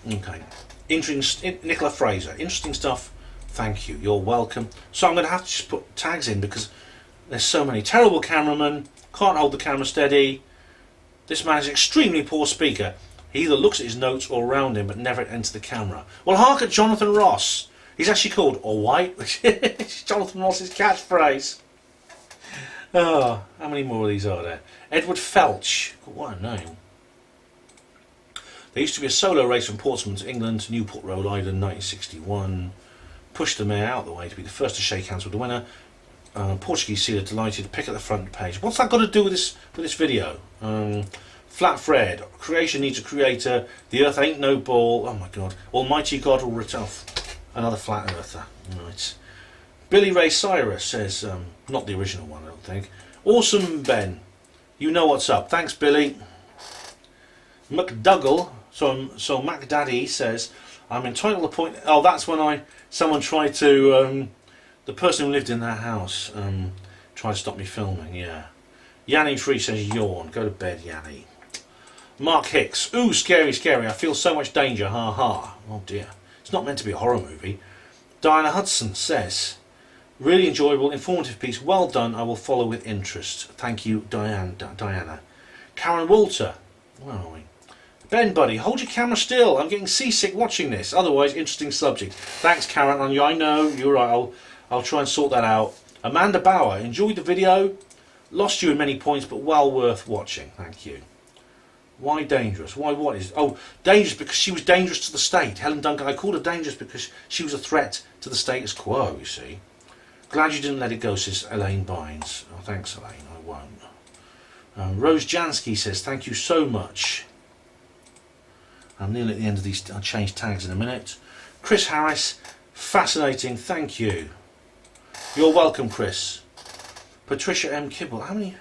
okay. Interesting, Nicola Fraser. Interesting stuff. Thank you. You're welcome. So I'm going to have to just put tags in because there's so many. Terrible cameraman. Can't hold the camera steady. This man is an extremely poor speaker. He either looks at his notes or around him but never enters the camera. Well, hark at Jonathan Ross. He's actually called All White. It's Jonathan Ross's catchphrase. Oh, how many more of these are there? Edward Felch. What a name. There used to be a solo race from Portsmouth to England to Newport, Rhode Island, 1961. Pushed the mayor out of the way to be the first to shake hands with the winner. Portuguese sealer delighted. Pick at the front page. What's that got to do with this video? Flat Fred. Creation needs a creator. The earth ain't no ball. Oh my god. Almighty God will return. Another flat earther. Right. Billy Ray Cyrus says, not the original one, I don't think. Awesome Ben. You know what's up. Thanks, Billy. McDougall. So Mac Daddy says, I'm entitled to point. Oh, that's when someone tried to the person who lived in that house tried to stop me filming. Yeah. Yanni Free says yawn. Go to bed, Yanni. Mark Hicks. Ooh, scary, scary. I feel so much danger. Ha ha. Oh dear. It's not meant to be a horror movie. Diana Hudson says, really enjoyable, informative piece. Well done. I will follow with interest. Thank you, Diana. Karen Walter. Where are we? Ben, buddy, hold your camera still. I'm getting seasick watching this. Otherwise, interesting subject. Thanks, Karen. I know, you're right. I'll try and sort that out. Amanda Bauer, enjoyed the video. Lost you in many points, but well worth watching. Thank you. Why dangerous? Why what is... Oh, dangerous because she was dangerous to the state. Helen Duncan, I called her dangerous because she was a threat to the status quo, you see. Glad you didn't let it go, says Elaine Bynes. Oh, thanks, Elaine. I won't. Rose Jansky says, thank you so much. I'm nearly at the end of these. I'll change tags in a minute. Chris Harris, fascinating, thank you. You're welcome, Chris. Patricia M. Kibble, how many?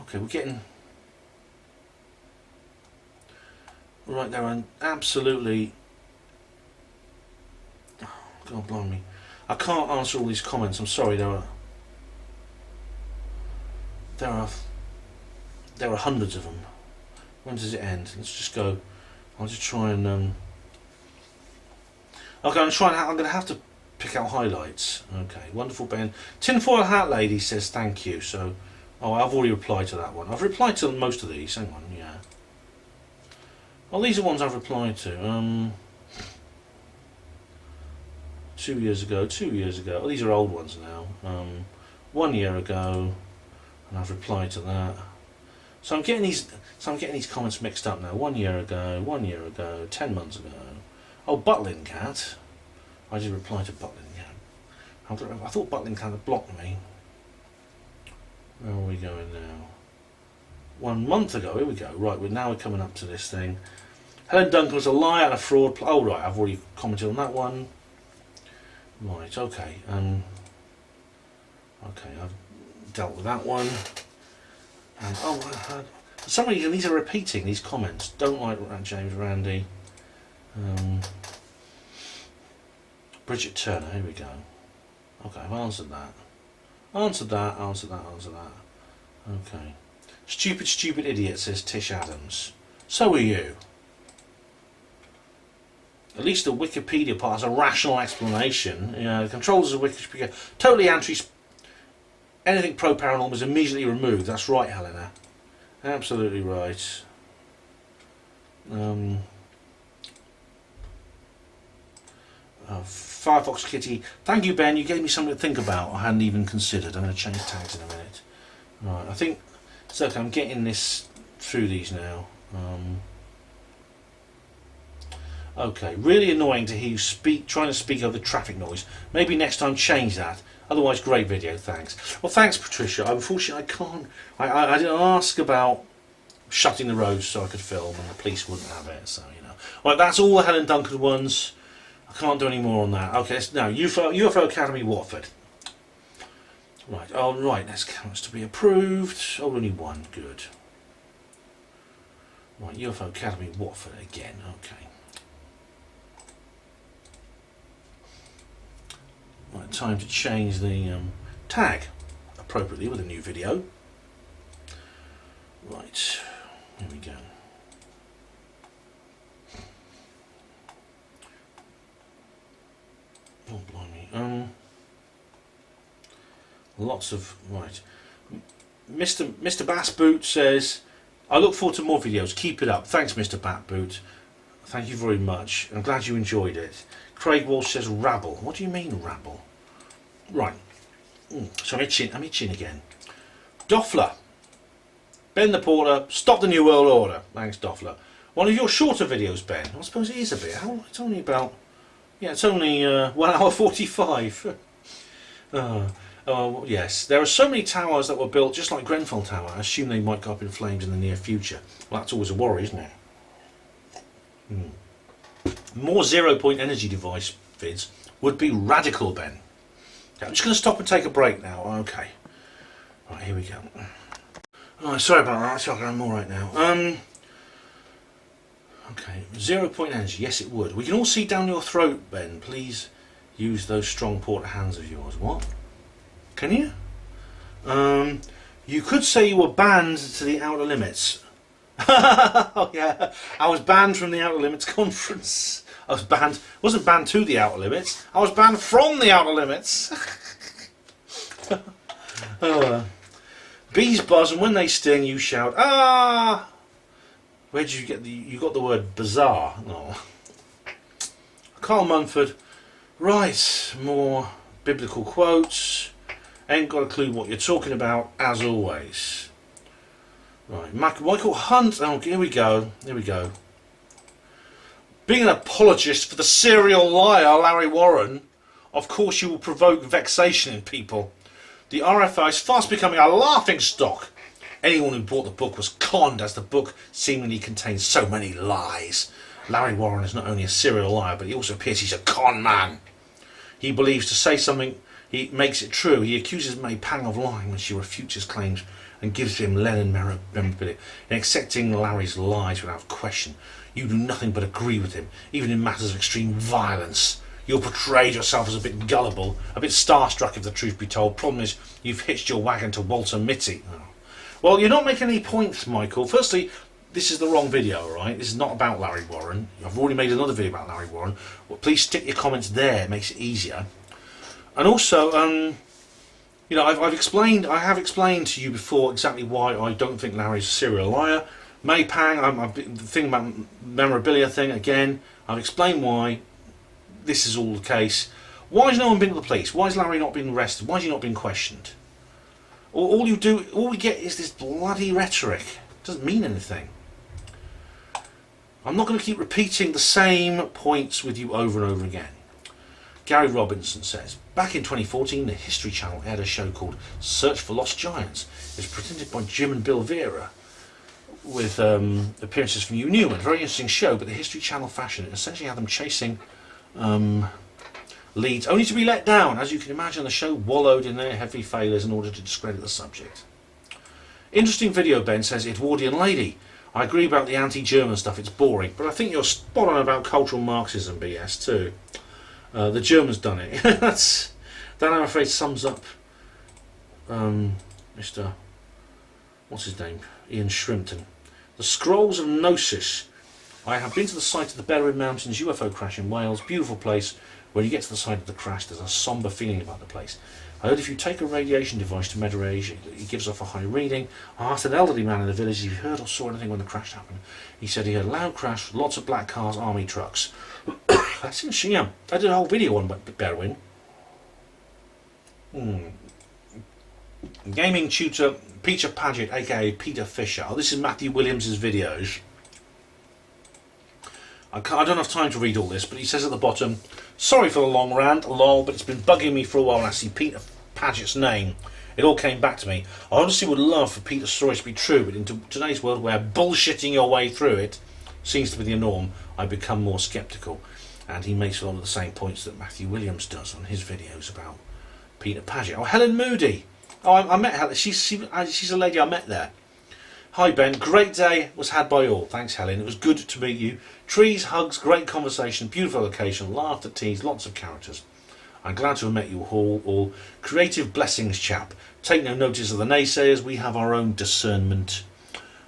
Okay, we're getting... Right, there are absolutely... Oh, God blimey. I can't answer all these comments, I'm sorry, there are hundreds of them. When does it end? Let's just go... I'll just try and okay, I'm going to have to pick out highlights. Okay, wonderful Ben. Tinfoil Hat Lady says thank you. So, oh, I've already replied to that one. I've replied to most of these. Hang on, yeah. Well, these are ones I've replied to. 2 years ago. Oh, these are old ones now. 1 year ago, and I've replied to that. So I'm getting these comments mixed up now. 1 year ago, 10 months ago. Oh, Butlin Cat. I did reply to Butlin Cat. I thought Butlin Cat had blocked me. Where are we going now? 1 month ago. Here we go. Right, now we're coming up to this thing. Helen Duncan was a liar and a fraud. Oh right, I've already commented on that one. Right, okay. Okay, I've dealt with that one. And oh, for some reason these are repeating, these comments. Don't like James Randy. Bridget Turner, here we go. Okay, I've answered that. Answered that. Okay. Stupid idiot, says Tish Adams. So are you. At least the Wikipedia part has a rational explanation. You know, the controls of Wikipedia totally anti. Anything pro-paranormal is immediately removed. That's right, Helena. Absolutely right. Firefox Kitty. Thank you, Ben. You gave me something to think about. I hadn't even considered. I'm going to change tags in a minute. Right, I think... So, okay, I'm getting this through these now. Okay, really annoying to hear you trying to speak over traffic noise. Maybe next time change that. Otherwise, great video, thanks. Well, thanks, Patricia. Unfortunately, I can't... I didn't ask about shutting the roads so I could film, and the police wouldn't have it. So you know, right, that's all the Helen Duncan ones. I can't do any more on that. Okay, so now UFO Academy Watford. Right, oh right, that's counts to be approved. Oh, only one, good. Right, UFO Academy Watford again, okay. Right, time to change the tag appropriately with a new video. Right, here we go. Oh, blimey. Lots of, right. Mr. Bass Boot says, I look forward to more videos. Keep it up. Thanks, Mr. Bat Boot. Thank you very much. I'm glad you enjoyed it. Craig Walsh says, rabble. What do you mean, rabble? Right. So I'm itching again. Doffler. Ben the Porter, stop the New World Order. Thanks, Doffler. One of your shorter videos, Ben. I suppose it is a bit. It's only about, yeah, it's only 1 hour 45. Oh, yes. There are so many towers that were built just like Grenfell Tower. I assume they might go up in flames in the near future. Well, that's always a worry, isn't it? More 0-point energy device vids would be radical, Ben. Okay, I'm just going to stop and take a break now. Okay. Right, here we go. Oh, sorry about that. So I'm all right now. Okay, 0-point energy. Yes, it would. We can all see down your throat, Ben. Please use those strong porter hands of yours. What? Can you? You could say you were banned to the Outer Limits. Oh yeah, I was banned from the Outer Limits conference. I was banned. Wasn't banned to the Outer Limits. I was banned from the Outer Limits. Bees buzz, and when they sting, you shout, "Ah!" Where did you get the? You got the word bizarre. No. Carl Munford. Right, more biblical quotes. Ain't got a clue what you're talking about, as always. Right, Michael Hunt. Oh, here we go. Here we go. Being an apologist for the serial liar Larry Warren, of course you will provoke vexation in people. The RFI is fast becoming a laughing stock. Anyone who bought the book was conned, as the book seemingly contains so many lies. Larry Warren is not only a serial liar, but he also appears he's a con man. He believes to say something, he makes it true. He accuses May Pang of lying when she refutes his claims and gives him Lennon memorabilia. In accepting Larry's lies without question, you do nothing but agree with him, even in matters of extreme violence. You'll portray yourself as a bit gullible, a bit starstruck if the truth be told. Problem is, you've hitched your wagon to Walter Mitty. Oh. Well, you're not making any points, Michael. Firstly, this is the wrong video, right? This is not about Larry Warren. I've already made another video about Larry Warren. Well, please stick your comments there. It makes it easier. And also, you know, I have explained to you before exactly why I don't think Larry's a serial liar. May Pang, the thing about memorabilia thing, again, I've explained why this is all the case. Why has no one been to the police? Why has Larry not been arrested? Why has he not been questioned? All we get is this bloody rhetoric. It doesn't mean anything. I'm not going to keep repeating the same points with you over and over again. Gary Robinson says, back in 2014, the History Channel aired a show called Search for Lost Giants. It was presented by Jim and Bill Vera, with appearances from Hugh Newman. Very interesting show, but the History Channel fashion, it essentially had them chasing leads, only to be let down. As you can imagine, the show wallowed in their heavy failures in order to discredit the subject. Interesting video, Ben says, Edwardian lady. I agree about the anti-German stuff, it's boring, but I think you're spot on about cultural Marxism BS too. The Germans done it. that I'm afraid sums up Mr. what's his name? Ian Shrimpton. The Scrolls of Gnosis. I have been to the site of the Berwyn Mountains UFO crash in Wales. Beautiful place. When you get to the site of the crash, there's a sombre feeling about the place. I heard if you take a radiation device to measure age, it gives off a high reading. I asked an elderly man in the village if he heard or saw anything when the crash happened. He said he heard a loud crash, lots of black cars, army trucks. That's interesting, yeah. I did a whole video on Berwyn. Gaming tutor Peter Paget, aka Peter Fisher. Oh, this is Matthew Williams' videos. I don't have time to read all this, but he says at the bottom, sorry for the long rant, lol, but it's been bugging me for a while and I see Peter Paget's name it all came back to me. I honestly would love for Peter's stories to be true, but in today's world where bullshitting your way through it seems to be the norm, I become more sceptical. And he makes a lot of the same points that Matthew Williams does on his videos about Peter Paget. Oh, Helen Moody. Oh, I met Helen. She's a lady I met there. Hi Ben, great day was had by all. Thanks Helen, it was good to meet you. Trees, hugs, great conversation, beautiful location, laughter, teas, lots of characters. I'm glad to have met you all. Creative blessings chap. Take no notice of the naysayers, we have our own discernment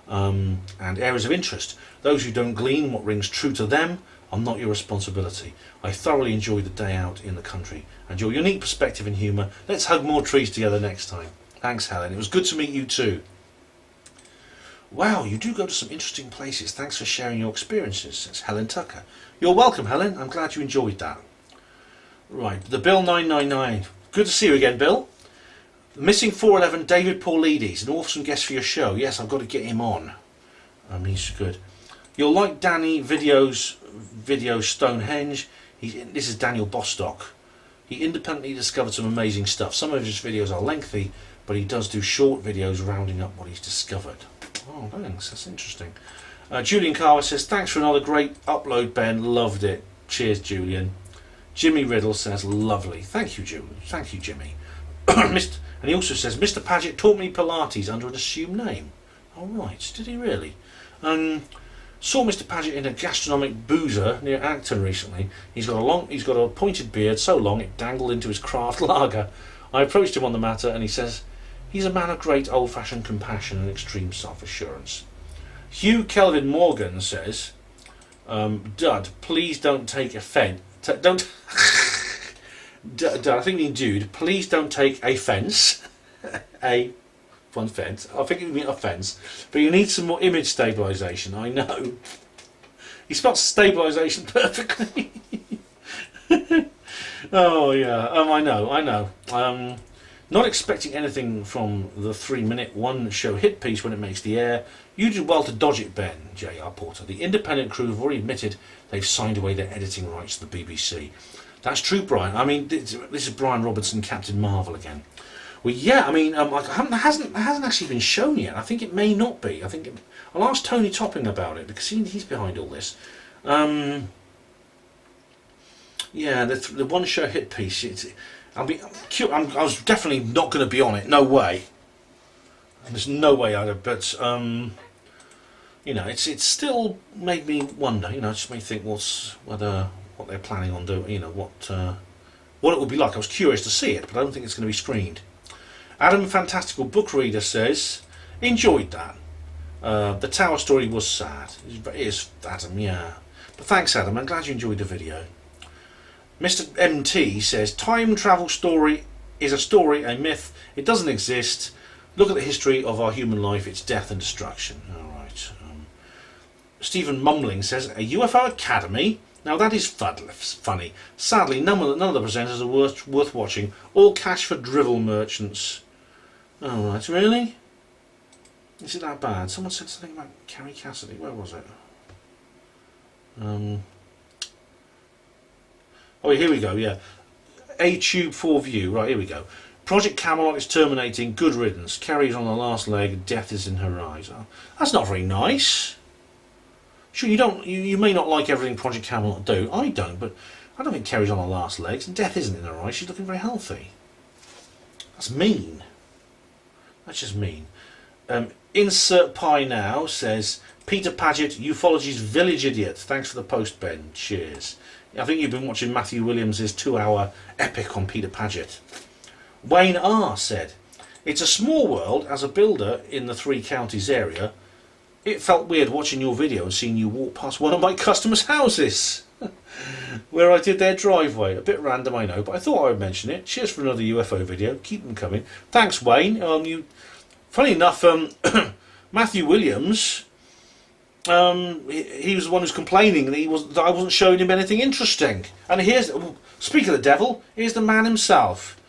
and areas of interest. Those who don't glean what rings true to them are not your responsibility. I thoroughly enjoyed the day out in the country and your unique perspective and humour. Let's hug more trees together next time. Thanks Helen, it was good to meet you too. Wow, you do go to some interesting places. Thanks for sharing your experiences, says Helen Tucker. You're welcome, Helen. I'm glad you enjoyed that. Right, the Bill 999. Good to see you again, Bill. The Missing 411, David Paulides, an awesome guest for your show. Yes, I've got to get him on. He's good. You'll like Danny video Stonehenge. This is Daniel Bostock. He independently discovered some amazing stuff. Some of his videos are lengthy, but he does do short videos rounding up what he's discovered. Oh, thanks. That's interesting. Julian Carver says, thanks for another great upload, Ben. Loved it. Cheers, Julian. Jimmy Riddle says, lovely. Thank you, Julian. Thank you, Jimmy. And he also says, Mr. Paget taught me Pilates under an assumed name. All right. Did he really? Saw Mr. Paget in a gastronomic boozer near Acton recently. He's got a pointed beard so long it dangled into his craft lager. I approached him on the matter and he says, he's a man of great old-fashioned compassion and extreme self-assurance. Hugh Kelvin Morgan says, Dud, please don't take offence. Don't. Dud, I think you mean dude. Please don't take offence. One fence. I think you mean offence. But you need some more image stabilisation. I know. He spells stabilisation perfectly. Oh yeah. I know. Not expecting anything from the 3-minute one-show hit piece when it makes the air. You did well to dodge it, Ben, J.R. Porter. The independent crew have already admitted they've signed away their editing rights to the BBC. That's true, Brian. I mean, this is Brian Robertson, Captain Marvel again. Well, yeah, I mean, it hasn't actually been shown yet. I think it may not be. I'll ask Tony Topping about it because he's behind all this. Yeah, the one-show hit piece. I was definitely not going to be on it. No way. There's no way I'd have. But you know, it's still made me wonder. You know, it just made me think what they're planning on doing. You know, what it would be like. I was curious to see it, but I don't think it's going to be screened. Adam Fantastical Book Reader says, enjoyed that. The tower story was sad. It is, Adam, yeah. But thanks, Adam. I'm glad you enjoyed the video. Mr. MT says, time travel story is a story, a myth. It doesn't exist. Look at the history of our human life. It's death and destruction. All right. Stephen Mumling says, a UFO Academy? Now that is funny. Sadly, none of the presenters are worth watching. All cash for drivel merchants. All right, really? Is it that bad? Someone said something about Carrie Cassidy. Where was it? Oh, here we go, yeah. A Tube 4 View. Right, here we go. Project Camelot is terminating. Good riddance. Carrie's on the last leg. Death is in her eyes. Oh, that's not very nice. Sure, you may not like everything Project Camelot do. I don't, but I don't think Carrie's on her last legs. And death isn't in her eyes. She's looking very healthy. That's mean. That's just mean. Insert Pie Now says, Peter Paget, Ufology's Village Idiot. Thanks for the post, Ben. Cheers. I think you've been watching Matthew Williams' 2-hour epic on Peter Paget. Wayne R. said, it's a small world. As a builder in the 3 counties area, it felt weird watching your video and seeing you walk past one of my customers' houses where I did their driveway. A bit random, I know, but I thought I would mention it. Cheers for another UFO video. Keep them coming. Thanks, Wayne. Funny enough, Matthew Williams, he was the one who's complaining that I wasn't showing him anything interesting. And speak of the devil, here's the man himself.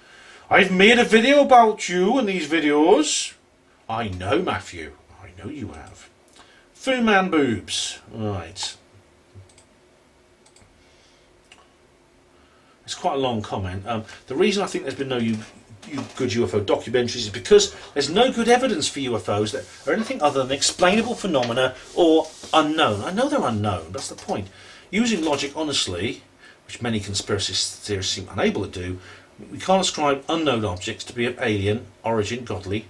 I've made a video about you in these videos. I know, Matthew. I know you have. Fu Man Boobs. Right. quite a long comment. The reason I think there's been no good UFO documentaries is because there's no good evidence for UFOs that are anything other than explainable phenomena or unknown. I know they're unknown, but that's the point. Using logic honestly, which many conspiracy theorists seem unable to do, we can't ascribe unknown objects to be of alien origin, godly,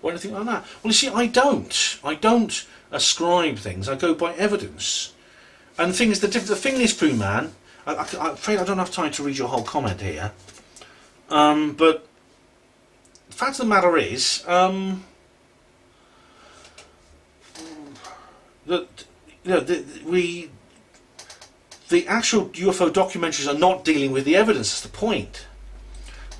or anything like that. Well, you see, I don't ascribe things. I go by evidence. And the thing is, the thing is, Pooh Man, I'm afraid I don't have time to read your whole comment here. But the fact of the matter is that the actual UFO documentaries are not dealing with the evidence. That's the point.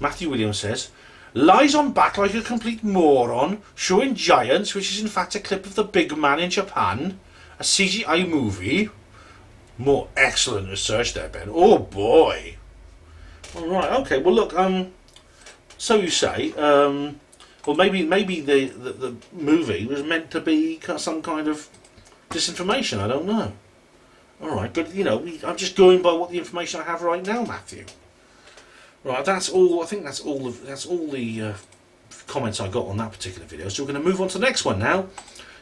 Matthew Williams says, lies on back like a complete moron, showing giants, which is in fact a clip of the big man in Japan, a CGI movie. More excellent research there, Ben. Oh boy. All right. Okay. Well, look. So you say. Well, maybe the movie was meant to be some kind of disinformation. I don't know. All right, but you know, I'm just going by what the information I have right now, Matthew. Right. That's all. I think that's all the comments I got on that particular video. So we're going to move on to the next one now.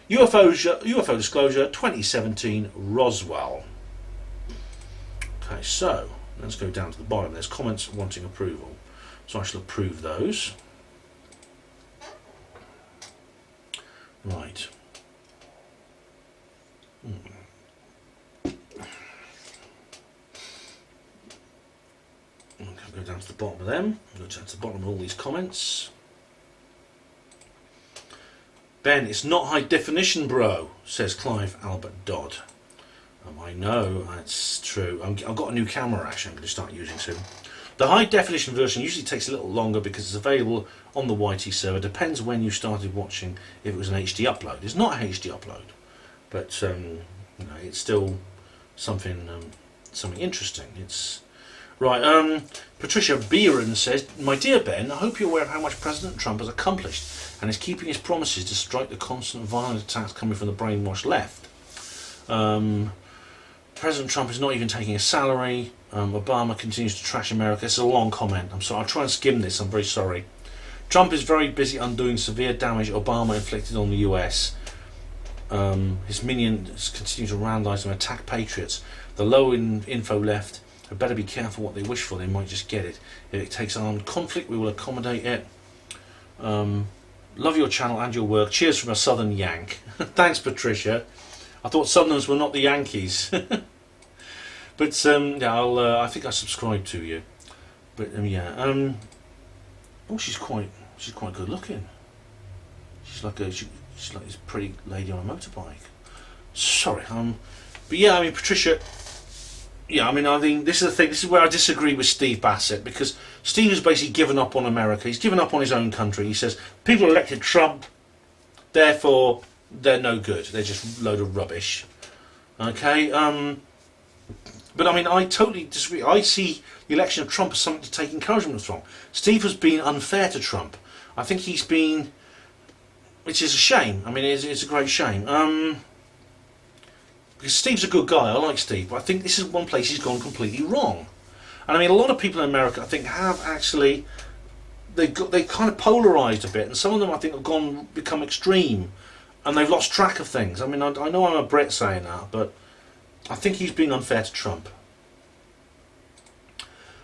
UFO disclosure 2017 Roswell. Okay, so let's go down to the bottom. There's comments wanting approval, so I shall approve those. Right. Okay, go down to the bottom of them. Go down to the bottom of all these comments. Ben, it's not high definition, bro, says Clive Albert Dodd. I know, that's true. I've got a new camera actually I'm going to start using soon. The high definition version usually takes a little longer because it's available on the YT server. Depends when you started watching, if it was an HD upload. It's not a HD upload, but you know, it's still something interesting. It's right. Patricia Beeran says, my dear Ben, I hope you're aware of how much President Trump has accomplished and is keeping his promises despite the constant violent attacks coming from the brainwashed left. President Trump is not even taking a salary. Obama continues to trash America. This is a long comment. I'm sorry. I'll try and skim this. I'm very sorry. Trump is very busy undoing severe damage Obama inflicted on the US. His minions continue to randalise and attack patriots. The low info left had better be careful what they wish for. They might just get it. If it takes armed conflict, we will accommodate it. Love your channel and your work. Cheers from a Southern Yank. Thanks, Patricia. I thought Southerners were not the Yankees. But yeah, I think I subscribe to you. But yeah, oh, she's quite good looking. She's like this pretty lady on a motorbike. Sorry, but yeah, I mean, Patricia. Yeah, I think this is the thing. This is where I disagree with Steve Bassett, because Steve has basically given up on America. He's given up on his own country. He says people elected Trump, therefore they're no good. They're just a load of rubbish. Okay. But I mean, I totally disagree. I see the election of Trump as something to take encouragement from. Steve has been unfair to Trump. I think he's been, which is a shame. I mean, it's a great shame. Because Steve's a good guy. I like Steve, but I think this is one place he's gone completely wrong. And I mean, a lot of people in America, I think, have actually they kind of polarised a bit, and some of them I think have become extreme, and they've lost track of things. I mean, I know I'm a Brit saying that, but I think he's been unfair to Trump.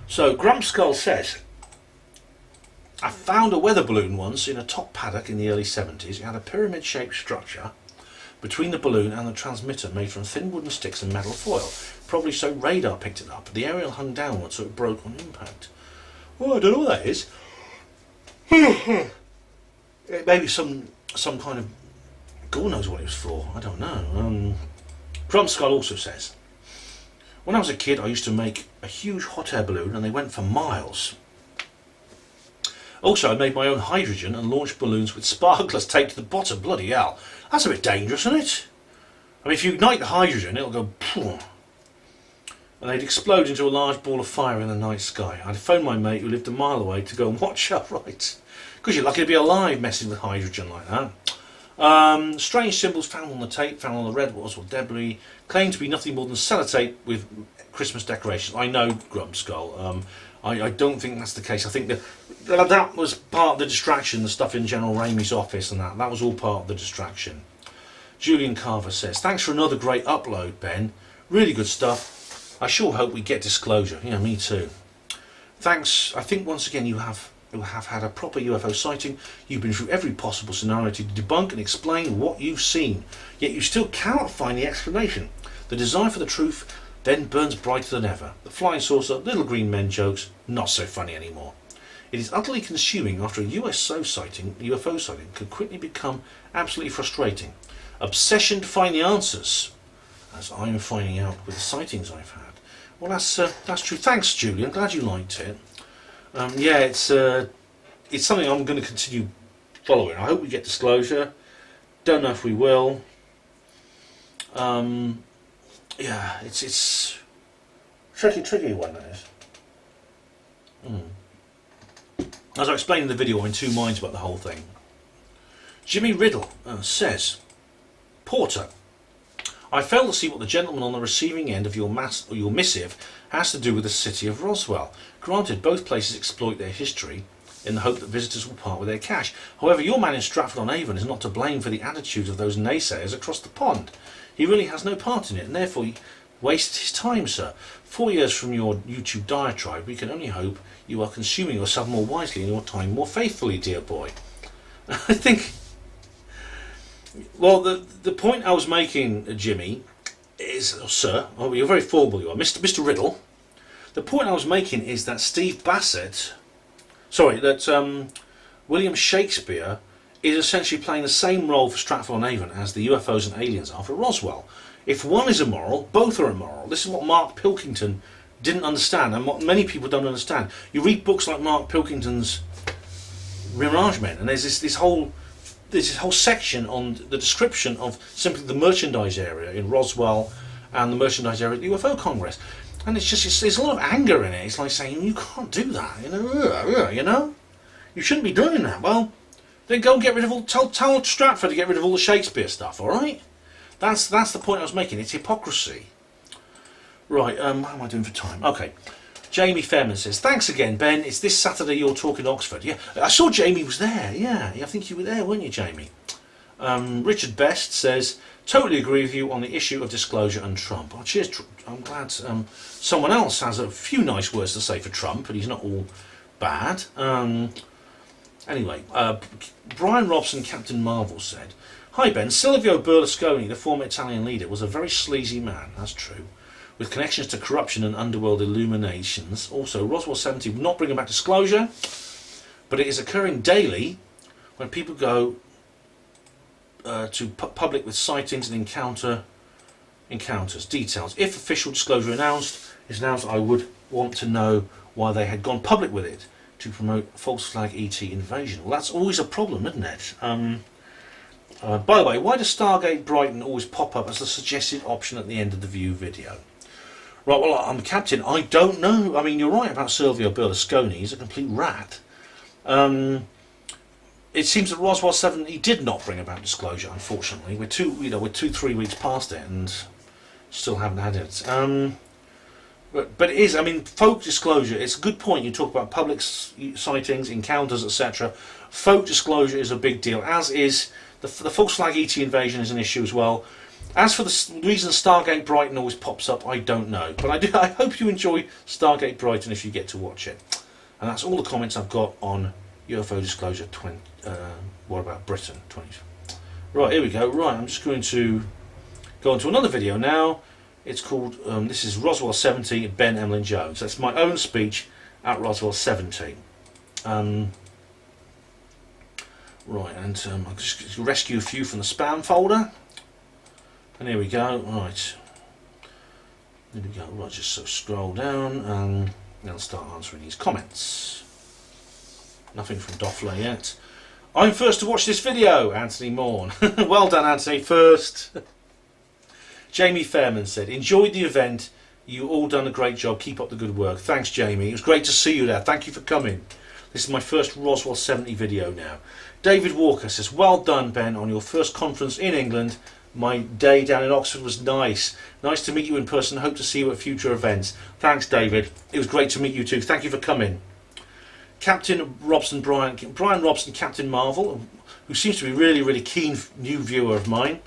So Grumpskull says, I found a weather balloon once in a top paddock in the early 70s. It had a pyramid-shaped structure between the balloon and the transmitter made from thin wooden sticks and metal foil. Probably so radar picked it up. The aerial hung downward so it broke on impact. Well, I don't know what that is. It may be some kind of... God knows what it was for. I don't know. Grumpskull also says, when I was a kid I used to make a huge hot air balloon and they went for miles. Also I made my own hydrogen and launched balloons with sparklers taped to the bottom. Bloody hell, that's a bit dangerous, isn't it? I mean, if you ignite the hydrogen it'll go poof, and they'd explode into a large ball of fire in the night sky. I'd phone my mate who lived a mile away to go and watch. Right, because you're lucky to be alive messing with hydrogen like that. Strange symbols found on the tape, found on the red Roswell debris, claimed to be nothing more than sellotape with Christmas decorations. I know, Grumpskull. I don't think that's the case. I think that was part of the distraction, the stuff in General Ramey's office and that was all part of the distraction. Julian Carver says, thanks for another great upload, Ben. Really good stuff. I sure hope we get disclosure. Yeah, me too. Thanks. I think once again you have had a proper UFO sighting. You've been through every possible scenario to debunk and explain what you've seen, yet you still cannot find the explanation. The desire for the truth then burns brighter than ever. The flying saucer, little green men jokes, not so funny anymore. It is utterly consuming after a UFO sighting could quickly become absolutely frustrating. Obsession to find the answers, as I'm finding out with the sightings I've had. Well, that's true. Thanks, Julian. Glad you liked it. Yeah, it's something I'm going to continue following. I hope we get disclosure. Don't know if we will. Yeah, it's tricky one, that is. As I explained in the video, I'm in two minds about the whole thing. Jimmy Riddle says, Porter, I fail to see what the gentleman on the receiving end of your missive has to do with the city of Roswell. Granted, both places exploit their history in the hope that visitors will part with their cash. However, your man in Stratford-on-Avon is not to blame for the attitudes of those naysayers across the pond. He really has no part in it, and therefore he wasted his time, sir. 4 years from your YouTube diatribe, we can only hope you are consuming yourself more wisely and your time more faithfully, dear boy. I think, well, the point I was making, Jimmy, is, sir, oh, you're very formal, you are, Mr. Riddle. The point I was making is that William Shakespeare is essentially playing the same role for Stratford-on-Avon as the UFOs and aliens are for Roswell. If one is immoral, both are immoral. This is what Mark Pilkington didn't understand, and what many people don't understand. You read books like Mark Pilkington's Mirage Men, and there's this whole section on the description of simply the merchandise area in Roswell and the merchandise area at the UFO Congress. And there's a lot of anger in it. It's like saying, you can't do that, you know? You shouldn't be doing that. Well, then go and get rid of tell Stratford to get rid of all the Shakespeare stuff, alright? That's the point I was making. It's hypocrisy. Right, how am I doing for time? Okay. Jamie Fairman says, thanks again, Ben. It's this Saturday you're talking Oxford. Yeah, I saw Jamie was there. Yeah, I think you were there, weren't you, Jamie? Richard Best says, totally agree with you on the issue of disclosure and Trump. Oh, cheers, I'm glad someone else has a few nice words to say for Trump, but he's not all bad. Anyway, Brian Robson, Captain Marvel said, hi Ben, Silvio Berlusconi, the former Italian leader, was a very sleazy man, that's true, with connections to corruption and underworld illuminations. Also, Roswell 70 will not bring about disclosure, but it is occurring daily when people go to public with sightings and encounters. Details. If official disclosure is announced, I would want to know why they had gone public with it to promote false flag ET invasion. Well, that's always a problem, isn't it? By the way, why does Stargate Brighton always pop up as the suggested option at the end of the view video? Right, well, I'm Captain. I don't know. I mean, you're right about Silvio Berlusconi. He's a complete rat. It seems that Roswell 70 did not bring about disclosure, unfortunately. We're 2-3 weeks past it and still haven't had it. But it is, I mean, folk disclosure, it's a good point. You talk about public sightings, encounters, etc. Folk disclosure is a big deal, as is the false flag ET invasion is an issue as well. As for the reason Stargate Brighton always pops up, I don't know. But I hope you enjoy Stargate Brighton if you get to watch it. And that's all the comments I've got on UFO disclosure 20. What about Britain 20? Right, here we go. Right, I'm just going to go on to another video now. It's called, this is Roswell 70, Ben Emlyn-Jones. That's my own speech at Roswell 70. Right, and I'll just rescue a few from the spam folder. And here we go. Right. There we go. Right, just so scroll down and then I'll start answering these comments. Nothing from Doffler yet. I'm first to watch this video, Anthony Morn. Well done, Anthony, first. Jamie Fairman said, enjoyed the event. You all done a great job. Keep up the good work. Thanks, Jamie. It was great to see you there. Thank you for coming. This is my first Roswell 70 video now. David Walker says, well done, Ben, on your first conference in England My day down in Oxford was nice. Nice to meet you in person. Hope to see you at future events. Thanks, David. It was great to meet you too. Thank you for coming. Captain Robson, Brian Robson, Captain Marvel, who seems to be really, really keen new viewer of mine.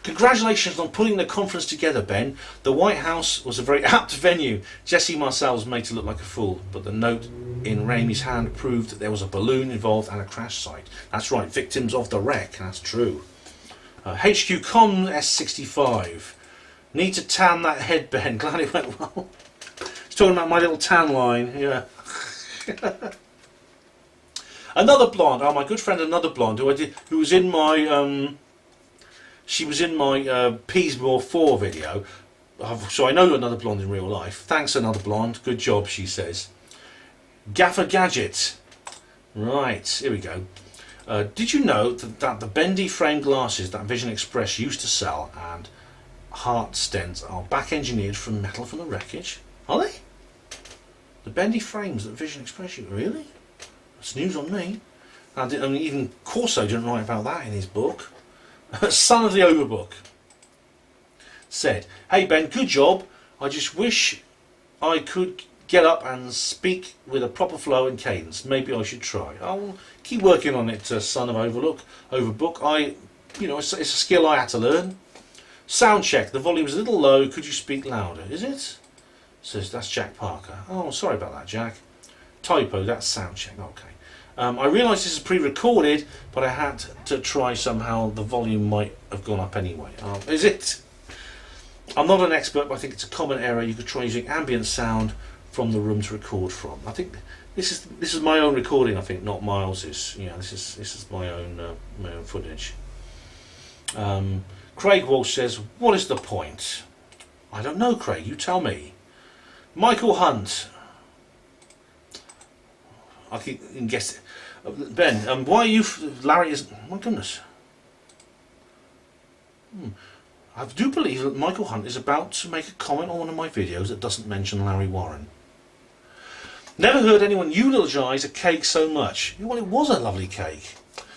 Congratulations on putting the conference together, Ben. The White House was a very apt venue. Jesse Marcel was made to look like a fool, but the note in Raimi's hand proved that there was a balloon involved and a crash site. That's right, victims of the wreck. That's true. HQ Com S65. Need to tan that head, Ben. Glad it went well. He's talking about my little tan line. Yeah. Another blonde. Oh, my good friend, another blonde who was in my. She was in my Peasmore 4 video, so I know another blonde in real life. Thanks, another blonde. Good job, she says. Gaffer Gadget. Right, here we go. Did you know that the bendy frame glasses that Vision Express used to sell and heart stents are back engineered from metal from the wreckage? Are they? The bendy frames that Vision Express used? Really? That's news on me. I mean, even Corso didn't write about that in his book. Son of the Overbook said, "Hey Ben, good job. I just wish I could get up and speak with a proper flow and cadence. Maybe I should try. I'll keep working on it, son of Overbook. It's a skill I had to learn. Sound check. The volume's a little low. Could you speak louder? Is it?" Says that's Jack Parker. Oh, sorry about that, Jack. Typo. That's sound check. Okay. I realise this is pre-recorded, but I had to try somehow. The volume might have gone up anyway. Is it? I'm not an expert, but I think it's a common error. You could try using ambient sound from the room to record from. I think this is my own recording. I think not Miles's. Yeah, this is my own footage. Craig Walsh says, "What is the point?" I don't know, Craig. You tell me. Michael Hunt. I can guess it. Ben, why are you... Larry is... My goodness. I do believe that Michael Hunt is about to make a comment on one of my videos that doesn't mention Larry Warren. Never heard anyone eulogise a cake so much. Well, it was a lovely cake.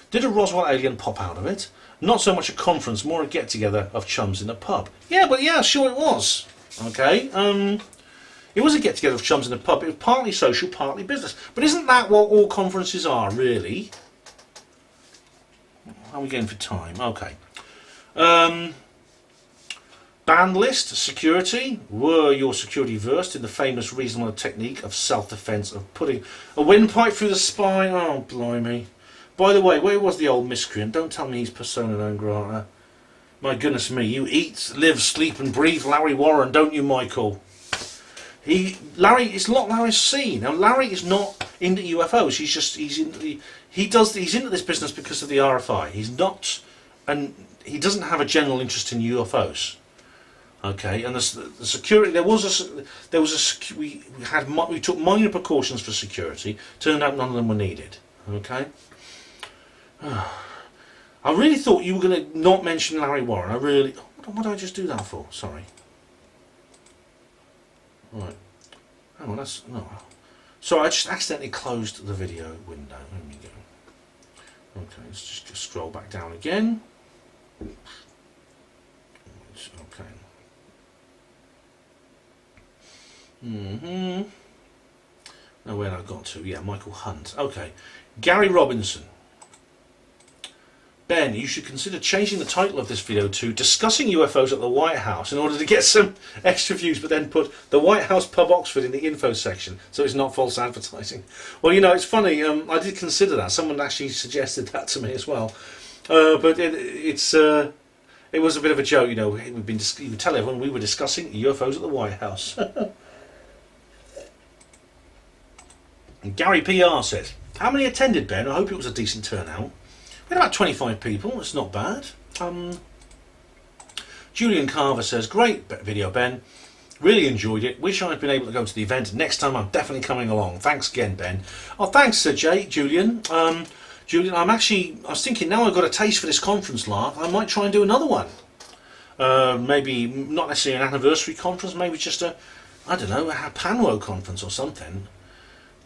Did a Roswell alien pop out of it? Not so much a conference, more a get-together of chums in a pub. Yeah, sure it was. Okay, it was a get-together of chums in a pub. It was partly social, partly business. But isn't that what all conferences are, really? How are we going for time? Okay. Band list, security. Were your security versed in the famous reasonable technique of self-defence of putting a windpipe through the spine? Oh, blimey. By the way, where was the old miscreant? Don't tell me he's persona non grata. My goodness me, you eat, live, sleep and breathe Larry Warren, don't you, Michael? It's not Larry's scene. Now, Larry is not into UFOs. He's into this business because of the RFI. He's not, and he doesn't have a general interest in UFOs. Okay, and the security. We took minor precautions for security. Turned out none of them were needed. Okay. I really thought you were going to not mention Larry Warren. What did I just do that for? Sorry. Right. Hang on, no. So I just accidentally closed the video window. There we go. Okay, let's just scroll back down again. Okay. Now where I got to? Yeah, Michael Hunt. Okay. Gary Robinson. Ben, you should consider changing the title of this video to Discussing UFOs at the White House in order to get some extra views, but then put the White House Pub Oxford in the info section so it's not false advertising. Well, it's funny, I did consider that. Someone actually suggested that to me as well. But it was a bit of a joke, you would tell everyone we were discussing UFOs at the White House. And Gary PR says, how many attended, Ben? I hope it was a decent turnout. We had about 25 people, it's not bad. Julian Carver says, great video, Ben. Really enjoyed it. Wish I'd been able to go to the event. Next time I'm definitely coming along. Thanks again, Ben. Oh, thanks, Julian. Julian, I was thinking now I've got a taste for this conference lark, I might try and do another one. Maybe not necessarily an anniversary conference, maybe just a HPANWO conference or something.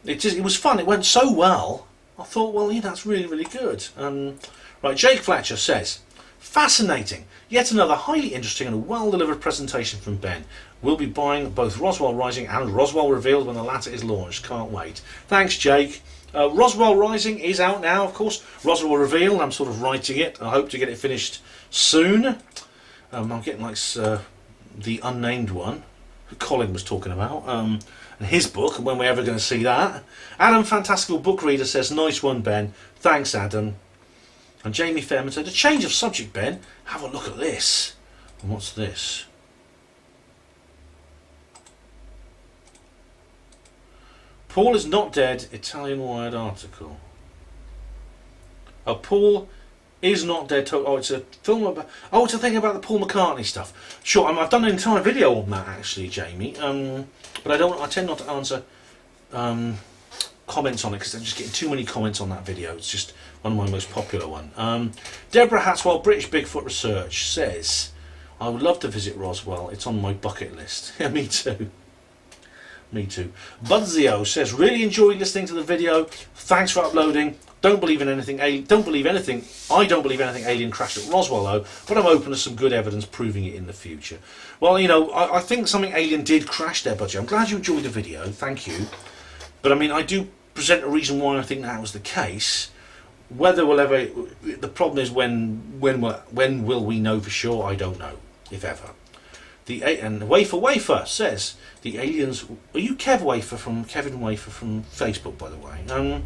It was fun, it went so well. I thought, well, yeah, that's really, really good. Right, Jake Fletcher says, Fascinating. Yet another highly interesting and well-delivered presentation from Ben. We'll be buying both Roswell Rising and Roswell Revealed when the latter is launched. Can't wait. Thanks, Jake. Roswell Rising is out now, of course. Roswell Revealed, I'm sort of writing it. I hope to get it finished soon. I'm getting like the unnamed one that Colin was talking about, and his book, and when we're ever going to see that. Adam Fantastical Book Reader says, nice one, Ben. Thanks, Adam. And Jamie Fairman said, a change of subject, Ben. Have a look at this. And what's this? Paul is not dead. Italian Wired article. Paul is not dead. Oh, it's a film about. Oh, it's a thing about the Paul McCartney stuff. Sure, I've done an entire video on that actually, Jamie. But I don't. I tend not to answer comments on it because I'm just getting too many comments on that video. It's just one of my most popular one. Deborah Hatswell, British Bigfoot Research, says, I would love to visit Roswell. It's on my bucket list. Yeah, me too. Me too. Budzio says, really enjoyed listening to the video. Thanks for uploading. Don't believe in anything. I don't believe anything alien crashed at Roswell though, but I'm open to some good evidence proving it in the future. Well, you know, I think something alien did crash there, Budzio. I'm glad you enjoyed the video. Thank you. But I mean, I do present a reason why I think that was the case. Whether we'll ever, the problem is when will we know for sure? I don't know, if ever. And Wafer says the aliens. Are you Kevin Wafer from Facebook, by the way?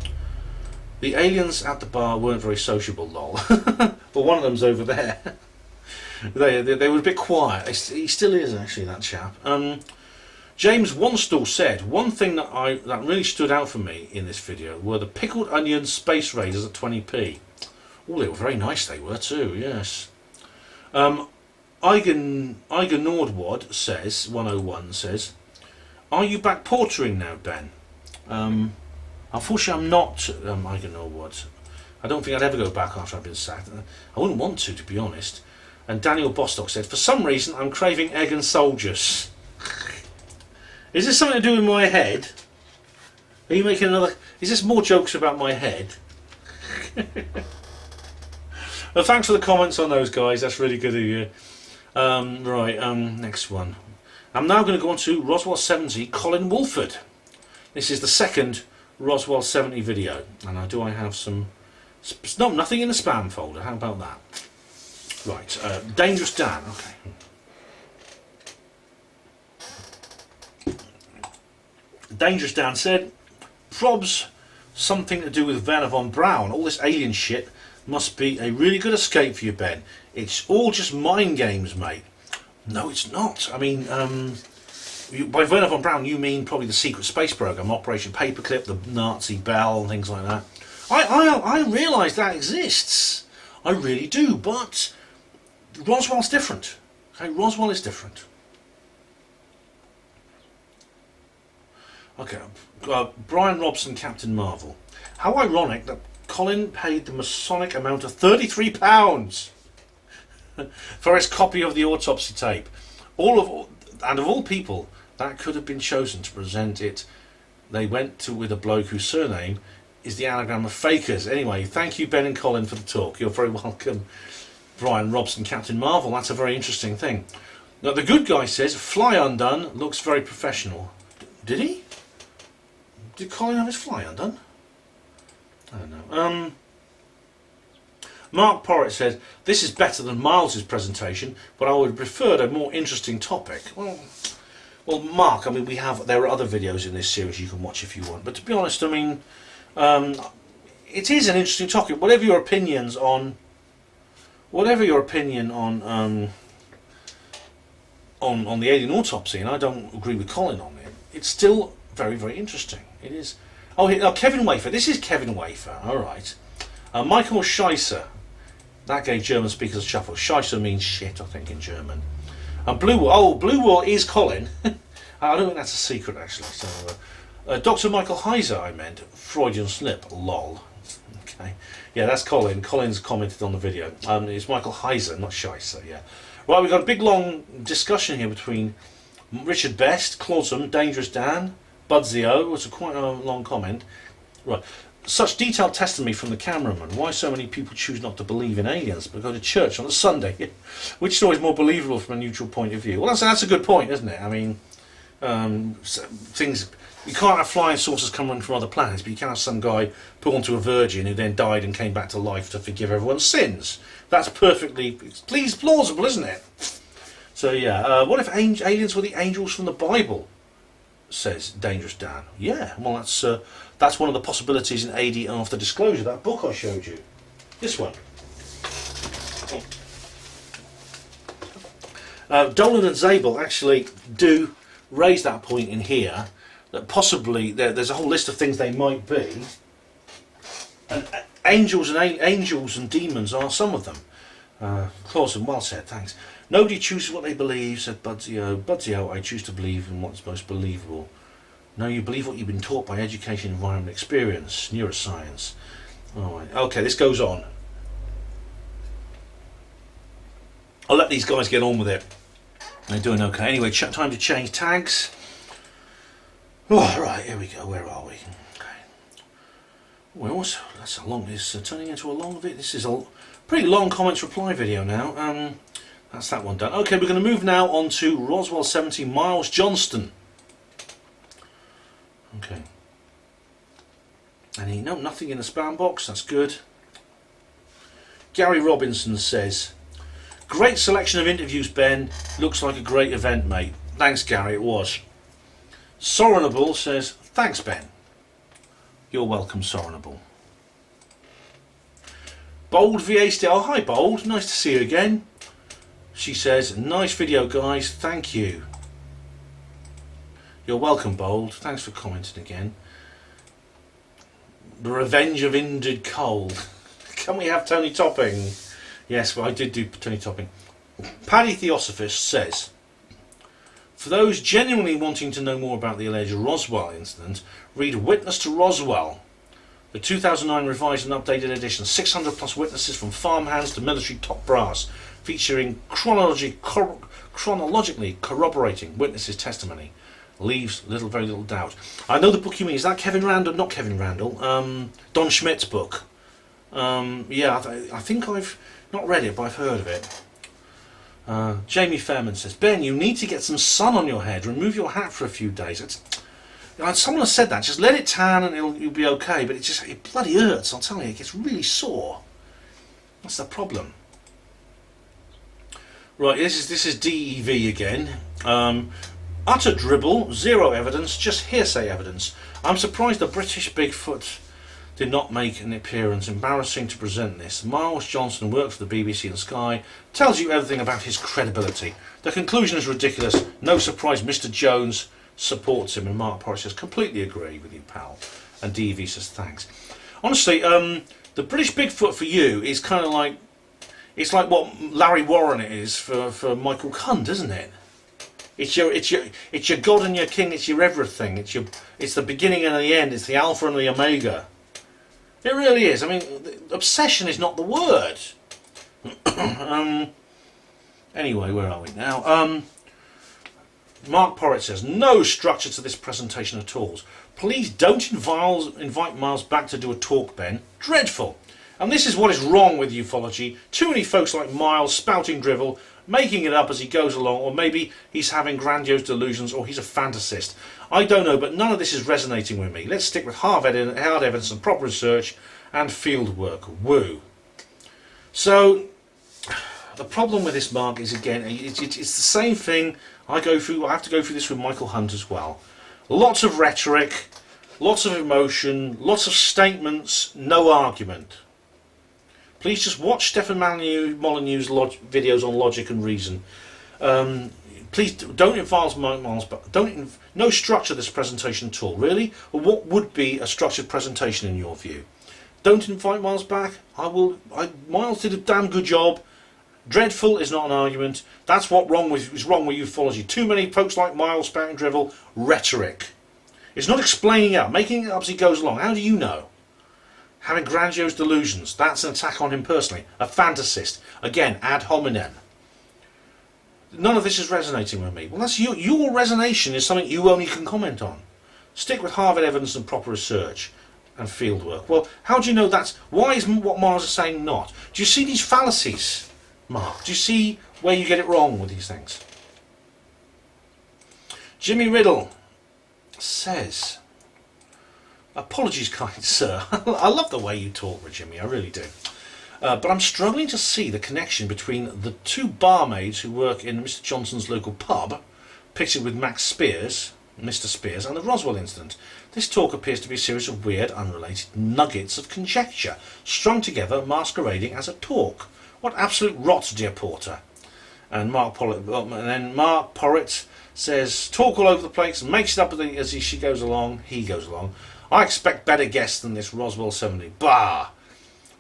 The aliens at the bar weren't very sociable, lol. But one of them's over there. they were a bit quiet. He still is actually, that chap. James Onestall said, one thing that really stood out for me in this video were the pickled onion space raiders at 20p. Oh, they were very nice, they were too, yes. Eigen Nordwad says, 101 says, are you back portering now, Ben? Unfortunately I'm not, Eigen Nordwad. I don't think I'd ever go back after I've been sacked. I wouldn't want to be honest. And Daniel Bostock said, for some reason I'm craving egg and soldiers. Is this something to do with my head? Are you making another... Is this more jokes about my head? Well, thanks for the comments on those, guys. That's really good of you. Next one. I'm now going to go on to Roswell 70, Colin Wolford. This is the second Roswell 70 video. And I have some... No, nothing in the spam folder. How about that? Right. Dangerous Dan. Okay. Dangerous Dan said, probs something to do with Werner von Braun. All this alien shit must be a really good escape for you, Ben. It's all just mind games, mate. No, it's not. I mean, by Werner von Braun, you mean probably the secret space program, Operation Paperclip, the Nazi Bell, and things like that. I realise that exists. I really do, but Roswell's different. Okay, Roswell is different. Okay, Brian Robson, Captain Marvel. How ironic that Colin paid the Masonic amount of £33 for his copy of the autopsy tape. Of all people that could have been chosen to present it, they went to with a bloke whose surname is the anagram of Fakers. Anyway, thank you, Ben and Colin, for the talk. You're very welcome. Brian Robson, Captain Marvel. That's a very interesting thing. Now, the good guy says, fly undone, looks very professional. Did he? Did Colin have his fly undone? I don't know. Mark Porritt said, this is better than Miles's presentation, but I would have preferred a more interesting topic. Well, Mark, I mean, there are other videos in this series you can watch if you want, but to be honest, I mean, it is an interesting topic. Whatever your opinion on the alien autopsy, and I don't agree with Colin on it, it's still very, very interesting. It is. Oh, Kevin Wafer. This is Kevin Wafer. All right. Michael Scheisser. That gave German speakers a chuckle. Scheisser means shit, I think, in German. Blue Wall. Oh, Blue Wall is Colin. I don't think that's a secret, actually. So, Dr. Michael Heiser, I meant. Freudian slip. Lol. Okay. Yeah, that's Colin. Colin's commented on the video. It's Michael Heiser, not Scheisser. Yeah. Right, we've got a big, long discussion here between Richard Best, Clawsome, Dangerous Dan, Budzio. It's quite a long comment. Right. such detailed testimony from the cameraman. Why so many people choose not to believe in aliens but go to church on a Sunday? Which story is more believable from a neutral point of view? Well, that's a good point, isn't it? I mean, things, you can't have flying saucers coming from other planets, but you can have some guy put onto a virgin who then died and came back to life to forgive everyone's sins. That's perfectly plausible, isn't it? So yeah, what if aliens were the angels from the Bible? Says Dangerous Dan. Yeah, well that's one of the possibilities in AD After Disclosure, that book I showed you. This one. Dolan and Zabel actually do raise that point in here, that possibly there's a whole list of things they might be, and angels and demons are some of them. Clausen, well said, thanks. Nobody chooses what they believe, said Budsy-O. Budsy-O, I choose to believe in what's most believable. No, you believe what you've been taught by education, environment, experience, neuroscience. Alright, okay, this goes on. I'll let these guys get on with it. They're doing okay. Anyway, time to change tags. Oh, right, here we go. Where are we? Okay. Well, that's a long. It's turning into a long video. This is a pretty long comments reply video now. That's that one done. Okay, we're going to move now on to Roswell 17, Miles Johnston. Okay. And nothing in the spam box. That's good. Gary Robinson says, great selection of interviews, Ben. Looks like a great event, mate. Thanks, Gary. It was. Sorenable says, thanks, Ben. You're welcome, Sorenable. Bold VA. Oh, hi, Bold. Nice to see you again. She says, nice video, guys. Thank you. You're welcome, Bold. Thanks for commenting again. The Revenge of Injured Cold. Can we have Tony Topping? Yes, well, I did do Tony Topping. Paddy Theosophist says, for those genuinely wanting to know more about the alleged Roswell incident, read Witness to Roswell, the 2009 revised and updated edition, 600 plus witnesses from farmhands to military top brass, featuring chronologically corroborating witnesses' testimony. Leaves very little doubt. I know the book you mean. Is that Kevin Randall? Not Kevin Randall. Don Schmidt's book. Yeah, I think I've not read it, but I've heard of it. Jamie Fairman says, Ben, you need to get some sun on your head. Remove your hat for a few days. Someone has said that. Just let it tan and you'll be okay. But it bloody hurts. I'll tell you, it gets really sore. That's the problem. Right, this is DEV again. Utter dribble, zero evidence, just hearsay evidence. I'm surprised the British Bigfoot did not make an appearance. Embarrassing to present this. Miles Johnston worked for the BBC and Sky. Tells you everything about his credibility. The conclusion is ridiculous. No surprise Mr. Jones supports him. And Mark Porritt says, completely agree with you, pal. And DEV says, thanks. Honestly, the British Bigfoot for you is kind of like, it's like what Larry Warren is for Michael Hunt, isn't it? It's your God and your King. It's your everything. It's the beginning and the end. It's the Alpha and the Omega. It really is. I mean, obsession is not the word. Anyway, where are we now? Mark Porritt says, no structure to this presentation at all. Please don't invite Miles back to do a talk, Ben. Dreadful. And this is what is wrong with ufology. Too many folks like Miles spouting drivel, making it up as he goes along, or maybe he's having grandiose delusions, or he's a fantasist. I don't know, but none of this is resonating with me. Let's stick with hard evidence and proper research and field work. Woo. So, the problem with this, Mark, is again, it's the same thing I have to go through this with Michael Hunt as well. Lots of rhetoric, lots of emotion, lots of statements, no argument. Please just watch Stephen Molyneux's videos on logic and reason. Please don't invite Miles back. No structure to this presentation at all, really. Well, what would be a structured presentation in your view? Don't invite Miles back. Miles did a damn good job. Dreadful is not an argument. That's what is wrong with ufology. Too many folks like Miles spouting drivel. Rhetoric. It's not explaining it up, making it up as he goes along. How do you know? Having grandiose delusions. That's an attack on him personally. A fantasist. Again, ad hominem. None of this is resonating with me. Well, that's your resonation is something you only can comment on. Stick with Harvard evidence and proper research. and field work. Well, how do you know that's... Why is what Miles is saying not? Do you see these fallacies, Mark? Do you see where you get it wrong with these things? Jimmy Riddle says, apologies, kind sir. I love the way you talk with Jimmy, I really do. But I'm struggling to see the connection between the two barmaids who work in Mr. Johnson's local pub, pictured with Max Spears, Mr. Spears, and the Roswell incident. This talk appears to be a series of weird, unrelated nuggets of conjecture, strung together, masquerading as a talk. What absolute rot, dear Porter. And then Mark Porritt says, talk all over the place, makes it up as she goes along, he goes along. I expect better guests than this Roswell 70. Bah!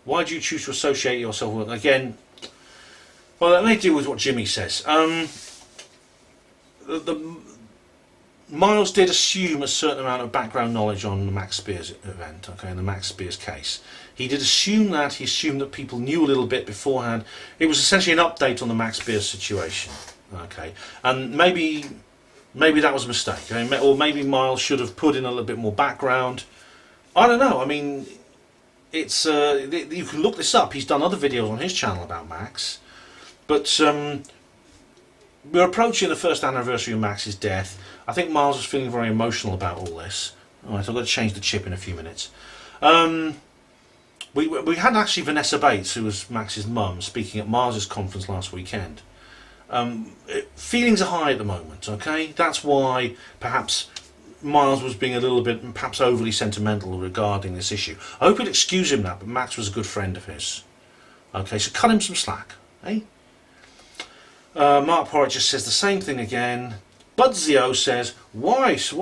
Why do you choose to associate yourself with... Again, well, let me deal with what Jimmy says. Miles did assume a certain amount of background knowledge on the Max Spears event, okay, in the Max Spears case. He did assume that. He assumed that people knew a little bit beforehand. It was essentially an update on the Max Spears situation, okay. And maybe that was a mistake, okay? Or maybe Miles should have put in a little bit more background. I don't know. I mean, it's you can look this up. He's done other videos on his channel about Max, but we're approaching the first anniversary of Max's death. I think Miles was feeling very emotional about all this. Alright, I've got to change the chip in a few minutes. We had actually Vanessa Bates, who was Max's mum, speaking at Miles's conference last weekend. Feelings are high at the moment, okay? That's why perhaps Miles was being a little bit, perhaps overly sentimental regarding this issue. I hope you'd excuse him that, but Max was a good friend of his. Okay, so cut him some slack, eh? Mark Porritt just says the same thing again. Budzio says, whilst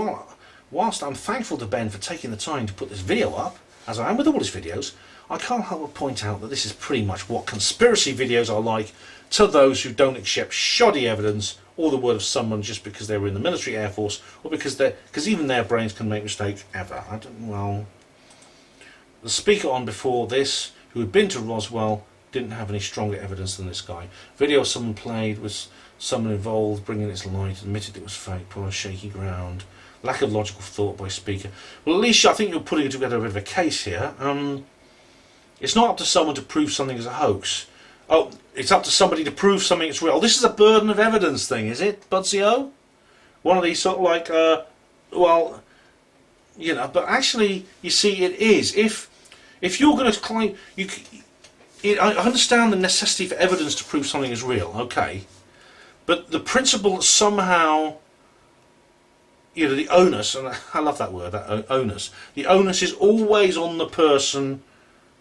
I'm thankful to Ben for taking the time to put this video up, as I am with all his videos, I can't help but point out that this is pretty much what conspiracy videos are like to those who don't accept shoddy evidence or the word of someone just because they were in the military, air force, or because even their brains can make mistakes ever. Well, the speaker on before this, who had been to Roswell, didn't have any stronger evidence than this guy. Video someone played was someone involved bringing its light, admitted it was fake, put on shaky ground, lack of logical thought by speaker. Well, at least I think you're putting together a bit of a case here. It's not up to someone to prove something is a hoax. Oh, it's up to somebody to prove something is real. This is a burden of evidence thing, is it, Budsio? One of these sort of like, well, you know, but actually, you see, it is. If you're going to claim, I understand the necessity for evidence to prove something is real, okay, but the principle that somehow, you know, the onus, and I love that word, that onus, the onus is always on the person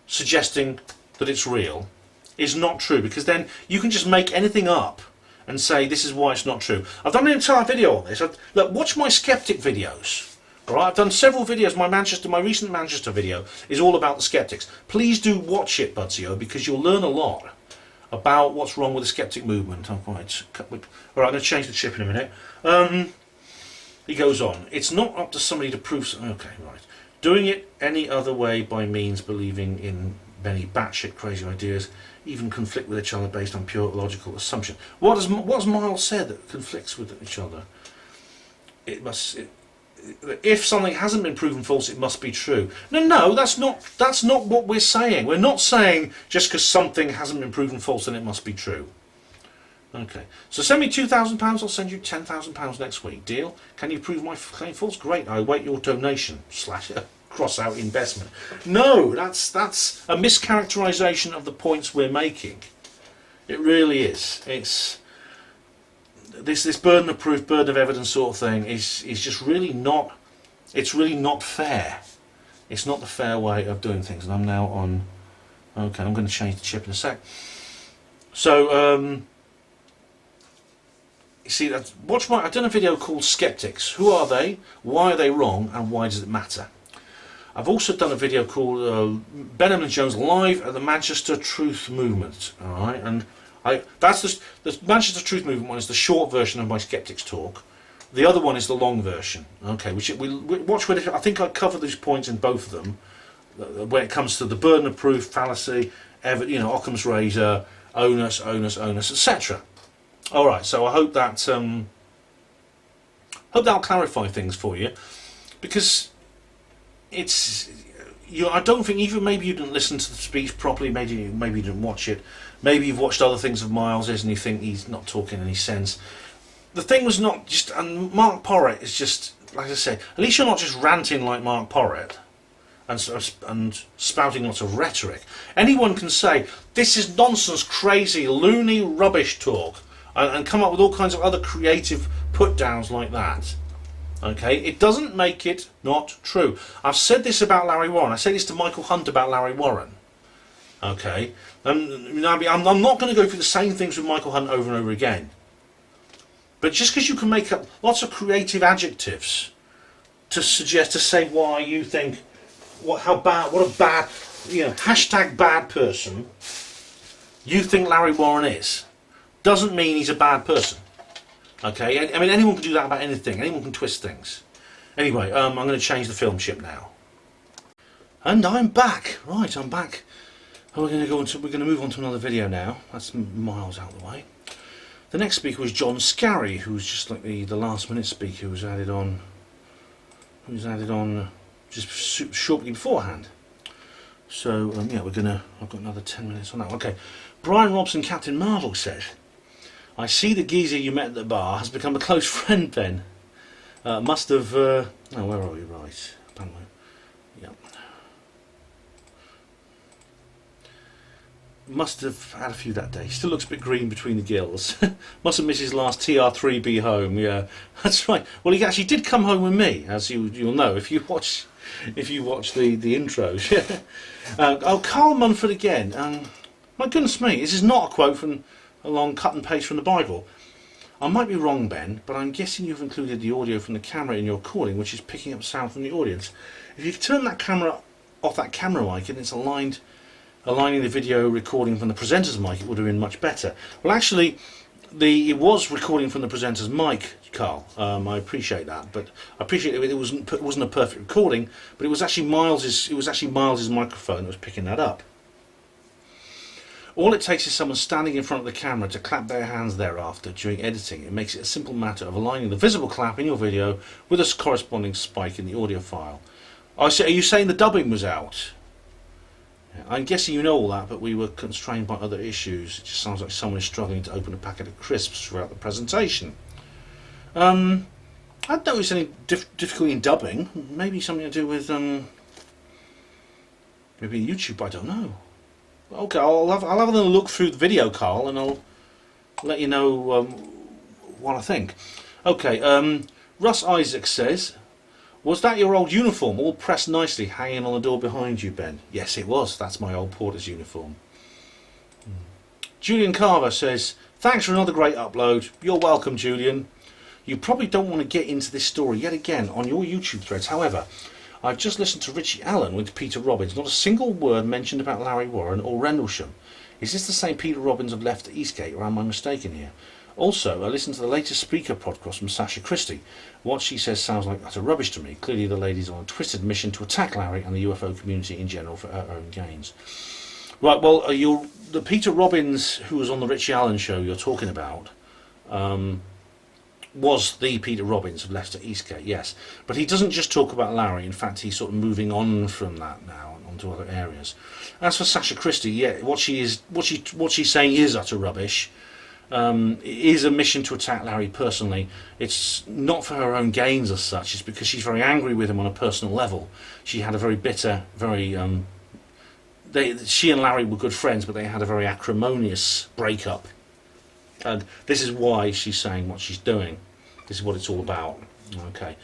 suggesting that it's real, is not true, because then you can just make anything up and say this is why it's not true. I've done an entire video on this. Look, watch my skeptic videos. Alright, I've done several videos. My recent Manchester video is all about the skeptics. Please do watch it, Budsio, because you'll learn a lot about what's wrong with the skeptic movement. Alright, I'm going to change the chip in a minute. He goes on. It's not up to somebody to prove... Okay, right. Doing it any other way by means believing in many batshit crazy ideas, even conflict with each other based on pure logical assumption. What has Miles said that conflicts with each other? If something hasn't been proven false, it must be true. No, that's not what we're saying. We're not saying just because something hasn't been proven false, then it must be true. Okay, so send me £2,000. I'll send you £10,000 next week. Deal? Can you prove my claim false? Great. I await your donation. / cross out investment. No, that's a mischaracterization of the points we're making. It really is. It's this burden of proof, burden of evidence sort of thing is just really not. It's really not fair. It's not the fair way of doing things. And I'm now on. Okay, I'm going to change the chip in a sec. So you see, I've done a video called Skeptics. Who are they? Why are they wrong? And why does it matter? I've also done a video called Ben Emlyn-Jones live at the Manchester Truth Movement. All right, and that's the Manchester Truth Movement one is the short version of my Skeptics talk. The other one is the long version. Okay, which we watch. I think I cover these points in both of them. When it comes to the burden of proof, fallacy, Occam's razor, onus, etc. All right, so I hope that that'll clarify things for you, because it's I don't think even maybe you didn't listen to the speech properly. Maybe you didn't watch it. Maybe you've watched other things of Miles's and you think he's not talking any sense. The thing was not just, and Mark Porritt is just, like I say, at least you're not just ranting like Mark Porritt and spouting lots of rhetoric. Anyone can say this is nonsense, crazy, loony rubbish talk, and come up with all kinds of other creative put downs like that. Okay, it doesn't make it not true. I've said this about Larry Warren. I said this to Michael Hunt about Larry Warren. Okay, I'm not going to go through the same things with Michael Hunt over and over again. But just because you can make up lots of creative adjectives to say why you think what a bad, hashtag bad person you think Larry Warren is, doesn't mean he's a bad person. Okay, I mean anyone can do that about anything. Anyone can twist things. Anyway, I'm going to change the film ship now, and I'm back. Right, I'm back. We're going to move on to another video now. That's miles out of the way. The next speaker was John Scarry, who's just like the last minute speaker who was added on. Just shortly beforehand. So yeah, I've got another 10 minutes on that. Okay, Brian Robson, Captain Marvel said, "I see the geezer you met at the bar has become a close friend, Ben. Must have. Oh, where are we? Right, yeah. Must have had a few that day. Still looks a bit green between the gills. Must have missed his last TR3B home. Yeah, that's right. Well, he actually did come home with me, as you'll know if you watch the intros. Oh, Carl Munford again. My goodness me, this is not a quote from a long cut and paste from the Bible. I might be wrong, Ben, but I'm guessing you've included the audio from the camera in your recording, which is picking up sound from the audience. If you turn that camera off, that camera mic, and it's aligning the video recording from the presenter's mic, it would have been much better. Well, actually, it was recording from the presenter's mic, Carl. I appreciate that, but I appreciate it wasn't a perfect recording, but it was actually Miles's microphone that was picking that up. All it takes is someone standing in front of the camera to clap their hands thereafter during editing. It makes it a simple matter of aligning the visible clap in your video with a corresponding spike in the audio file. Are you saying the dubbing was out? I'm guessing you know all that, but we were constrained by other issues. It just sounds like someone is struggling to open a packet of crisps throughout the presentation. I don't notice any difficulty in dubbing. Maybe something to do with maybe YouTube. I don't know. Okay, I'll have a look through the video, Carl, and I'll let you know what I think. Okay, Russ Isaac says, "Was that your old uniform, all pressed nicely, hanging on the door behind you, Ben?" Yes, it was. That's my old porter's uniform. Julian Carver says, "Thanks for another great upload." You're welcome, Julian. You probably don't want to get into this story yet again on your YouTube threads. However, I've just listened to Richie Allen with Peter Robbins. Not a single word mentioned about Larry Warren or Rendlesham. Is this the same Peter Robbins of Left at Eastgate, or am I mistaken here? Also, I listened to the latest speaker podcast from Sasha Christie. What she says sounds like utter rubbish to me. Clearly the lady's on a twisted mission to attack Larry and the UFO community in general for her own gains. Right, well, the Peter Robbins who was on the Richie Allen show you're talking about was the Peter Robbins of Left at Eastgate, yes. But he doesn't just talk about Larry. In fact, he's sort of moving on from that now onto other areas. As for Sasha Christie, yeah, what she's saying is utter rubbish. It is a mission to attack Larry personally. It's not for her own gains as such. It's because she's very angry with him on a personal level. She had a very bitter, she and Larry were good friends, but they had a very acrimonious breakup. And this is why she's saying what she's doing. This is what it's all about. Okay.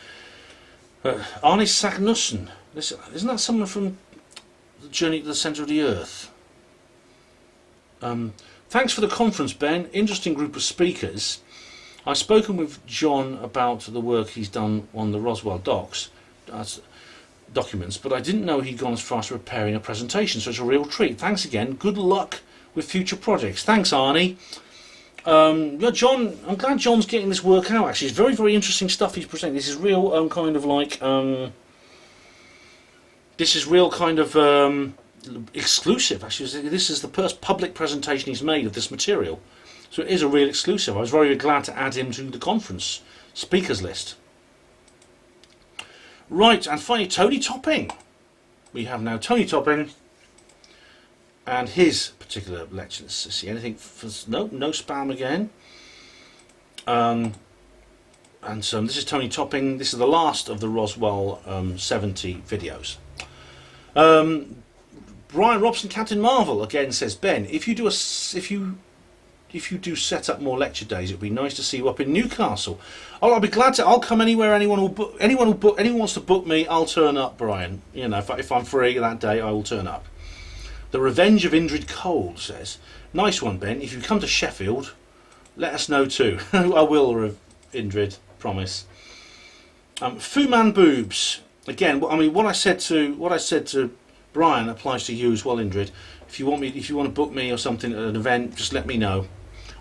Arne Sagnussen. Isn't that someone from the Journey to the Centre of the Earth? Thanks for the conference, Ben. Interesting group of speakers. I've spoken with John about the work he's done on the Roswell documents, but I didn't know he'd gone as far as preparing a presentation, so it's a real treat. Thanks again. Good luck with future projects. Thanks, Arnie. Yeah, John, I'm glad John's getting this work out, actually. It's very, very interesting stuff he's presenting. This is real exclusive, actually. This is the first public presentation he's made of this material, so it is a real exclusive. I was very glad to add him to the conference speakers list. Right, and finally Tony Topping we have now Tony Topping and his particular lecture. Let's see anything. No spam again. And so this is Tony Topping. This is the last of the Roswell 70 videos. Brian Robson, Captain Marvel again says, Ben, if you do set up more lecture days, it'd be nice to see you up in Newcastle. Oh, I'll be glad to. I'll come anywhere. Anyone wants to book me, I'll turn up, Brian. You know, if I'm free that day, I will turn up. The Revenge of Indrid Cold says, nice one, Ben. If you come to Sheffield, let us know too. I will, Indrid, promise. Fu Man Boobs again. I mean, what I said to Brian applies to you as well, Indrid. If you want to book me or something at an event, just let me know.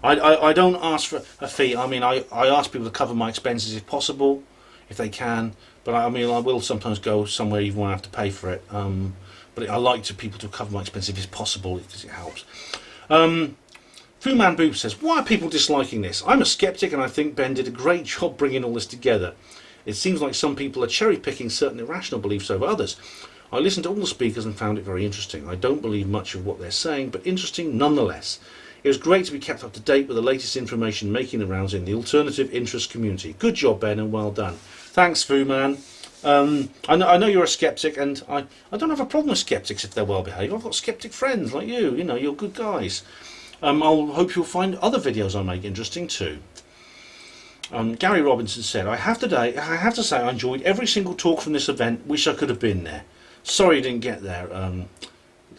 I don't ask for a fee. I mean, I ask people to cover my expenses if possible, if they can. But I mean, I will sometimes go somewhere even when I have to pay for it. But I like people to cover my expenses if it's possible, because it helps. Fu Man Boob says, why are people disliking this? I'm a skeptic and I think Ben did a great job bringing all this together. It seems like some people are cherry-picking certain irrational beliefs over others. I listened to all the speakers and found it very interesting. I don't believe much of what they're saying, but interesting nonetheless. It was great to be kept up to date with the latest information making the rounds in the alternative interest community. Good job, Ben, and well done. Thanks, Fu Man. I know you're a skeptic, and I don't have a problem with skeptics if they're well behaved. I've got skeptic friends like you. You know, you're good guys. I'll hope you'll find other videos I make interesting too. Gary Robinson said, I have to say I enjoyed every single talk from this event. Wish I could have been there. Sorry you didn't get there,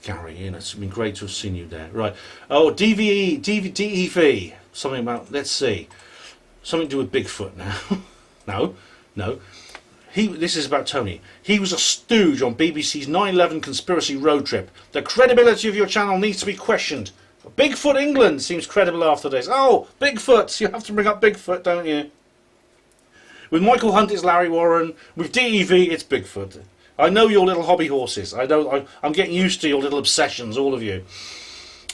Gary. You know, it's been great to have seen you there. Right. Oh, DEV. Something about, let's see. Something to do with Bigfoot now. No. This is about Tony. He was a stooge on BBC's 9/11 conspiracy road trip. The credibility of your channel needs to be questioned. Bigfoot England seems credible after this. Oh, Bigfoot! You have to bring up Bigfoot, don't you? With Michael Hunt, it's Larry Warren. With DEV, it's Bigfoot. I know your little hobby horses. I'm getting used to your little obsessions, all of you.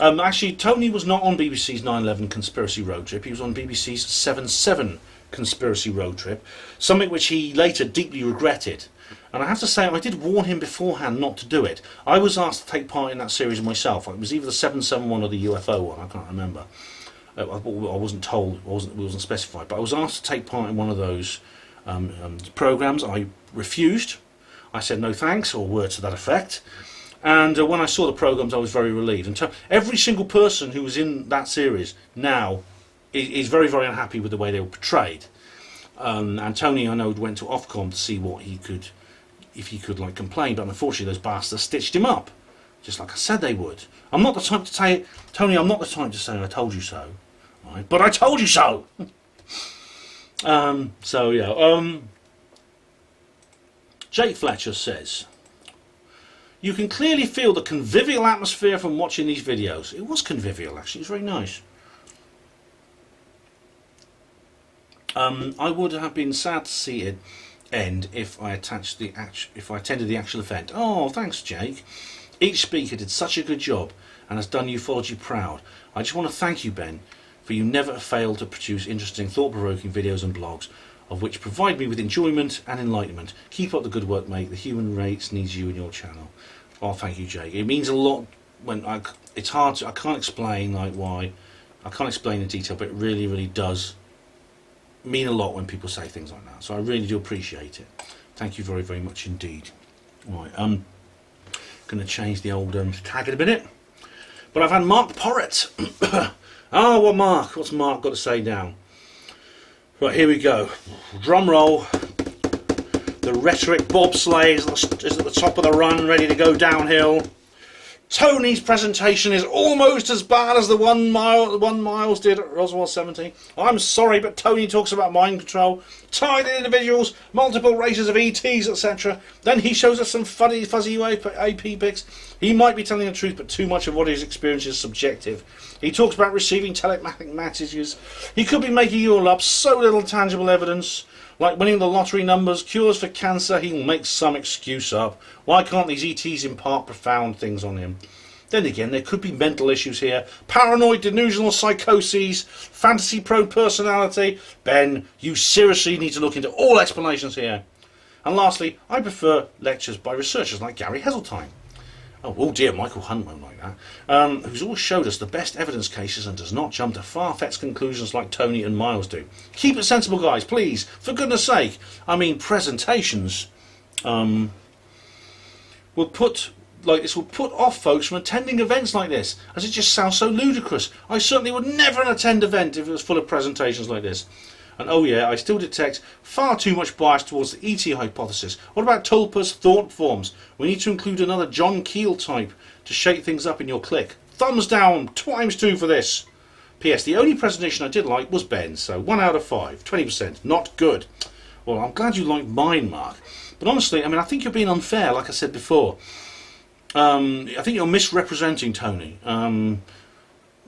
Actually, Tony was not on BBC's 9/11 conspiracy road trip. He was on BBC's 7/7 conspiracy road trip, something which he later deeply regretted. And I have to say, I did warn him beforehand not to do it. I was asked to take part in that series myself. It was either the 7/7 one or the UFO one. I can't remember. I wasn't told. It wasn't specified. But I was asked to take part in one of those programs. I refused. I said no thanks, or words to that effect. And when I saw the programs, I was very relieved. And every single person who was in that series now is very, very unhappy with the way they were portrayed. And Tony, I know, went to Ofcom to see what he could, if he could like complain, but unfortunately those bastards stitched him up, just like I said they would. I'm not the type to say, Tony, I'm not the type to say I told you so, right? But I told you so. So yeah. Jake Fletcher says, you can clearly feel the convivial atmosphere from watching these videos. It was convivial, actually. It was very nice. I would have been sad to see it end if I attended the actual event. Oh, thanks, Jake. Each speaker did such a good job and has done ufology proud. I just want to thank you, Ben, for you never fail to produce interesting, thought-provoking videos and blogs, of which provide me with enjoyment and enlightenment. Keep up the good work, mate. The human race needs you and your channel. Oh, thank you, Jake. It means a lot when it's hard to, I can't explain like why. I can't explain in detail, but it really, really does mean a lot when people say things like that. So I really do appreciate it. Thank you very, very much indeed. Right, going to change the old tag in a minute. But I've had Mark Porrett. Oh, what Mark? What's Mark got to say now? Right, here we go. Drum roll. The rhetoric bobsleigh is at the top of the run, ready to go downhill. Tony's presentation is almost as bad as the one Miles did at Roswell 70. I'm sorry, but Tony talks about mind control, tiny individuals, multiple races of ETs, etc. Then he shows us some funny, fuzzy AP pics. He might be telling the truth, but too much of what he's experienced is subjective. He talks about receiving telepathic messages. He could be making you all up, so little tangible evidence. Like winning the lottery numbers, cures for cancer, he'll make some excuse up. Why can't these ETs impart profound things on him? Then again, there could be mental issues here. Paranoid, delusional psychoses, fantasy-prone personality. Ben, you seriously need to look into all explanations here. And lastly, I prefer lectures by researchers like Gary Heseltine. Oh dear, Michael Hunt won't like that. Who's always showed us the best evidence cases and does not jump to far-fetched conclusions like Tony and Miles do. Keep it sensible, guys, please, for goodness sake. I mean, presentations will put off folks from attending events like this, as it just sounds so ludicrous. I certainly would never attend an event if it was full of presentations like this. And oh yeah, I still detect far too much bias towards the ET hypothesis. What about Tulpa's thought forms? We need to include another John Keel type to shake things up in your clique. Thumbs down, ×2 for this. P.S. The only presentation I did like was Ben's, so 1 out of 5, 20%, not good. Well, I'm glad you liked mine, Mark. But honestly, I mean, I think you're being unfair, like I said before. I think you're misrepresenting Tony.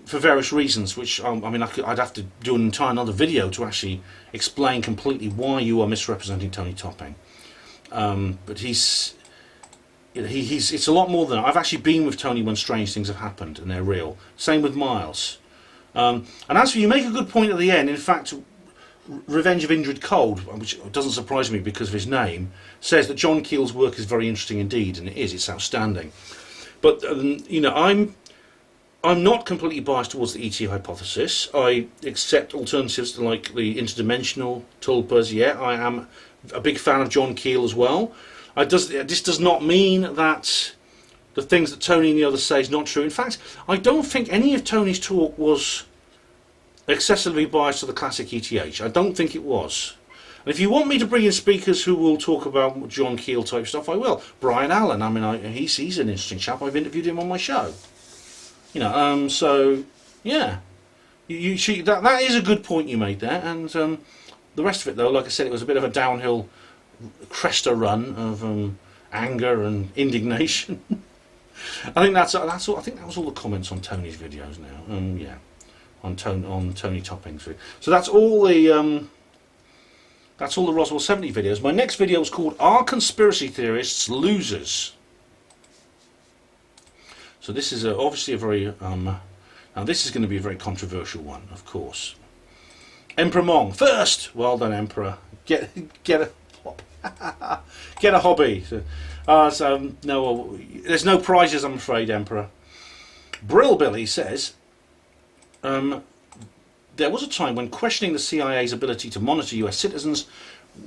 For various reasons, which I mean, I'd have to do an entire another video to actually explain completely why you are misrepresenting Tony Topping. But he's it's a lot more than that. I've actually been with Tony when strange things have happened and they're real. Same with Miles. And as for you, make a good point at the end. In fact, Revenge of Indrid Cold, which doesn't surprise me because of his name, says that John Keel's work is very interesting indeed, and it is. It's outstanding. But you know, I'm not completely biased towards the ET hypothesis. I accept alternatives like the interdimensional tulpas. Yeah, I am a big fan of John Keel as well. This does not mean that the things that Tony and the others say is not true. In fact, I don't think any of Tony's talk was excessively biased to the classic ETH. I don't think it was. And if you want me to bring in speakers who will talk about John Keel type stuff, I will. Brian Allen, I mean, he's an interesting chap. I've interviewed him on my show. You know, so yeah, you see, that is a good point you made there, and the rest of it, though, like I said, it was a bit of a downhill cresta run of anger and indignation. I think that's all. I think that was all the comments on Tony's videos now. Yeah, on Tony Topping's. So that's all the Roswell 70 videos. My next video is called "Are Conspiracy Theorists Losers?" So this is obviously a very now this is going to be a very controversial one, of course. Emperor Mong first. Well done, Emperor. Get a get a hobby. So no, there's no prizes, I'm afraid, Emperor. Brill Billy says there was a time when questioning the CIA's ability to monitor US citizens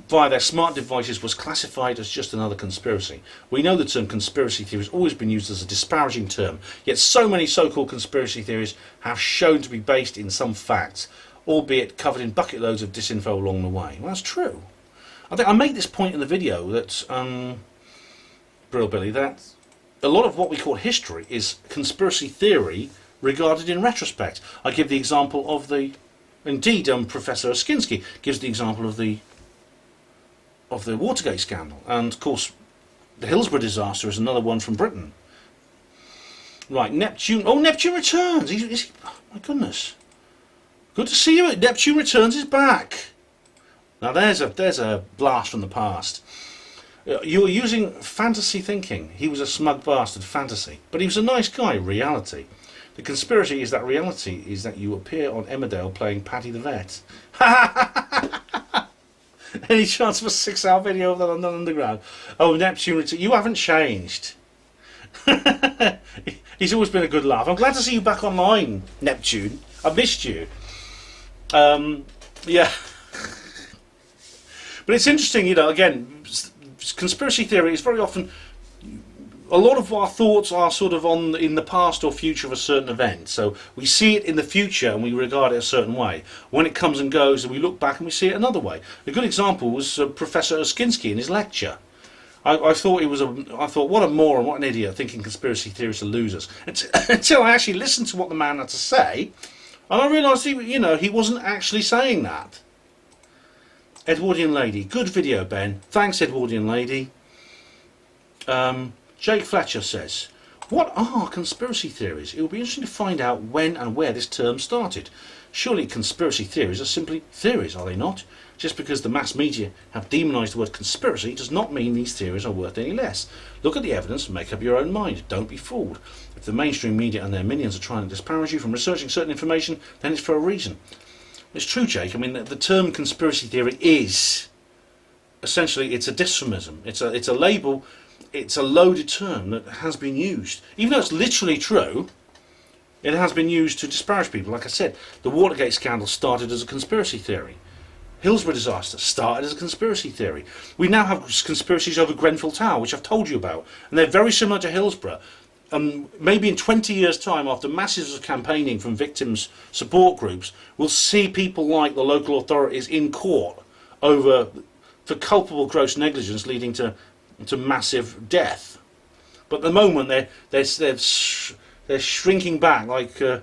via their smart devices was classified as just another conspiracy. We know the term conspiracy theory has always been used as a disparaging term, yet so many so-called conspiracy theories have shown to be based in some facts, albeit covered in bucket loads of disinfo along the way. Well, that's true. I think I made this point in the video that, Brill Billy, that a lot of what we call history is conspiracy theory regarded in retrospect. I give the example of indeed, Professor Oskinsky gives the example of the Watergate scandal, and of course the Hillsborough disaster is another one from Britain. Right, Neptune. Oh, Neptune returns. Is he, oh my goodness, good to see you. Neptune returns is back. Now there's a blast from the past. You were using fantasy thinking. He was a smug bastard, fantasy, but he was a nice guy, reality. The conspiracy is that reality is that you appear on Emmerdale playing Paddy the Vet. Any chance of a 6-hour video of the London Underground? Oh, Neptune, you haven't changed. He's always been a good laugh. I'm glad to see you back online, Neptune. I missed you. Yeah. But it's interesting, you know, again, conspiracy theory is very often, a lot of our thoughts are sort of in the past or future of a certain event. So we see it in the future and we regard it a certain way. When it comes and goes, and we look back and we see it another way. A good example was Professor Oskinsky in his lecture. I thought what a moron, what an idiot, thinking conspiracy theorists are losers. Until I actually listened to what the man had to say, and I realised he wasn't actually saying that. Edwardian Lady, good video, Ben. Thanks, Edwardian Lady. Jake Fletcher says, what are conspiracy theories? It will be interesting to find out when and where this term started. Surely conspiracy theories are simply theories, are they not? Just because the mass media have demonised the word conspiracy does not mean these theories are worth any less. Look at the evidence and make up your own mind. Don't be fooled. If the mainstream media and their minions are trying to disparage you from researching certain information, then it's for a reason. It's true, Jake. I mean, the term conspiracy theory is essentially it's a dysphorism. It's a label. It's a loaded term that has been used, even though it's literally true. It has been used to disparage people. Like I said, the Watergate scandal started as a conspiracy theory. Hillsborough disaster started as a conspiracy theory. We now have conspiracies over Grenfell Tower, which I've told you about, and they're very similar to Hillsborough. Maybe in 20 years' time, after masses of campaigning from victims' support groups, we'll see people like the local authorities in court for culpable gross negligence leading to massive death. But at the moment, they're shrinking back like the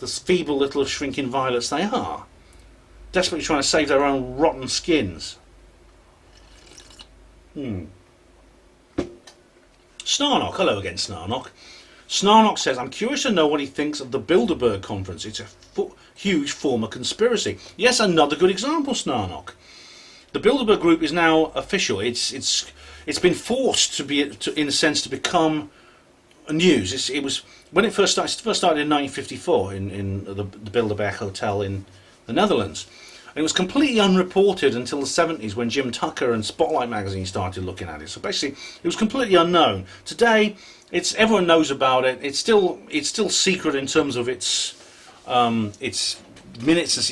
feeble little shrinking violets they are, desperately trying to save their own rotten skins. Snarnock, hello again, Snarnock. Snarnock says, I'm curious to know what he thinks of the Bilderberg conference. It's a huge former conspiracy. Yes, another good example, Snarnock. The Bilderberg group is now official. It's been forced to be, in a sense, to become news. It was when it first started in 1954 in the Bilderberg Hotel in the Netherlands. And it was completely unreported until the 70s when Jim Tucker and Spotlight magazine started looking at it. So basically, it was completely unknown. Today, everyone knows about it. It's still secret in terms of its minutes.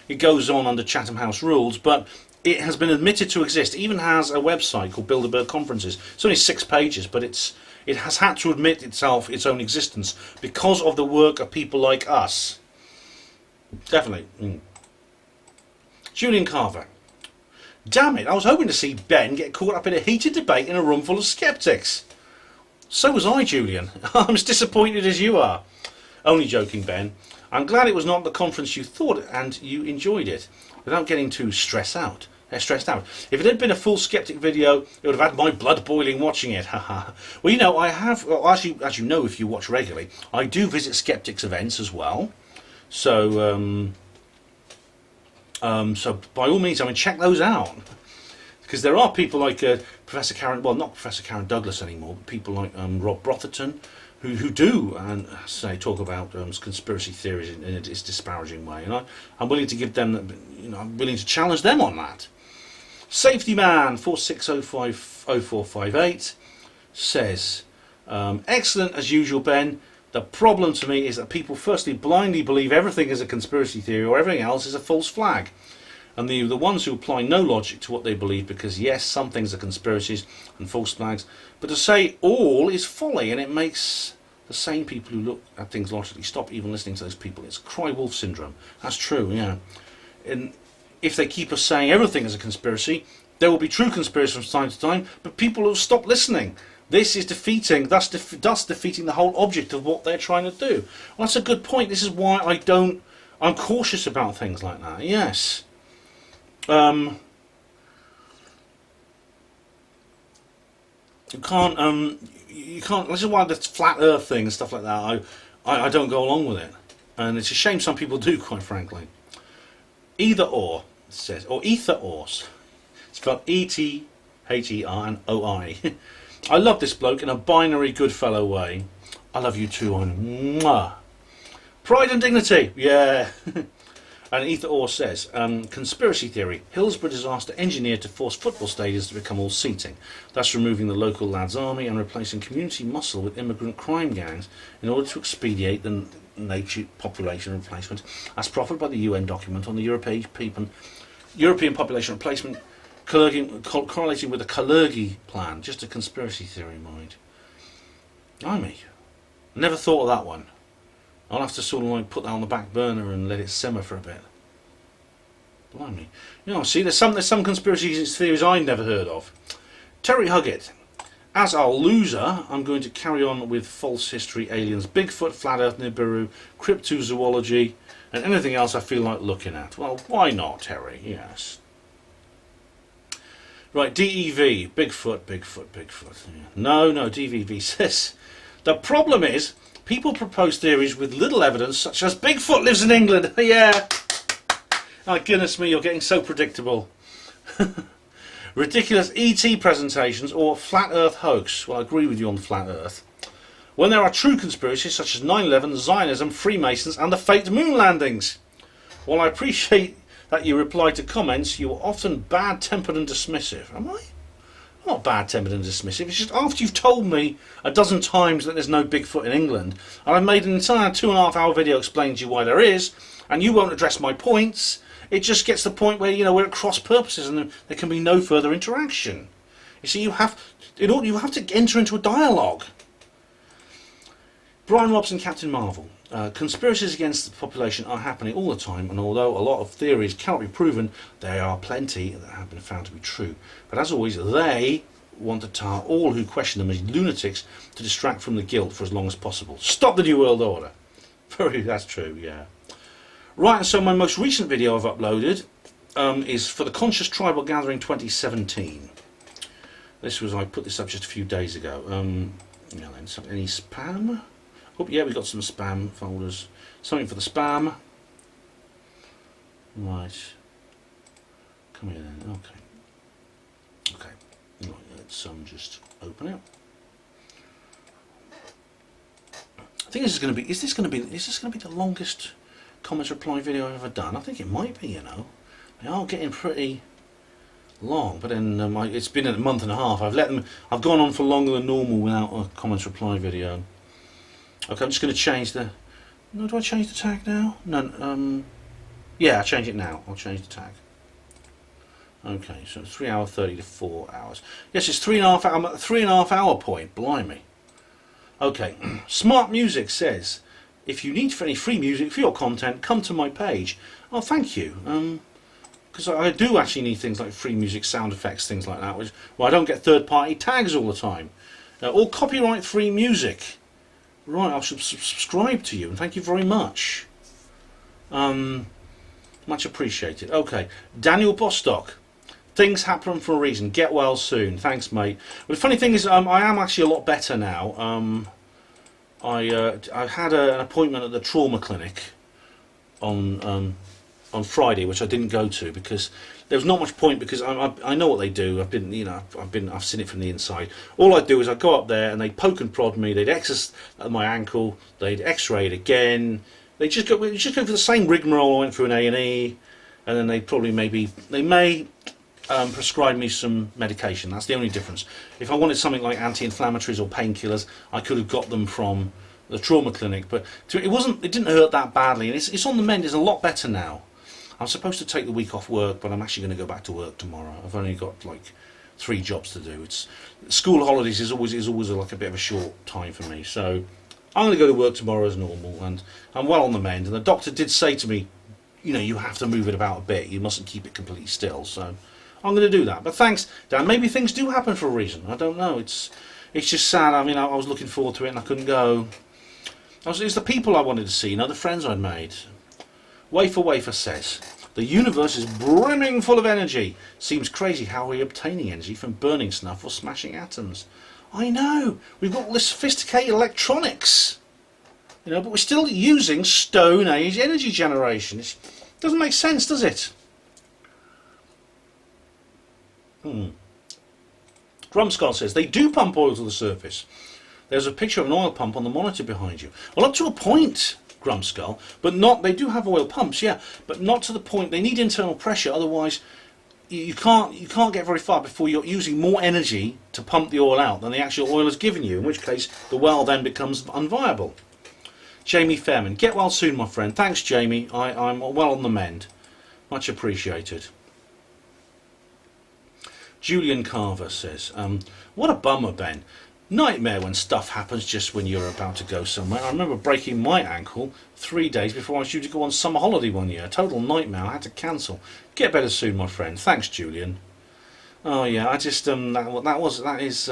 It goes on under Chatham House rules, but it has been admitted to exist. It even has a website called Bilderberg Conferences. It's only 6 pages, but it has had to admit its own existence because of the work of people like us. Definitely. Julian Carver. Damn it, I was hoping to see Ben get caught up in a heated debate in a room full of skeptics. So was I, Julian. I'm as disappointed as you are. Only joking, Ben. I'm glad it was not the conference you thought and you enjoyed it, without getting too stressed out. If it had been a full skeptic video, it would have had my blood boiling watching it. Well, you know, I have, as you know if you watch regularly, I do visit skeptics events as well. So, so by all means, I mean, check those out. Because there are people like Professor Karen, well, not Professor Karen Douglas anymore, but people like Rob Brotherton, who do talk about conspiracy theories in a disparaging way, and I'm willing to give them, I'm willing to challenge them on that. Safety Man 46050458 says, excellent as usual, Ben. The problem to me is that people firstly blindly believe everything is a conspiracy theory or everything else is a false flag. And the ones who apply no logic to what they believe because, yes, some things are conspiracies and false flags, but to say all is folly, and it makes the sane people who look at things logically stop even listening to those people. It's cry wolf syndrome. That's true, yeah. And if they keep us saying everything is a conspiracy, there will be true conspiracies from time to time, but people will stop listening. This is defeating, thus defeating the whole object of what they're trying to do. Well, that's a good point. This is why I'm cautious about things like that, yes. You can't, this is why the flat earth thing and stuff like that, I don't go along with it. And it's a shame some people do, quite frankly. Either or, it says, or ether ors. It's spelled E-T-H-E-R and O-I. I love this bloke in a binary Goodfellow way. I love you too, mwah. Pride and dignity, yeah. And Ether Orr says, conspiracy theory, Hillsborough disaster engineered to force football stadiums to become all seating, thus removing the local lads' army and replacing community muscle with immigrant crime gangs in order to expedite the nature population replacement as proffered by the UN document on the European population replacement correlating with the Kalergi plan. Just a conspiracy theory, mind. Blimey. Never thought of that one. I'll have to sort of like put that on the back burner and let it simmer for a bit. Blimey. See, there's some conspiracy theories I never heard of. Terry Huggett. As our loser, I'm going to carry on with false history, aliens, Bigfoot, flat earth, Nibiru, cryptozoology, and anything else I feel like looking at. Well, why not, Terry? Yes. Right, DEV, Bigfoot. Yeah. No, DVV says, the problem is, people propose theories with little evidence, such as Bigfoot lives in England. Yeah. Oh, goodness me, you're getting so predictable. Ridiculous ET presentations or flat earth hoax. Well, I agree with you on flat earth. When there are true conspiracies, such as 9/11, Zionism, Freemasons, and the faked moon landings. While I appreciate that you reply to comments, you are often bad-tempered and dismissive. Am I? I'm not bad-tempered and dismissive. It's just after you've told me a dozen times that there's no Bigfoot in England, and I've made an entire 2.5-hour video explaining to you why there is, and you won't address my points, it just gets to the point where, you know, we're at cross purposes and there can be no further interaction. You see, you have to enter into a dialogue. Brian Robson, Captain Marvel. Conspiracies against the population are happening all the time, and although a lot of theories cannot be proven, there are plenty that have been found to be true. But as always, they want to tar all who question them as lunatics to distract from the guilt for as long as possible. Stop the New World Order. That's true, yeah. Right, and so my most recent video I've uploaded is for the Conscious Tribal Gathering 2017. I put this up just a few days ago. Any spam? Oh yeah, we got some spam folders. Something for the spam. Right. Come here then. Okay. Okay. Right, let's just open it. I think this is going to be. Is this going to be the longest comments reply video I've ever done? I think it might be. You know, they are getting pretty long, but then it's been a month and a half. I've gone on for longer than normal without a comments reply video. Okay, I'm just going to change the. No, do I change the tag now? No. Yeah, I'll change it now. I'll change the tag. Okay, so it's 3 hours 30 to 4 hours. Yes, it's 3.5 hours. I'm at the 3.5 hour point. Blimey. Okay, Smart Music says, if you need any free music for your content, come to my page. Oh, thank you. Because I do actually need things like free music, sound effects, things like that. Well, I don't get third-party tags all the time. Or copyright-free music. Right, I should subscribe to you, and thank you very much. Much appreciated. Okay, Daniel Bostock. Things happen for a reason. Get well soon. Thanks, mate. Well, the funny thing is, I am actually a lot better now. I had an appointment at the trauma clinic on Friday, which I didn't go to because there was not much point, because I know what they do. I've seen it from the inside. All I do is I go up there and they poke and prod me. They'd exercise my ankle. They'd X-ray it again. They just go for the same rigmarole. I went through an A&E, and then they may prescribe me some medication. That's the only difference. If I wanted something like anti-inflammatories or painkillers, I could have got them from the trauma clinic. But it didn't hurt that badly, and it's on the mend. It's a lot better now. I'm supposed to take the week off work, but I'm actually going to go back to work tomorrow. I've only got like 3 jobs to do. School holidays is always like a bit of a short time for me, so I'm going to go to work tomorrow as normal, and I'm well on the mend. And the doctor did say to me, you know, you have to move it about a bit. You mustn't keep it completely still. So I'm going to do that. But thanks, Dan. Maybe things do happen for a reason. I don't know. It's just sad. I mean, I was looking forward to it and I couldn't go. It's the people I wanted to see, you know, the friends I'd made. Wafer says, the universe is brimming full of energy. Seems crazy how we're obtaining energy from burning snuff or smashing atoms. I know. We've got all this sophisticated electronics. You know, but we're still using Stone Age energy generation. It doesn't make sense, does it? Grumskull says, they do pump oil to the surface. There's a picture of an oil pump on the monitor behind you. Well, up to a point, Grumskull, but not. They do have oil pumps, yeah, but not to the point. They need internal pressure, otherwise you can't get very far before you're using more energy to pump the oil out than the actual oil has given you, in which case the well then becomes unviable. Jamie Fairman, get well soon, my friend. Thanks, Jamie. I'm well on the mend. Much appreciated. Julian Carver says, what a bummer, Ben. Nightmare when stuff happens just when you're about to go somewhere. I remember breaking my ankle 3 days before I was due to go on summer holiday one year. A total nightmare. I had to cancel. Get better soon, my friend. Thanks, Julian. Oh yeah, I just that is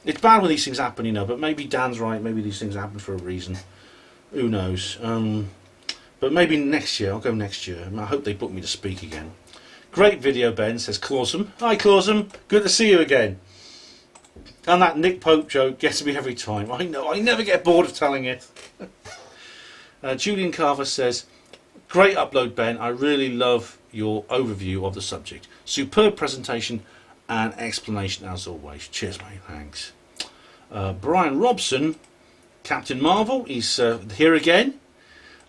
it's bad when these things happen, you know. But maybe Dan's right. Maybe these things happen for a reason. Who knows? But maybe next year. I'll go next year. I hope they book me to speak again. Great video, Ben, says Clawsome. Hi, Clawsome. Good to see you again. And that Nick Pope joke gets me every time. I know, I never get bored of telling it. Julian Carver says, great upload, Ben. I really love your overview of the subject. Superb presentation and explanation as always. Cheers, mate. Thanks. Brian Robson, Captain Marvel, he's here again.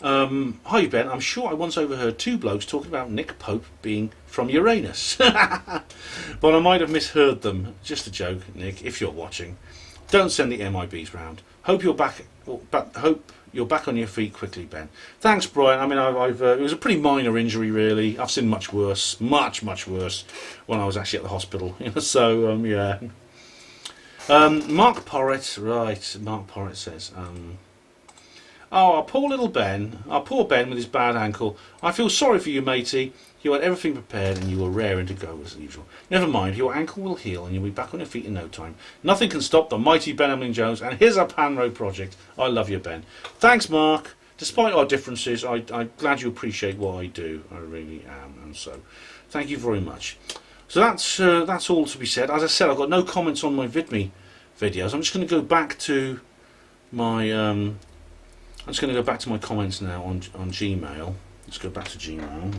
Hi Ben, I'm sure I once overheard two blokes talking about Nick Pope being from Uranus. But I might have misheard them. Just a joke, Nick, if you're watching. Don't send the MIBs round. Hope you're back on your feet quickly, Ben. Thanks, Brian. I mean, it was a pretty minor injury, really. I've seen much worse, much worse, when I was actually at the hospital. So, yeah. Mark Porritt, right? Mark Porritt says, "Oh, our poor little Ben, our poor Ben with his bad ankle. I feel sorry for you, matey. You had everything prepared and you were raring to go as usual. Never mind, your ankle will heal and you'll be back on your feet in no time. Nothing can stop the mighty Ben Emlyn-Jones and his HPANWO project. I love you, Ben." Thanks, Mark. Despite our differences, I'm glad you appreciate what I do. I really am, and so thank you very much. So that's all to be said. As I said, I've got no comments on my VidMe videos. I'm just going to go back to my comments now on Gmail. Let's go back to Gmail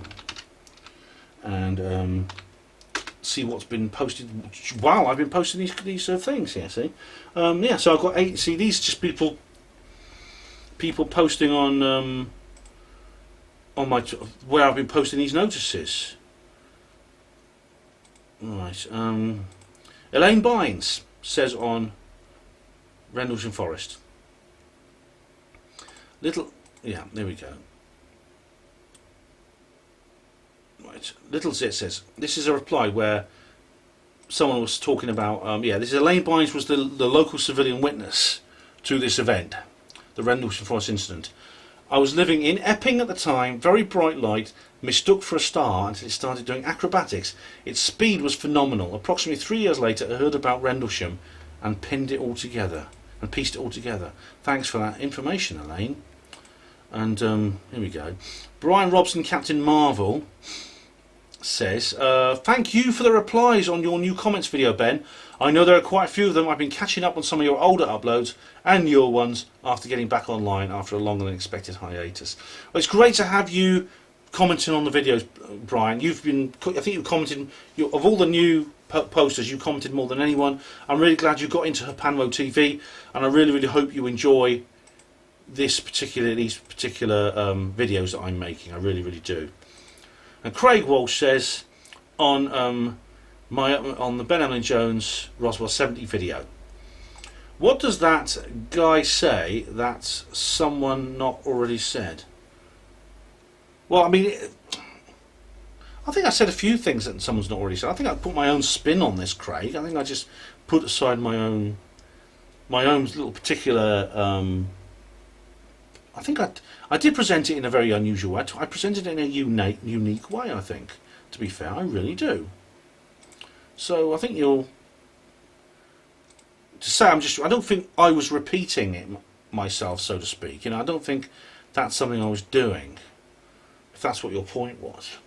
and see what's been posted while I've been posting these things here. See, yeah. So I've got 8. See, these are just people posting on my where I've been posting these notices. Right. Elaine Bynes says on Rendlesham Forest. Yeah, there we go. Right. Little Zit says, this is a reply where someone was talking about, yeah, this is Elaine Bynes was the local civilian witness to this event, the Rendlesham Forest incident. "I was living in Epping at the time, very bright light, mistook for a star until it started doing acrobatics. Its speed was phenomenal. Approximately 3 years later, I heard about Rendlesham and pieced it all together. Thanks for that information, Elaine." And here we go. Brian Robson, Captain Marvel, says, "Thank you for the replies on your new comments video, Ben. I know there are quite a few of them. I've been catching up on some of your older uploads and your ones after getting back online after a longer than expected hiatus." Well, it's great to have you commenting on the videos, Brian. I think you've commented, of all the new posters, you commented more than anyone. I'm really glad you got into HPANWO TV, and I really hope you enjoy these particular videos that I'm making. I really do. And Craig Walsh says on the Ben Emlyn-Jones Roswell 70 video, "What does that guy say that someone not already said?" Well, I mean, I think I said a few things that someone's not already said. I think I put my own spin on this, Craig. I think I just put aside my own little particular. I think I did present it in a very unusual way. I presented it in a unique way, I think. To be fair, I really do. So I think I don't think I was repeating it myself, so to speak. I don't think that's something I was doing, if that's what your point was.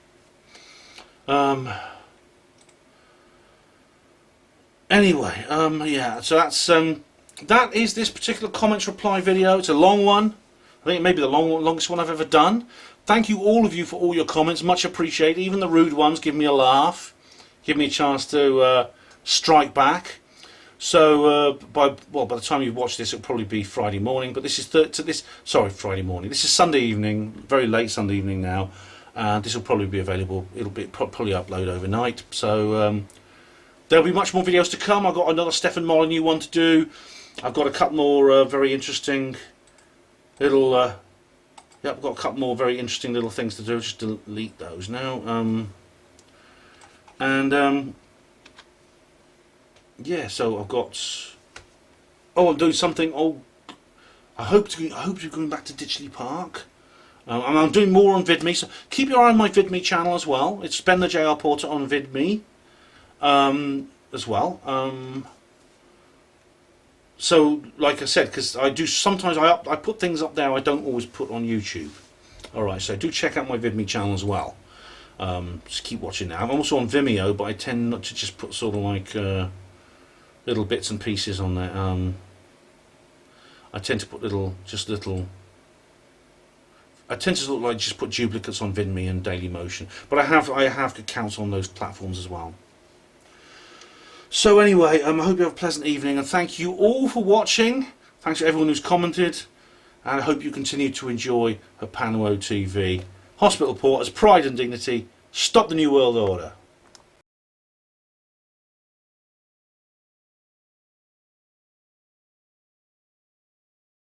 Anyway, yeah, so that is this particular comments reply video. It's a long one. I think it may be the longest one I've ever done. Thank you, all of you, for all your comments. Much appreciated. Even the rude ones give me a laugh, give me a chance to strike back. So by the time you watch this, it'll probably be Friday morning. But this is Friday morning. This is Sunday evening, very late Sunday evening now. This will probably be available. It'll be probably upload overnight. So there'll be much more videos to come. I've got another Stephen Molyneux one to do. I've got a couple more very interesting little. I've got a couple more very interesting little things to do. Just delete those now. Yeah. So I've got. Oh, I'm doing something. Oh, I hope you're going back to Ditchley Park. And I'm doing more on VidMe, so keep your eye on my VidMe channel as well. It's Ben the JR Porter on VidMe as well. So, like I said, because I do sometimes I put things up there I don't always put on YouTube. Alright, so do check out my VidMe channel as well. Just keep watching now. I'm also on Vimeo, but I tend not to just put sort of like little bits and pieces on there. I tend to put I tend to sort of like just put duplicates on VidMe and Dailymotion, but I have accounts on those platforms as well. So anyway, I hope you have a pleasant evening, and thank you all for watching. Thanks to everyone who's commented, and I hope you continue to enjoy HPANWO TV. Hospital Porters, Pride and Dignity, stop the New World Order.